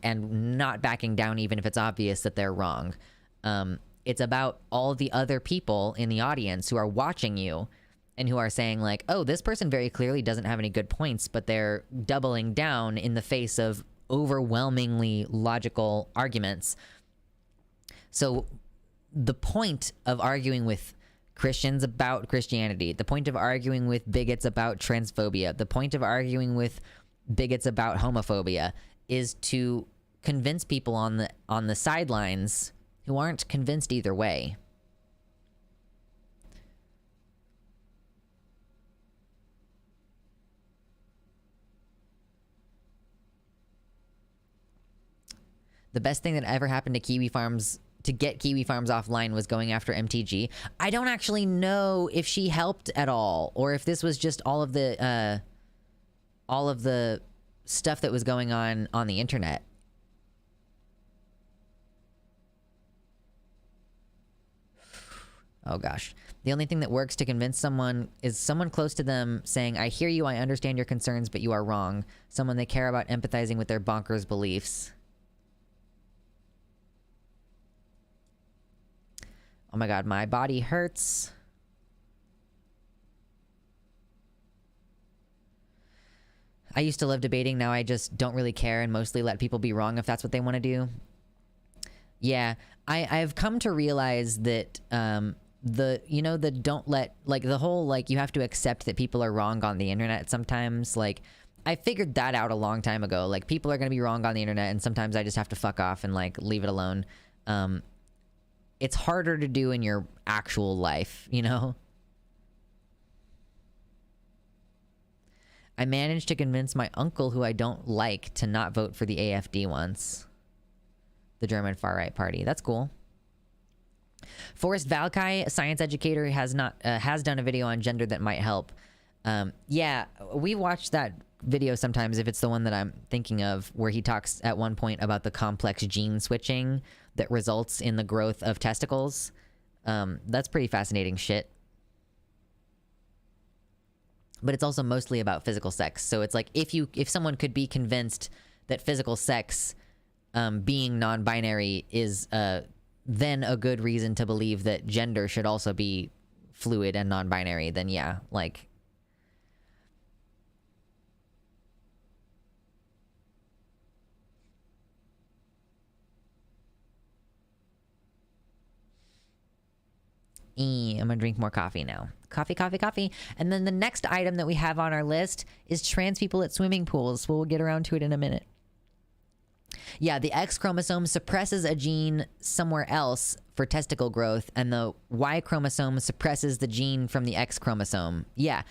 not backing down even if it's obvious that they're wrong. It's about all the other people in the audience who are watching you and who are saying like, oh, this person very clearly doesn't have any good points, but they're doubling down in the face of overwhelmingly logical arguments. So the point of arguing with Christians about Christianity, the point of arguing with bigots about transphobia, the point of arguing with bigots about homophobia is to convince people on the sidelines who aren't convinced either way. The best thing that ever happened to KiwiFarms, to get KiwiFarms offline, was going after MTG. I don't actually know if she helped at all, or if this was just all of the stuff that was going on the internet. Oh gosh. The only thing that works to convince someone is someone close to them saying, I hear you, I understand your concerns, but you are wrong. Someone they care about empathizing with their bonkers beliefs. Oh my god, my body hurts. I used to love debating. Now I just don't really care and mostly let people be wrong if that's what they want to do. Yeah, I've come to realize that the don't let, like, the whole, like, you have to accept that people are wrong on the internet sometimes. Like, I figured that out a long time ago. Like, people are going to be wrong on the internet, and sometimes I just have to fuck off and, like, leave it alone. It's harder to do in your actual life, you know? I managed to convince my uncle, who I don't like, to not vote for the AfD once. The German far-right party. That's cool. Forrest Valkai, a science educator, has done a video on gender that might help. Yeah, we watch that video sometimes, if it's the one that I'm thinking of, where he talks at one point about the complex gene switching that results in the growth of testicles. That's pretty fascinating shit. But it's also mostly about physical sex. So it's like, if someone could be convinced that physical sex, being non-binary, is then a good reason to believe that gender should also be fluid and non-binary, then yeah, like... I'm gonna drink more coffee now. Coffee, coffee, coffee. And then the next item that we have on our list is trans people at swimming pools. We'll get around to it in a minute. Yeah, the X chromosome suppresses a gene somewhere else for testicle growth, and the Y chromosome suppresses the gene from the X chromosome. Yeah.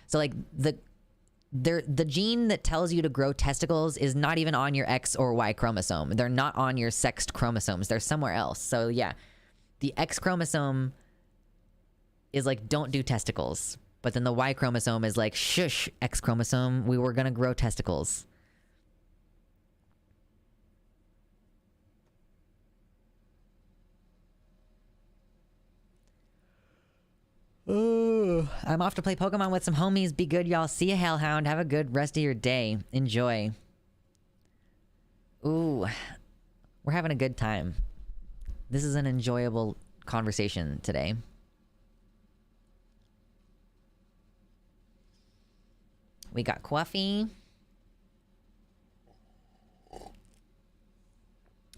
So, like, the gene that tells you to grow testicles is not even on your X or Y chromosome. They're not on your sexed chromosomes. They're somewhere else. So, yeah. The X chromosome is like, don't do testicles. But then the Y chromosome is like, shush, X chromosome, we were gonna grow testicles. Ooh, I'm off to play Pokemon with some homies. Be good, y'all. See ya, Hellhound. Have a good rest of your day. Enjoy. Ooh, we're having a good time. This is an enjoyable conversation today. We got coffee.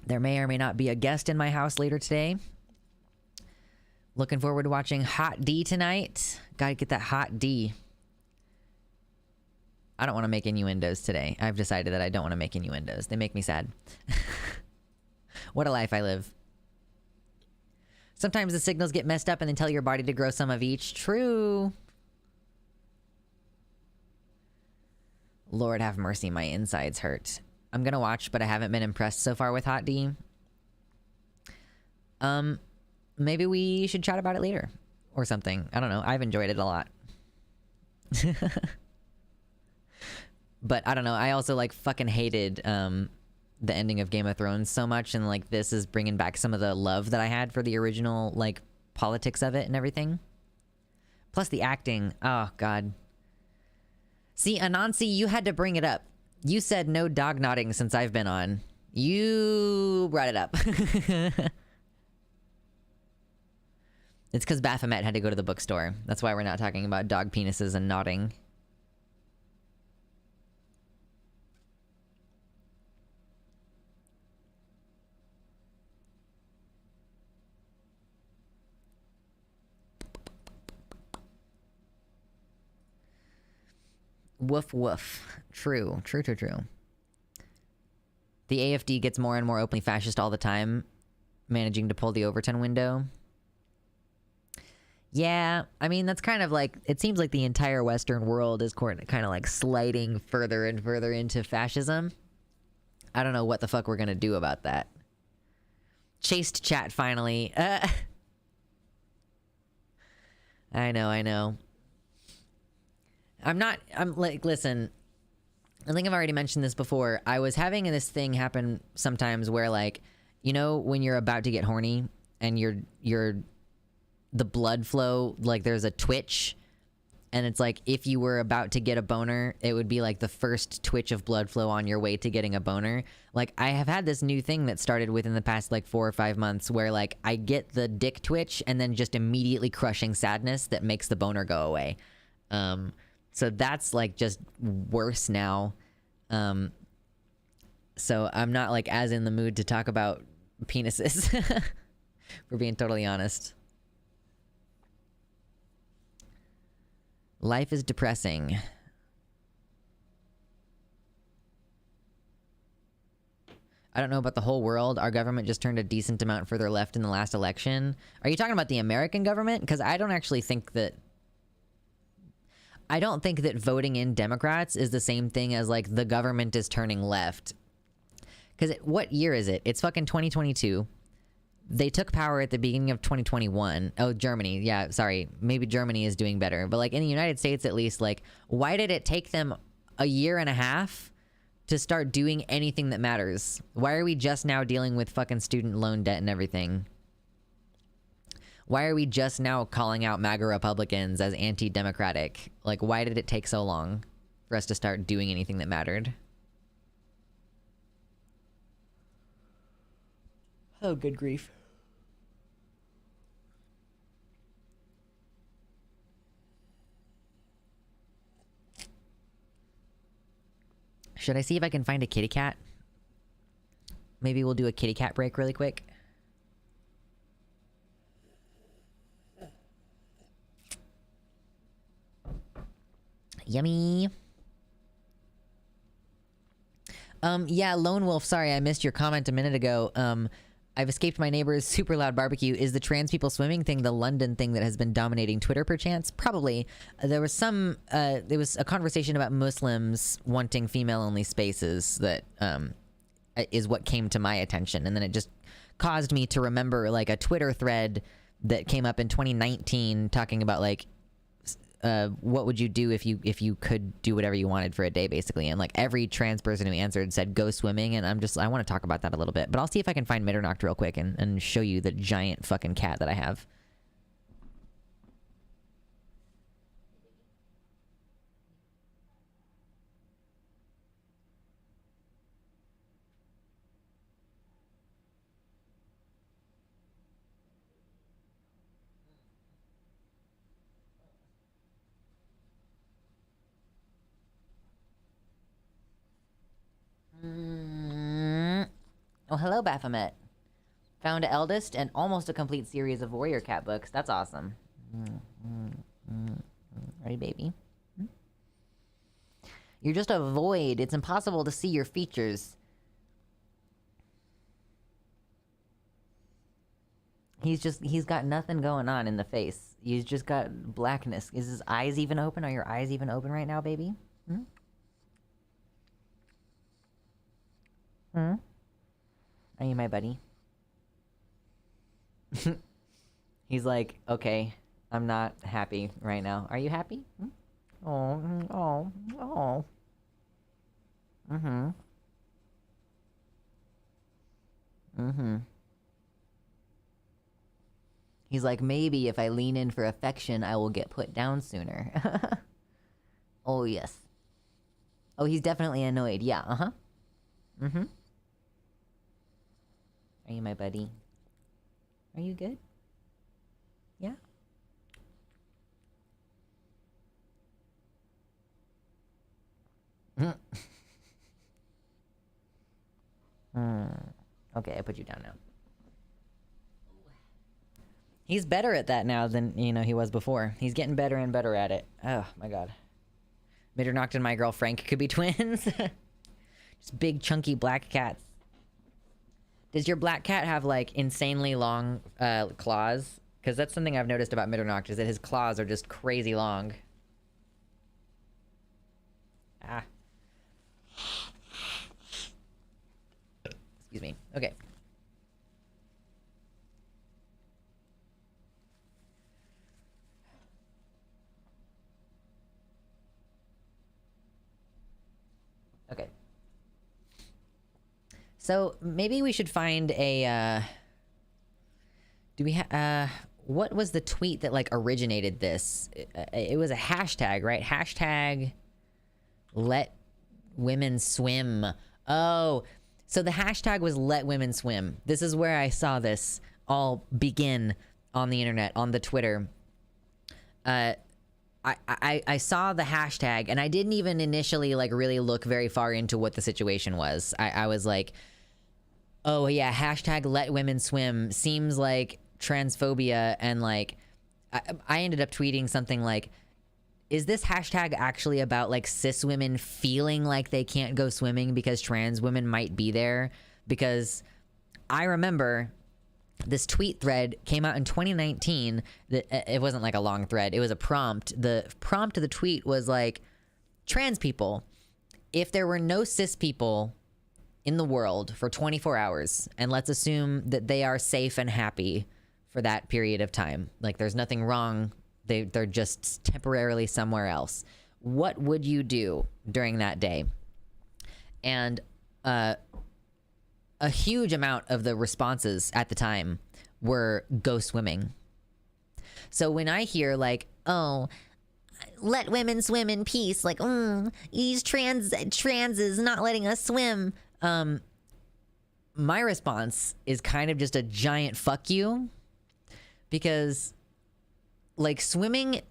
There may or may not be a guest in my house later today. Looking forward to watching Hot D tonight. Gotta get that Hot D. I don't want to make innuendos today. I've decided that I don't want to make innuendos. They make me sad. What a life I live. Sometimes the signals get messed up and then tell your body to grow some of each. True. Lord have mercy, my insides hurt. I'm gonna watch, but I haven't been impressed so far with Hot D. Maybe we should chat about it later. Or something. I don't know. I've enjoyed it a lot. But I don't know. I also, like, fucking hated, the ending of Game of Thrones so much, and, like, this is bringing back some of the love that I had for the original, like, politics of it and everything. Plus the acting. Oh, God. See, Anansi, you had to bring it up. You said no dog nodding since I've been on. You brought it up. It's because Baphomet had to go to the bookstore. That's why we're not talking about dog penises and nodding. Woof woof. True. True. The AfD gets more and more openly fascist all the time, managing to pull the Overton window. Yeah, I mean, that's kind of like, it seems like the entire Western world is kind of like sliding further and further into fascism. I don't know what the fuck we're gonna do about that. Chased chat finally. I know. I'm like, listen, I think I've already mentioned this before. I was having this thing happen sometimes where, like, you know, when you're about to get horny and the blood flow, like, there's a twitch, and it's like, if you were about to get a boner, it would be like the first twitch of blood flow on your way to getting a boner. Like, I have had this new thing that started within the past, like, 4 or 5 months where, like, I get the dick twitch and then just immediately crushing sadness that makes the boner go away. So that's like just worse now. So I'm not like as in the mood to talk about penises. We're being totally honest. Life is depressing. I don't know about the whole world. Our government just turned a decent amount further left in the last election. Are you talking about the American government? Because I don't actually think that... I don't think that voting in Democrats is the same thing as, like, the government is turning left. Because what year is it? It's fucking 2022. They took power at the beginning of 2021. Oh, Germany. Yeah, sorry. Maybe Germany is doing better. But, like, in the United States, at least, like, why did it take them a year and a half to start doing anything that matters? Why are we just now dealing with fucking student loan debt and everything? Why are we just now calling out MAGA Republicans as anti-democratic? Like, why did it take so long for us to start doing anything that mattered? Oh, good grief. Should I see if I can find a kitty cat? Maybe we'll do a kitty cat break really quick. Yummy. Yeah, Lone Wolf, sorry, I missed your comment a minute ago. I've escaped my neighbor's super loud barbecue. Is the trans people swimming thing the London thing that has been dominating Twitter perchance? Probably. There was a conversation about Muslims wanting female-only spaces that is what came to my attention. And then it just caused me to remember, like, a Twitter thread that came up in 2019 talking about, like, what would you do if you could do whatever you wanted for a day, basically. And, like, every trans person who answered said go swimming, and I want to talk about that a little bit, but I'll see if I can find Mitternacht real quick and show you the giant fucking cat that I have. Oh, hello, Baphomet. Found an eldest and almost a complete series of Warrior Cat books. That's awesome. Ready, baby? You're just a void. It's impossible to see your features. He's got nothing going on in the face. He's just got blackness. Is his eyes even open? Are your eyes even open right now, baby? Are you my buddy? He's like, okay, I'm not happy right now. Are you happy? Oh. He's like, maybe if I lean in for affection, I will get put down sooner. Oh, yes. Oh, he's definitely annoyed. Yeah, Are you my buddy? Are you good? Yeah? Okay, I put you down now. He's better at that now than, he was before. He's getting better and better at it. Oh, my God. Mitternacht and my girl Frank could be twins. Just big, chunky black cats. Does your black cat have, like, insanely long claws? Because that's something I've noticed about Mitternacht, is that his claws are just crazy long. Ah. Excuse me. Okay. Okay. So maybe we should find a, do we have, what was the tweet that, like, originated this? It was a hashtag, right? Hashtag let women swim. Oh, so the hashtag was let women swim. This is where I saw this all begin on the internet, on the Twitter. I saw the hashtag and I didn't even initially like really look very far into what the situation was. I was like, oh yeah, hashtag let women swim seems like transphobia, and like I ended up tweeting something like, is this hashtag actually about like cis women feeling like they can't go swimming because trans women might be there? Because I remember this tweet thread came out in 2019. That it wasn't like a long thread, it was a prompt. The prompt of the tweet was like, trans people, if there were no cis people in the world for 24 hours, and let's assume that they are safe and happy for that period of time, like there's nothing wrong, they're just temporarily somewhere else, what would you do during that day? And a huge amount of the responses at the time were go swimming. So when I hear like, oh, let women swim in peace, like, these transes not letting us swim, my response is kind of just a giant fuck you, because like swimming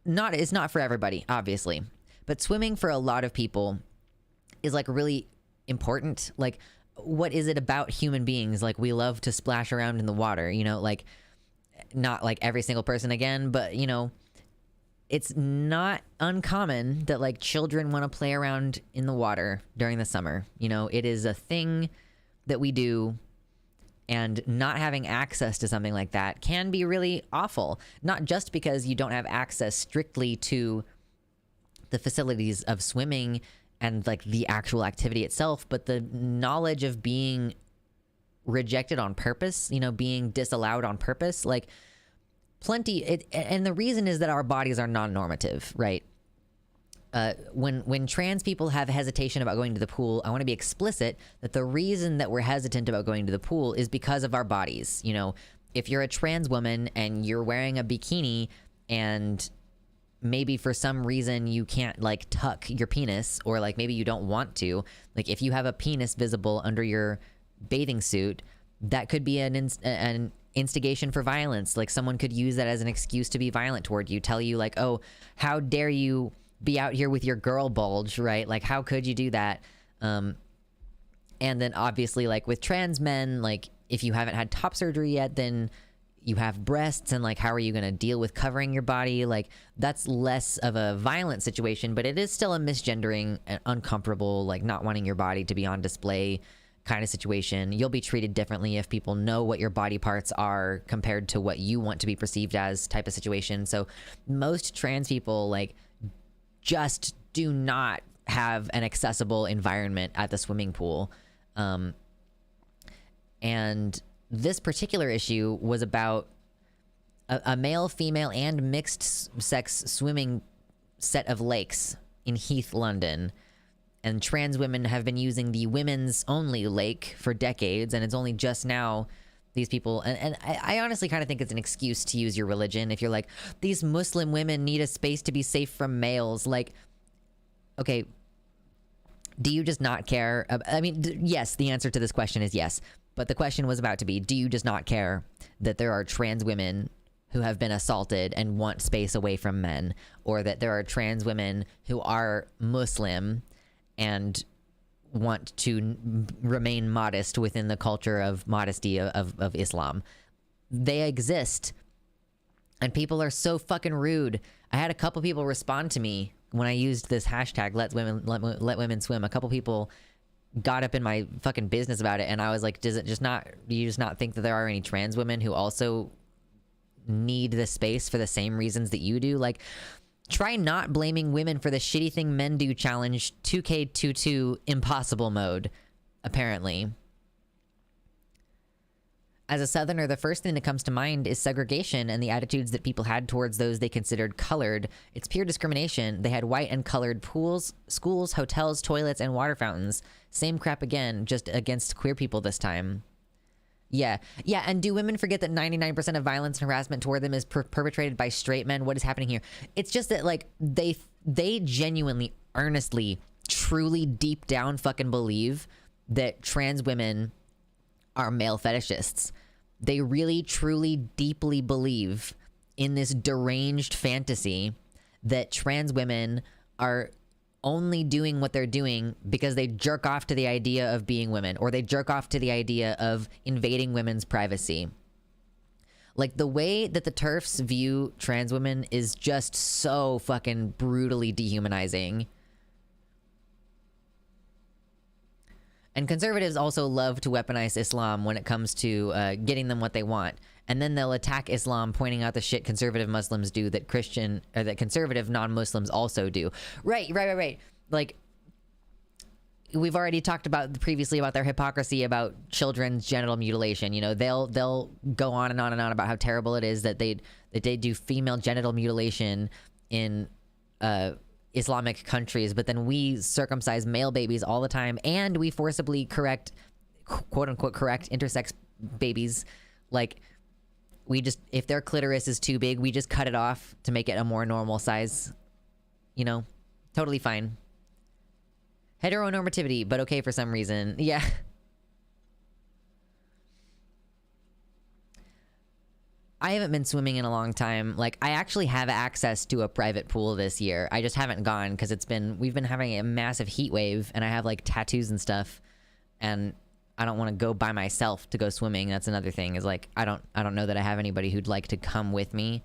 is not for everybody, obviously, but swimming for a lot of people is like really important. Like, what is it about human beings? Like, we love to splash around in the water, you know, like not like every single person again, but you know, it's not uncommon that like children want to play around in the water during the summer. You know, it is a thing that we do, and not having access to something like that can be really awful. Not just because you don't have access strictly to the facilities of swimming and like the actual activity itself, but the knowledge of being rejected on purpose, you know, being disallowed on purpose, like and the reason is that our bodies are non-normative, right? When trans people have hesitation about going to the pool, I want to be explicit that the reason that we're hesitant about going to the pool is because of our bodies. You know, if you're a trans woman and you're wearing a bikini and maybe for some reason you can't like tuck your penis, or like maybe you don't want to, like if you have a penis visible under your bathing suit, that could be an instigation for violence. Like someone could use that as an excuse to be violent toward you, tell you like, oh, how dare you be out here with your girl bulge, right? Like, how could you do that? And then obviously like with trans men, like if you haven't had top surgery yet, then you have breasts, and like how are you going to deal with covering your body? Like that's less of a violent situation, but it is still a misgendering and uncomfortable, like not wanting your body to be on display kind of situation. You'll be treated differently if people know what your body parts are compared to what you want to be perceived as type of situation. So most trans people like just do not have an accessible environment at the swimming pool. And this particular issue was about a male, female, and mixed sex swimming set of lakes in Heath, London. And trans women have been using the women's only lake for decades, and it's only just now these people, and I honestly kind of think it's an excuse to use your religion. If you're like, these Muslim women need a space to be safe from males, like, okay, do you just not care? I mean, yes, the answer to this question is yes. But the question was about to be, do you just not care that there are trans women who have been assaulted and want space away from men? Or that there are trans women who are Muslim and want to remain modest within the culture of modesty of Islam? They exist. And people are so fucking rude. I had a couple people respond to me when I used this hashtag, let women swim. A couple people got up in my fucking business about it, and I was like, do you just not think that there are any trans women who also need the space for the same reasons that you do? Like, try not blaming women for the shitty thing men do challenge 2K22 impossible mode, apparently. As a Southerner, the first thing that comes to mind is segregation and the attitudes that people had towards those they considered colored. It's pure discrimination. They had white and colored pools, schools, hotels, toilets, and water fountains. Same crap again, just against queer people this time. Yeah, and do women forget that 99% of violence and harassment toward them is perpetrated by straight men? What is happening here? It's just that, like, they genuinely, earnestly, truly, deep down fucking believe that trans women are male fetishists. They really, truly, deeply believe in this deranged fantasy that trans women are only doing what they're doing because they jerk off to the idea of being women, or they jerk off to the idea of invading women's privacy. Like, the way that the TERFs view trans women is just so fucking brutally dehumanizing. And conservatives also love to weaponize Islam when it comes to getting them what they want. And then they'll attack Islam, pointing out the shit conservative Muslims do that that conservative non-Muslims also do. Right. Like, we've already talked about previously about their hypocrisy about children's genital mutilation. You know, they'll go on and on and on about how terrible it is that they do female genital mutilation in Islamic countries, but then we circumcise male babies all the time, and we forcibly correct, quote unquote, correct intersex babies. Like, we just, if their clitoris is too big, we just cut it off to make it a more normal size. You know, totally fine. Heteronormativity, but okay for some reason. Yeah. I haven't been swimming in a long time. Like, I actually have access to a private pool this year. I just haven't gone because we've been having a massive heat wave, and I have like tattoos and stuff, and I don't want to go by myself to go swimming. That's another thing, is like, I don't know that I have anybody who'd like to come with me.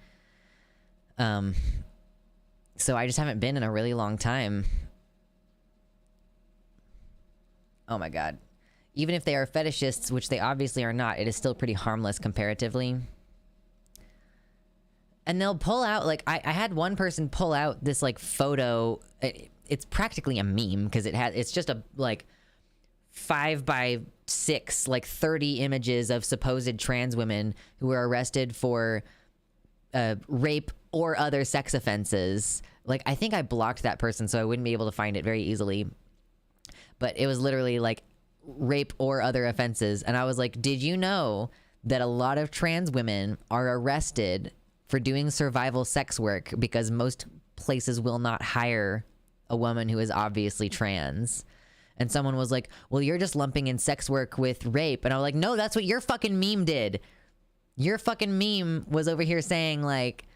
So I just haven't been in a really long time. Oh my God. Even if they are fetishists, which they obviously are not, it is still pretty harmless comparatively. And they'll pull out, like, I had one person pull out this like photo. It's practically a meme because it's just a like 5x6, like 30 images of supposed trans women who were arrested for rape or other sex offenses. Like, I think I blocked that person so I wouldn't be able to find it very easily. But it was literally like rape or other offenses. And I was like, did you know that a lot of trans women are arrested for doing survival sex work because most places will not hire a woman who is obviously trans? And someone was like, well, you're just lumping in sex work with rape. And I was like, no, that's what your fucking meme did. Your fucking meme was over here saying, like,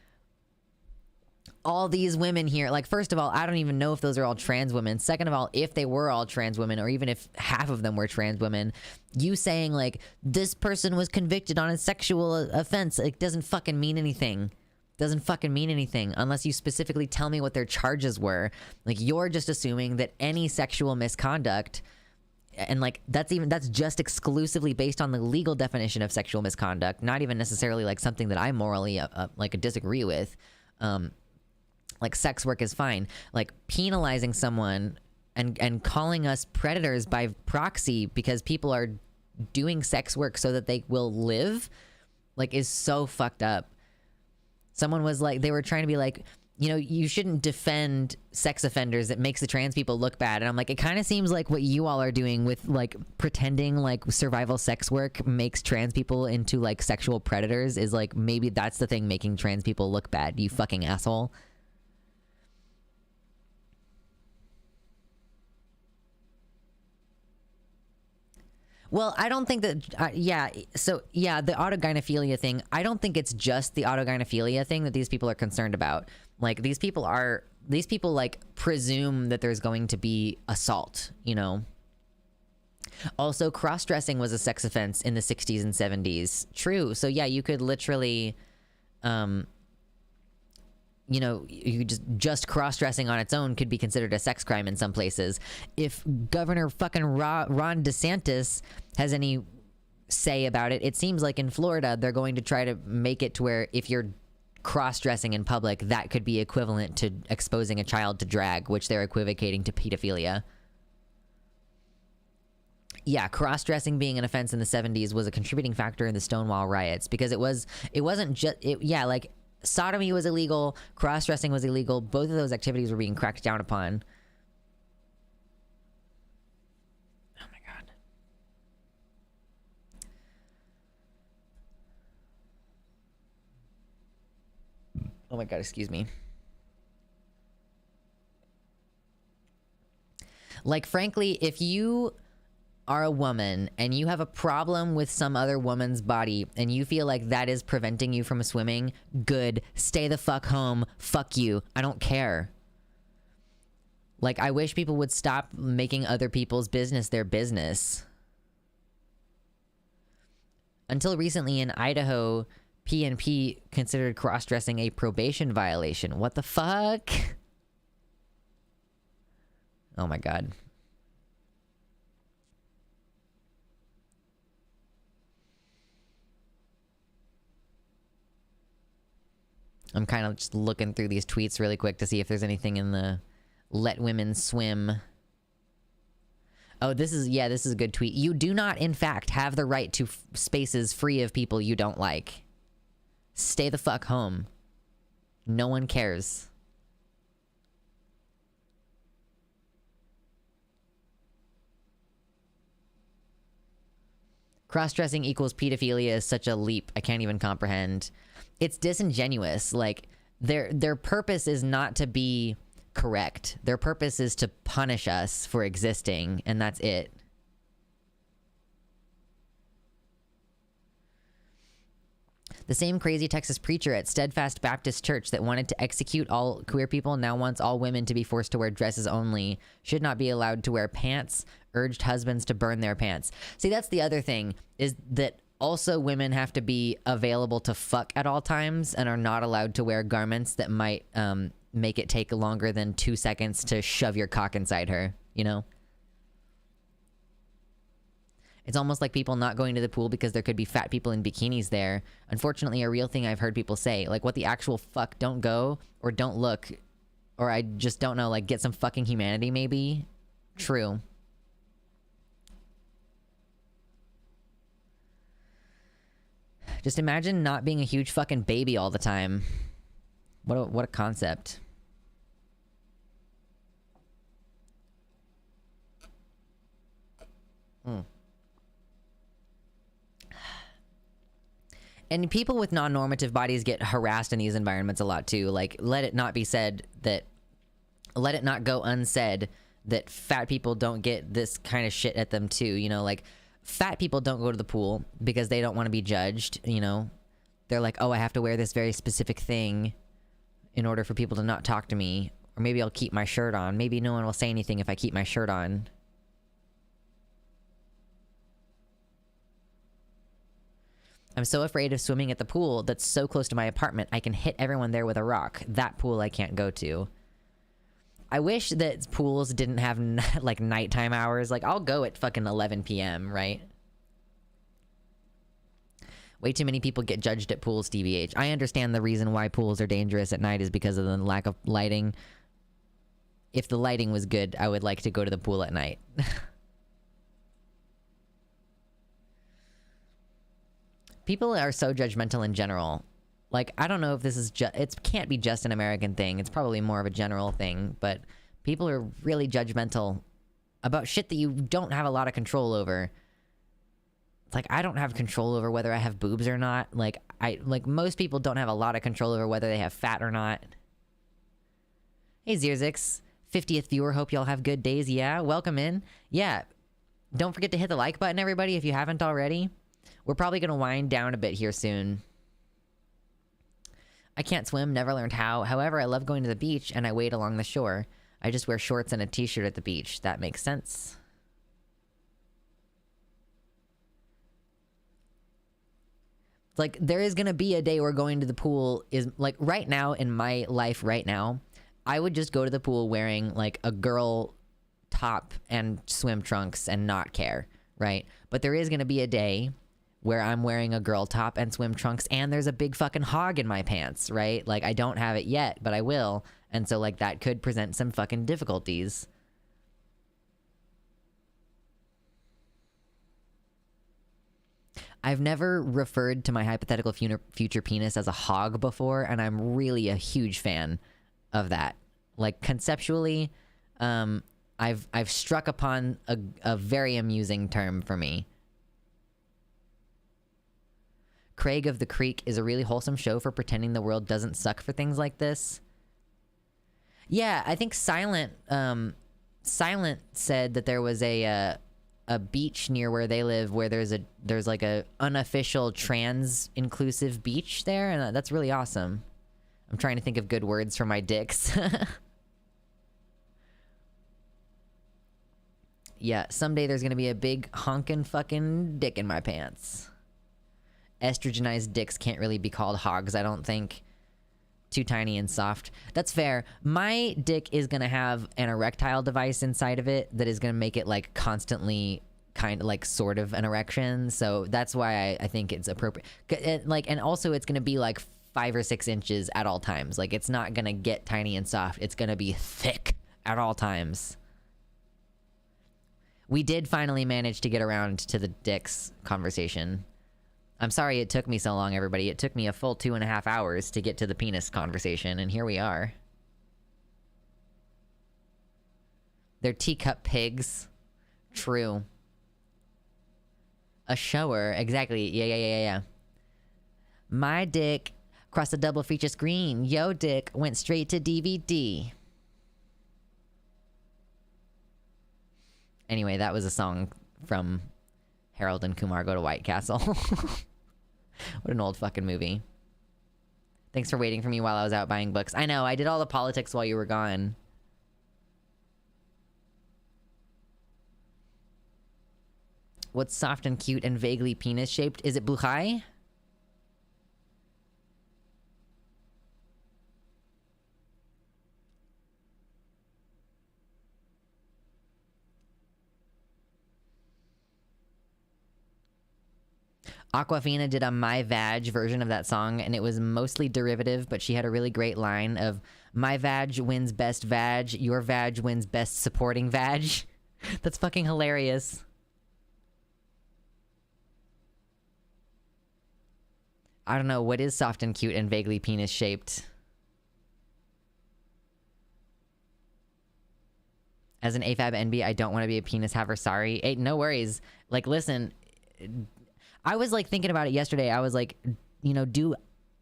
all these women here, like, first of all, I don't even know if those are all trans women. Second of all, if they were all trans women, or even if half of them were trans women, you saying like this person was convicted on a sexual offense, it doesn't fucking mean anything. Doesn't fucking mean anything unless you specifically tell me what their charges were. Like, you're just assuming that any sexual misconduct, and like that's just exclusively based on the legal definition of sexual misconduct, not even necessarily like something that I morally like disagree with. Like, sex work is fine. Like, penalizing someone and calling us predators by proxy because people are doing sex work so that they will live, like, is so fucked up. Someone was like, they were trying to be like, you know, you shouldn't defend sex offenders. It makes the trans people look bad. And I'm like, it kind of seems like what you all are doing with like pretending like survival sex work makes trans people into like sexual predators is like, maybe that's the thing making trans people look bad, you fucking asshole. Well, I don't think that, yeah, so, yeah, the autogynephilia thing, I don't think it's just the autogynephilia thing that these people are concerned about. Like, these people, like, presume that there's going to be assault, you know? Also, cross-dressing was a sex offense in the 60s and 70s. True. So, yeah, you could literally, you know, you just cross-dressing on its own could be considered a sex crime in some places. If Governor fucking Ron DeSantis has any say about it, it seems like in Florida they're going to try to make it to where if you're cross-dressing in public, that could be equivalent to exposing a child to drag, which they're equivocating to pedophilia. Yeah, cross-dressing being an offense in the 70s was a contributing factor in the Stonewall riots because it wasn't just, yeah, like, sodomy was illegal, cross-dressing was illegal. Both of those activities were being cracked down upon. Oh my God. Oh my God, excuse me. Like, frankly, if you are a woman and you have a problem with some other woman's body and you feel like that is preventing you from swimming, good. Stay the fuck home. Fuck you. I don't care. Like, I wish people would stop making other people's business their business. Until recently in Idaho, PNP considered cross-dressing a probation violation. What the fuck? Oh my god. I'm kind of just looking through these tweets really quick to see if there's anything in the let women swim. Oh, this is a good tweet. You do not, in fact, have the right to spaces free of people you don't like. Stay the fuck home. No one cares. Cross-dressing equals pedophilia is such a leap. I can't even comprehend. It's disingenuous. Like, their purpose is not to be correct. Their purpose is to punish us for existing, and that's it. The same crazy Texas preacher at Steadfast Baptist Church that wanted to execute all queer people now wants all women to be forced to wear dresses only, should not be allowed to wear pants, urged husbands to burn their pants. See, that's the other thing, is that also women have to be available to fuck at all times and are not allowed to wear garments that might make it take longer than 2 seconds to shove your cock inside her, you know? It's almost like people not going to the pool because there could be fat people in bikinis there. Unfortunately, a real thing I've heard people say. Like, what the actual fuck? Don't go, or don't look, or I just don't know, like, get some fucking humanity, maybe? True. Just imagine not being a huge fucking baby all the time. What a concept. And people with non-normative bodies get harassed in these environments a lot too. Like, let it not go unsaid that fat people don't get this kind of shit at them too. You know, like, fat people don't go to the pool because they don't want to be judged, you know? They're like, oh, I have to wear this very specific thing in order for people to not talk to me. Or maybe I'll keep my shirt on. Maybe no one will say anything if I keep my shirt on. I'm so afraid of swimming at the pool that's so close to my apartment I can hit everyone there with a rock. That pool I can't go to. I wish that pools didn't have like nighttime hours. Like, I'll go at fucking 11 p.m., right? Way too many people get judged at pools, TBH. I understand the reason why pools are dangerous at night is because of the lack of lighting. If the lighting was good, I would like to go to the pool at night. People are so judgmental in general. Like, I don't know if this is it can't be just an American thing. It's probably more of a general thing, but people are really judgmental about shit that you don't have a lot of control over. It's like, I don't have control over whether I have boobs or not. Like, most people don't have a lot of control over whether they have fat or not. Hey, Zierzix. 50th viewer, hope y'all have good days. Yeah, welcome in. Yeah, don't forget to hit the like button, everybody, if you haven't already. We're probably going to wind down a bit here soon. I can't swim, never learned how. However, I love going to the beach and I wade along the shore. I just wear shorts and a t-shirt at the beach. That makes sense. Like, there is going to be a day where going to the pool is, like, right now in my life right now, I would just go to the pool wearing, like, a girl top and swim trunks and not care, right? But there is going to be a day where I'm wearing a girl top and swim trunks and there's a big fucking hog in my pants, right? Like, I don't have it yet, but I will. And so, like, that could present some fucking difficulties. I've never referred to my hypothetical future penis as a hog before, and I'm really a huge fan of that. Like, conceptually, I've struck upon a very amusing term for me. Craig of the Creek is a really wholesome show for pretending the world doesn't suck for things like this. Yeah, I think Silent said that there was a a beach near where they live where there's like a unofficial trans inclusive beach there, and that's really awesome. I'm trying to think of good words for my dicks. Yeah, someday there's gonna be a big honkin' fucking dick in my pants. Estrogenized dicks can't really be called hogs, I don't think. Too tiny and soft. That's fair. My dick is gonna have an erectile device inside of it that is gonna make it like constantly kind of like sort of an erection. So that's why I think it's appropriate. And also it's gonna be like 5 or 6 inches at all times. Like it's not gonna get tiny and soft. It's gonna be thick at all times. We did finally manage to get around to the dicks conversation. I'm sorry it took me so long, everybody. It took me a full 2.5 hours to get to the penis conversation, and here we are. They're teacup pigs. True. A shower. Exactly. Yeah. My dick crossed the double feature screen. Yo dick went straight to DVD. Anyway, that was a song from Harold and Kumar Go to White Castle. What an old fucking movie. Thanks for waiting for me while I was out buying books. I know, I did all the politics while you were gone. What's soft and cute and vaguely penis-shaped? Is it buchai? Aquafina did a My Vag version of that song, and it was mostly derivative, but she had a really great line of, my vag wins best vag, your vag wins best supporting vag. That's fucking hilarious. I don't know, what is soft and cute and vaguely penis-shaped? As an AFAB NB, I don't want to be a penis haver, sorry. Hey, no worries. Like, listen... I was like thinking about it yesterday. I was like, you know, do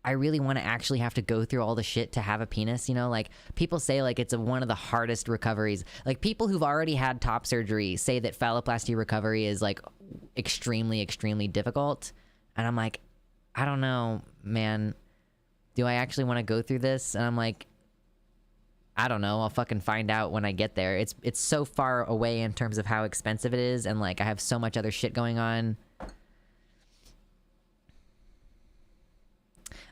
I really want to actually have to go through all the shit to have a penis? You know, like people say like it's one of the hardest recoveries. Like people who've already had top surgery say that phalloplasty recovery is like extremely, extremely difficult. And I'm like, I don't know, man. Do I actually want to go through this? And I'm like, I don't know. I'll fucking find out when I get there. It's so far away in terms of how expensive it is. And like I have so much other shit going on.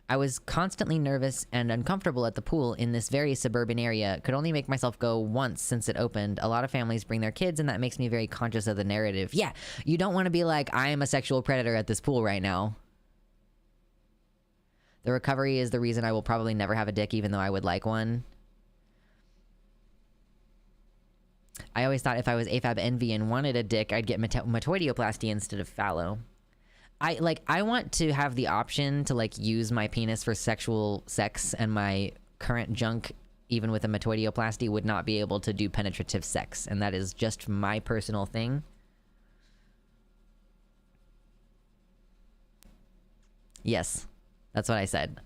I was constantly nervous and uncomfortable at the pool in this very suburban area. Could only make myself go once since it opened. A lot of families bring their kids, and that makes me very conscious of the narrative. Yeah, you don't want to be like, I am a sexual predator at this pool right now. The recovery is the reason I will probably never have a dick, even though I would like one. I always thought if I was AFAB envy and wanted a dick, I'd get metoidioplasty instead of phallo. I want to have the option to like use my penis for sexual sex, and my current junk, even with a metoidioplasty, would not be able to do penetrative sex, and that is just my personal thing. Yes, that's what I said.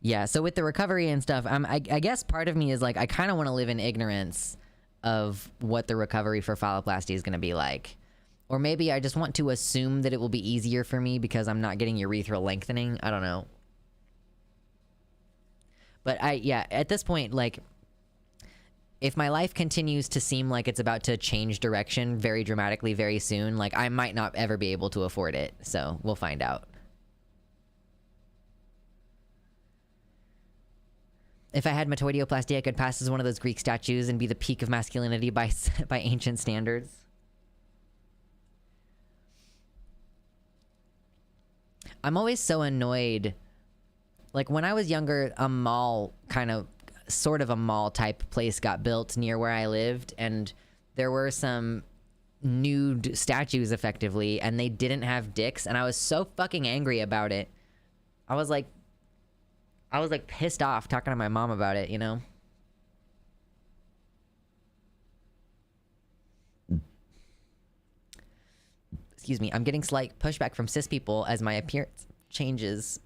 Yeah, so with the recovery and stuff, I guess part of me is like, I kind of want to live in ignorance of what the recovery for phalloplasty is going to be like. Or maybe I just want to assume that it will be easier for me because I'm not getting urethral lengthening. I don't know. But yeah, at this point, like, if my life continues to seem like it's about to change direction very dramatically very soon, like, I might not ever be able to afford it. So we'll find out. If I had metoidioplasty, I could pass as one of those Greek statues and be the peak of masculinity by ancient standards. I'm always so annoyed. Like, when I was younger, a mall sort of a mall type place got built near where I lived, and there were some nude statues effectively, and they didn't have dicks, and I was so fucking angry about it. I was like pissed off talking to my mom about it, you know? Excuse me, I'm getting slight pushback from cis people as my appearance changes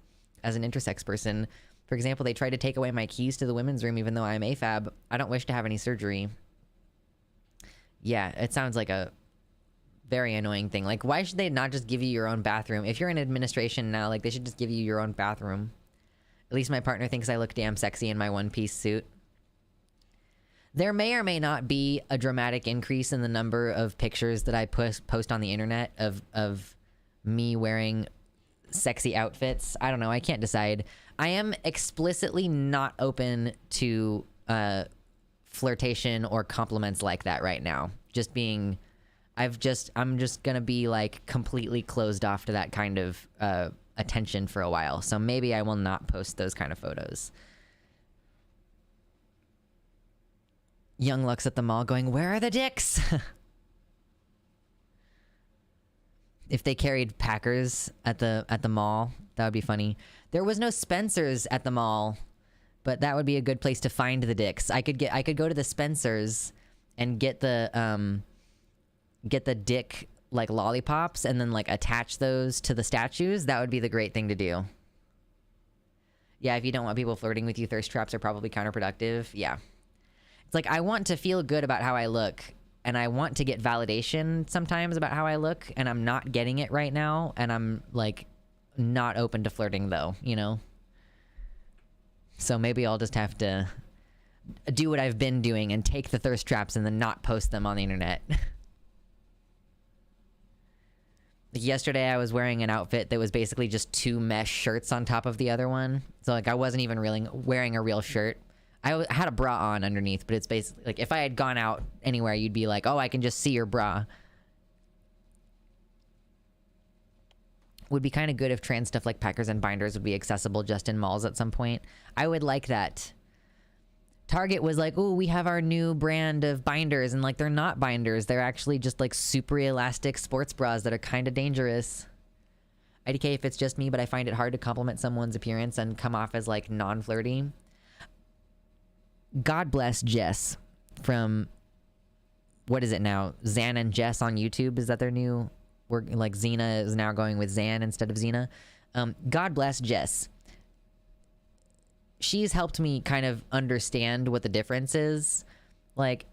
as an intersex person. For example, they tried to take away my keys to the women's room even though I'm AFAB. I don't wish to have any surgery. Yeah, it sounds like a very annoying thing. Like, why should they not just give you your own bathroom? If you're in administration now, like, they should just give you your own bathroom. At least my partner thinks I look damn sexy in my one-piece suit. There may or may not be a dramatic increase in the number of pictures that I post on the internet of me wearing sexy outfits. I don't know. I can't decide. I am explicitly not open to flirtation or compliments like that right now. I'm just gonna be like completely closed off to that kind of attention for a while. So maybe I will not post those kind of photos. Young Lux at the mall going, where are the dicks? If they carried Packers at the mall, that would be funny. There was no Spencer's at the mall, but that would be a good place to find the dicks. I could go to the Spencer's and get the dick like lollipops and then like attach those to the statues. That would be the great thing to do. Yeah, if you don't want people flirting with you, thirst traps are probably counterproductive. Yeah. It's like, I want to feel good about how I look, and I want to get validation sometimes about how I look, and I'm not getting it right now, and I'm like not open to flirting though, you know? So maybe I'll just have to do what I've been doing and take the thirst traps and then not post them on the internet. Like yesterday I was wearing an outfit that was basically just 2 mesh shirts on top of the other one. So like I wasn't even really wearing a real shirt. I had a bra on underneath, but it's basically like if I had gone out anywhere, you'd be like, oh, I can just see your bra. Would be kind of good if trans stuff like Packers and binders would be accessible just in malls at some point. I would like that. Target was like, oh, we have our new brand of binders, and like they're not binders. They're actually just like super elastic sports bras that are kind of dangerous. IDK if it's just me, but I find it hard to compliment someone's appearance and come off as like non-flirty. God bless Jess from, what is it now? Zan and Jess on YouTube. Is that their new, like Xena is now going with Zan instead of Xena. God bless Jess. She's helped me kind of understand what the difference is. Like,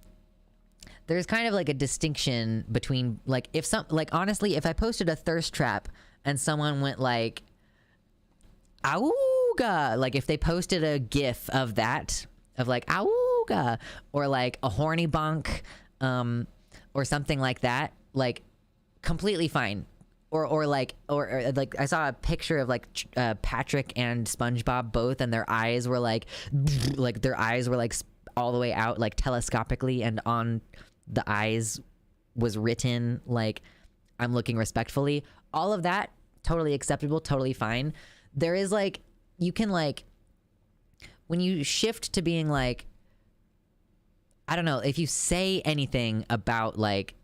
there's kind of like a distinction between like, honestly, if I posted a thirst trap and someone went like, auga, like if they posted a GIF of that, of like auga, or like a horny bunk, or something like that, like completely fine. Or like I saw a picture of like Patrick and SpongeBob both, and their eyes were like their eyes were like all the way out, like telescopically, and on the eyes was written like, I'm looking respectfully. All of that totally acceptable, totally fine. There is like, you can like, when you shift to being like, I don't know, if you say anything about like,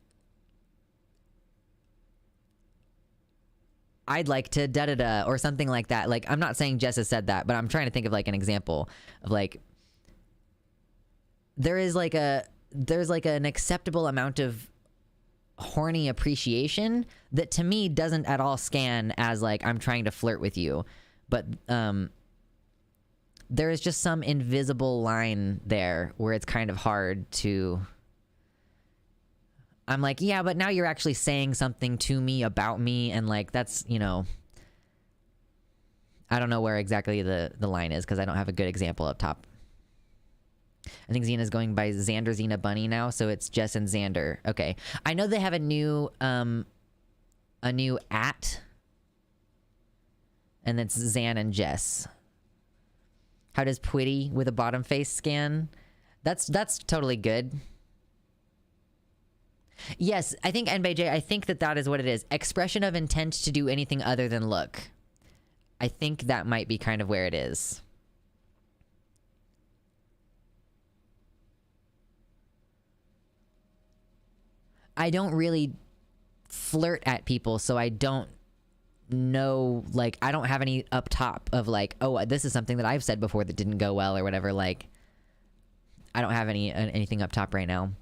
I'd like to da-da-da or something like that. Like, I'm not saying Jess has said that, but I'm trying to think of like an example of like, there's like an acceptable amount of horny appreciation that to me doesn't at all scan as like, I'm trying to flirt with you. But, there is just some invisible line there where it's kind of hard to, I'm like, yeah, but now you're actually saying something to me about me, and like that's, you know, I don't know where exactly the line is because I don't have a good example up top. I think Xena's going by Xander Xena Bunny now, so it's Jess and Xander. Okay. I know they have a new at, and it's Zan and Jess. How does Pwitty with a bottom face scan? That's totally good. Yes, I think NBJ, I think that is what it is. Expression of intent to do anything other than look. I think that might be kind of where it is. I don't really flirt at people, so I don't know, like, I don't have any up top of like, oh, this is something that I've said before that didn't go well or whatever. Like, I don't have anything up top right now.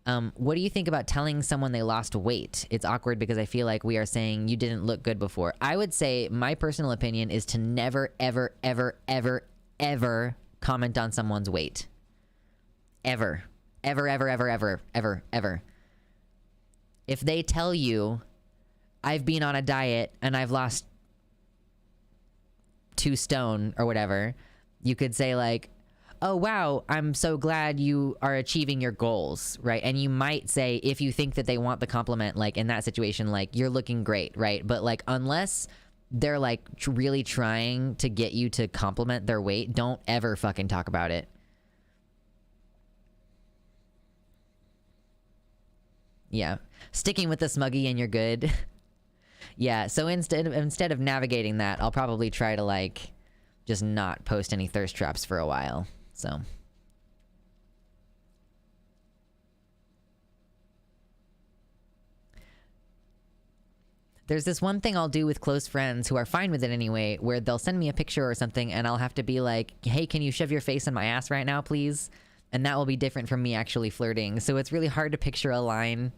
What do you think about telling someone they lost weight? It's awkward because I feel like we are saying you didn't look good before. I would say my personal opinion is to never, ever, ever, ever, ever comment on someone's weight. Ever. Ever, ever, ever, ever, ever, ever. If they tell you, I've been on a diet and I've lost 2 stone or whatever, you could say like, oh wow, I'm so glad you are achieving your goals, right? And you might say, if you think that they want the compliment, like in that situation, like you're looking great, right? But like unless they're like really trying to get you to compliment their weight, don't ever fucking talk about it. Yeah, sticking with the smuggy and you're good. Yeah, so instead of navigating that, I'll probably try to like just not post any thirst traps for a while. So there's this one thing I'll do with close friends who are fine with it anyway, where they'll send me a picture or something and I'll have to be like, hey, can you shove your face in my ass right now, please? And that will be different from me actually flirting. So it's really hard to picture a line.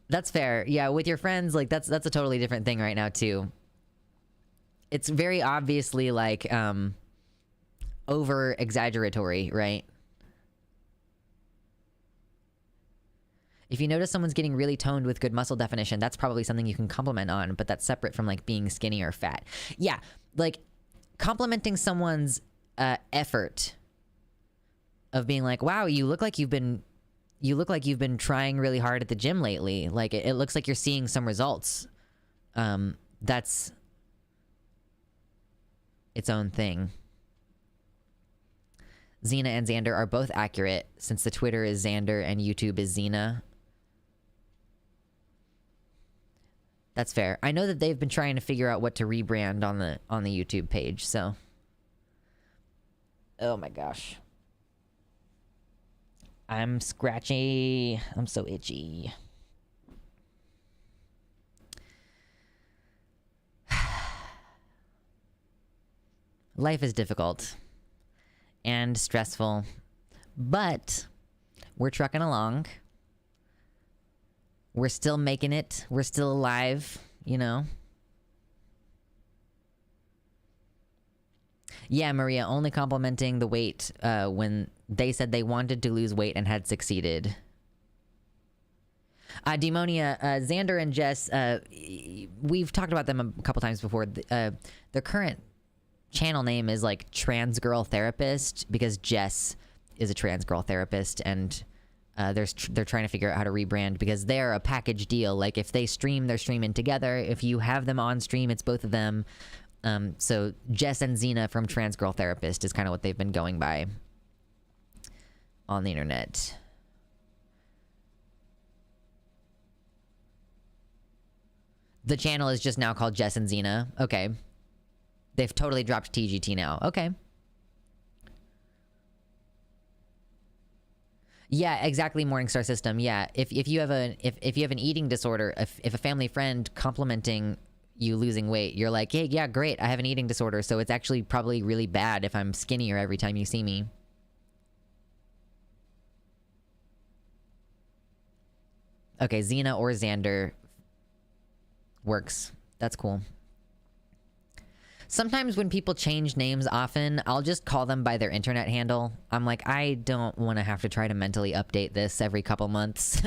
That's fair. Yeah, with your friends, like that's a totally different thing right now too. It's very obviously like over exaggeratory, right? If you notice someone's getting really toned with good muscle definition, that's probably something you can compliment on, but that's separate from like being skinny or fat. Yeah, like complimenting someone's effort of being like, wow, you look like you've been trying really hard at the gym lately. Like it looks like you're seeing some results. That's its own thing. Xena and Xander are both accurate since the Twitter is Xander and YouTube is Xena. That's fair. I know that they've been trying to figure out what to rebrand on the YouTube page, so. Oh my gosh. I'm scratchy. I'm so itchy. Life is difficult and stressful, but we're trucking along. We're still making it. We're still alive, you know? Yeah, Maria, only complimenting the weight when they said they wanted to lose weight and had succeeded. Demonia, Xander and Jess, we've talked about them a couple times before. Their current channel name is like Trans Girl Therapist because Jess is a trans girl therapist, and they're trying to figure out how to rebrand because they're a package deal. Like if they stream, they're streaming together. If you have them on stream, it's both of them. So Jess and Xena from Trans Girl Therapist is kind of what they've been going by on the internet. The channel is just now called Jess and Xena. Okay. They've totally dropped TGT now. Okay. Yeah, exactly. Morningstar System. Yeah. If you have if you have an eating disorder, if a family friend complimenting you losing weight, you're like, hey, yeah, great, I have an eating disorder, so it's actually probably really bad if I'm skinnier every time you see me. Okay, Xena or Xander works. That's cool. Sometimes when people change names often, I'll just call them by their internet handle. I'm like, I don't want to have to try to mentally update this every couple months.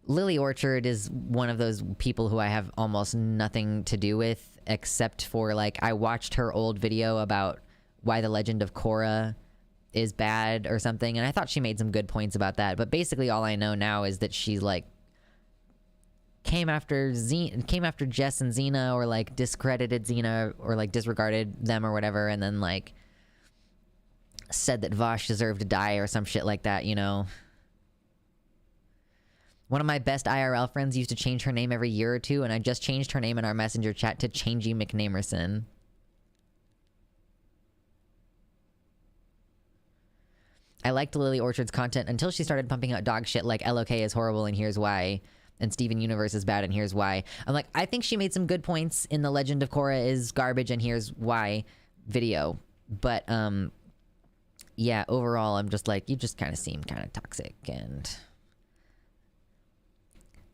Lily Orchard is one of those people who I have almost nothing to do with, except for like I watched her old video about why the Legend of Korra is bad or something, and I thought she made some good points about that, but basically all I know now is that she's like came after Jess and Xena, or like discredited Xena, or like disregarded them or whatever, and then like said that Vosh deserved to die or some shit like that, you know. One of my best IRL friends used to change her name every year or two, and I just changed her name in our messenger chat to Changey McNamerson. I liked Lily Orchard's content until she started pumping out dog shit like LOK is horrible and here's why. and Steven Universe is bad and here's why. I'm like, I think she made some good points in the Legend of Korra is garbage and here's why video. But yeah, overall I'm just like, you just kind of seem kind of toxic and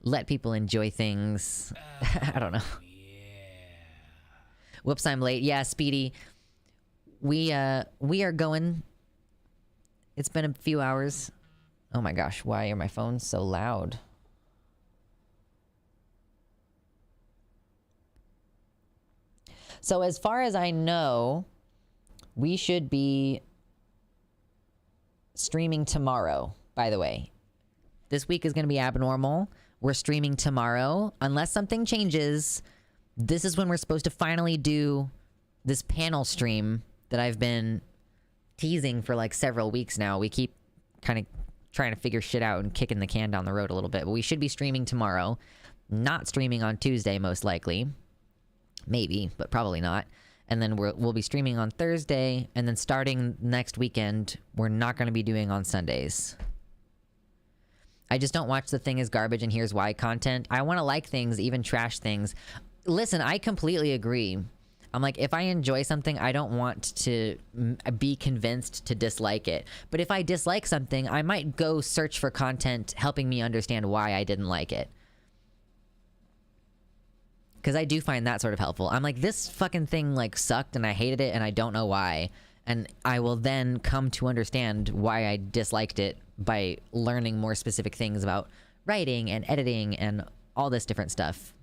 let people enjoy things. I don't know. Whoops, I'm late. Yeah, Speedy. We are going. It's been a few hours. Oh my gosh, why are my phones so loud? So as far as I know, we should be streaming tomorrow, by the way. This week is going to be abnormal. We're streaming tomorrow. Unless something changes, this is when we're supposed to finally do this panel stream that I've been teasing for like several weeks now. We keep kind of trying to figure shit out and kicking the can down the road a little bit. But we should be streaming tomorrow. Not streaming on Tuesday, most likely. Maybe, but probably not. And then we'll be streaming on Thursday. And then starting next weekend, we're not going to be doing on Sundays. I just don't watch the thing as garbage and here's why content. I want to like things, even trash things. Listen, I completely agree. I'm like, if I enjoy something, I don't want to be convinced to dislike it. But if I dislike something, I might go search for content helping me understand why I didn't like it. Because I do find that sort of helpful. I'm like, this fucking thing like sucked and I hated it and I don't know why. And I will then come to understand why I disliked it by learning more specific things about writing and editing and all this different stuff.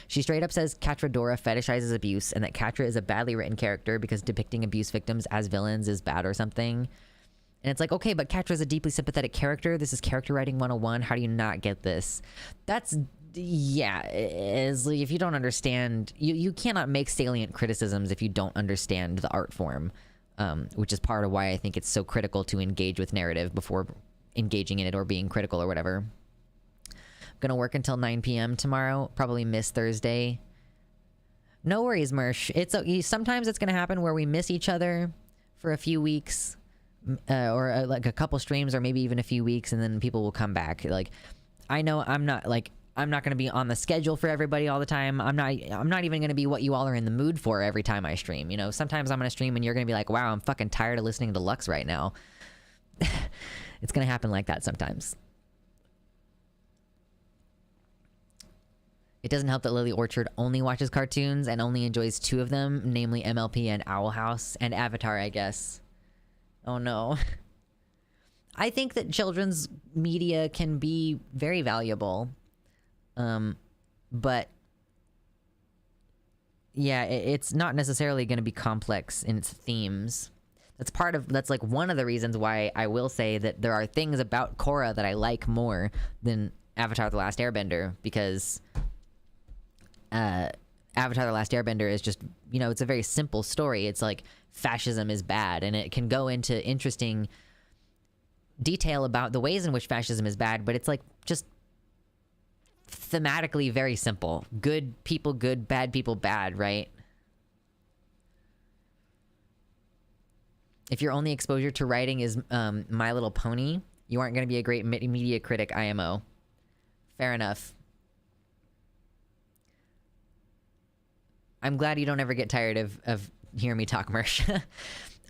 She straight up says Catra Dora fetishizes abuse and that Catra is a badly written character because depicting abuse victims as villains is bad or something. And it's like, okay, but Catra is a deeply sympathetic character. This is character writing 101. How do you not get this? That's, yeah, if you don't understand, you cannot make salient criticisms if you don't understand the art form, which is part of why I think it's so critical to engage with narrative before engaging in it or being critical or whatever. Gonna work until 9 p.m. tomorrow. Probably miss Thursday. No worries, Mersh. Sometimes it's gonna happen where we miss each other for a few weeks, or like a couple streams, or maybe even a few weeks, and then people will come back. Like, I know I'm not gonna be on the schedule for everybody all the time. I'm not even gonna be what you all are in the mood for every time I stream. You know, sometimes I'm gonna stream and you're gonna be like, wow, I'm fucking tired of listening to Lux right now. It's gonna happen like that sometimes. It doesn't help that Lily Orchard only watches cartoons and only enjoys 2 of them, namely MLP and Owl House, and Avatar, I guess. Oh no. I think that children's media can be very valuable. But yeah, it's not necessarily going to be complex in its themes. That's like one of the reasons why I will say that there are things about Korra that I like more than Avatar: The Last Airbender, because Avatar: The Last Airbender is just, you know, it's a very simple story. It's like fascism is bad, and it can go into interesting detail about the ways in which fascism is bad, but it's like just thematically very simple. Good people good, bad people bad, right? If your only exposure to writing is My Little Pony, you aren't going to be a great media critic, IMO. Fair enough. I'm glad you don't ever get tired of hearing me talk, Mersh.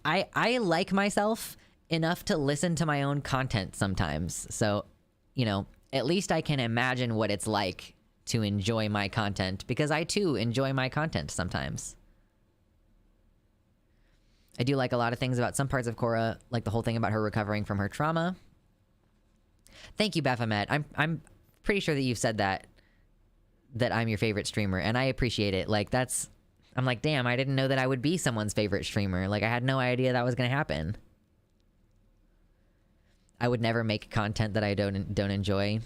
I like myself enough to listen to my own content sometimes. So, you know, at least I can imagine what it's like to enjoy my content, because I too enjoy my content sometimes. I do like a lot of things about some parts of Korra, like the whole thing about her recovering from her trauma. Thank you, Baphomet. I'm pretty sure that you've said that I'm your favorite streamer, and I appreciate it. Like, I'm like, damn, I didn't know that I would be someone's favorite streamer. Like, I had no idea that was gonna happen. I would never make content that I don't enjoy.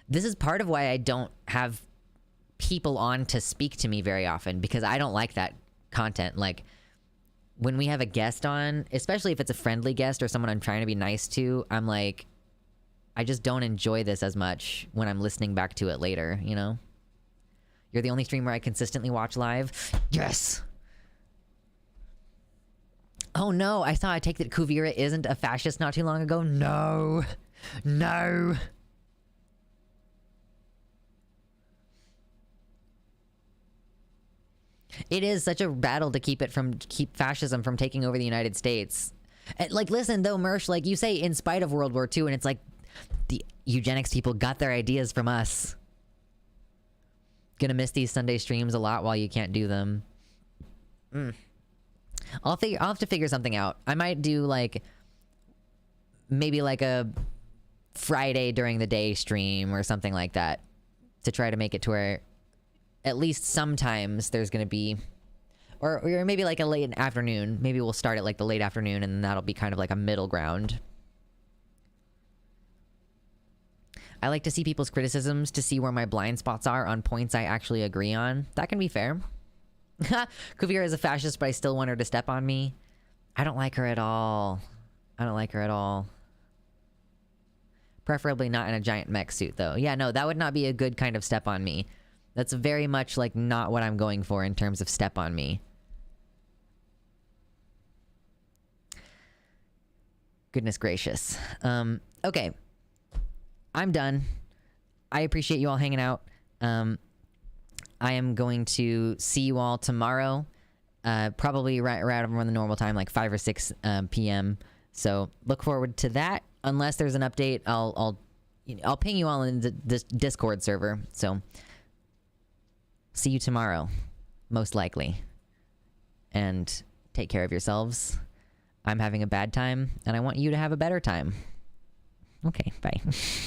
This is part of why I don't have people on to speak to me very often, because I don't like that content. Like, when we have a guest on, especially if it's a friendly guest or someone I'm trying to be nice to, I'm like, I just don't enjoy this as much when I'm listening back to it later, you know? You're the only streamer I consistently watch live. Yes! Oh no, I take that Kuvira isn't a fascist not too long ago. No! No! It is such a battle to keep fascism from taking over the United States. And, like, listen though, Mersh, like you say, in spite of World War II, and it's like the eugenics people got their ideas from us. Gonna miss these Sunday streams a lot while you can't do them. I'll have to figure something out. I might do like maybe like a Friday during the day stream or something like that to try to make it to where at least sometimes there's gonna be, or maybe like a late afternoon. Maybe we'll start at like the late afternoon, and that'll be kind of like a middle ground. I like to see people's criticisms to see where my blind spots are on points I actually agree on. That can be fair. Kuvira is a fascist, but I still want her to step on me. I don't like her at all. I don't like her at all. Preferably not in a giant mech suit, though. Yeah, no, that would not be a good kind of step on me. That's very much, like, not what I'm going for in terms of step on me. Goodness gracious. Okay. I'm done. I appreciate you all hanging out. I am going to see you all tomorrow. Probably right around the normal time, like 5 or 6 p.m. So look forward to that. Unless there's an update, I'll ping you all in the Discord server. So see you tomorrow, most likely. And take care of yourselves. I'm having a bad time, and I want you to have a better time. Okay, bye.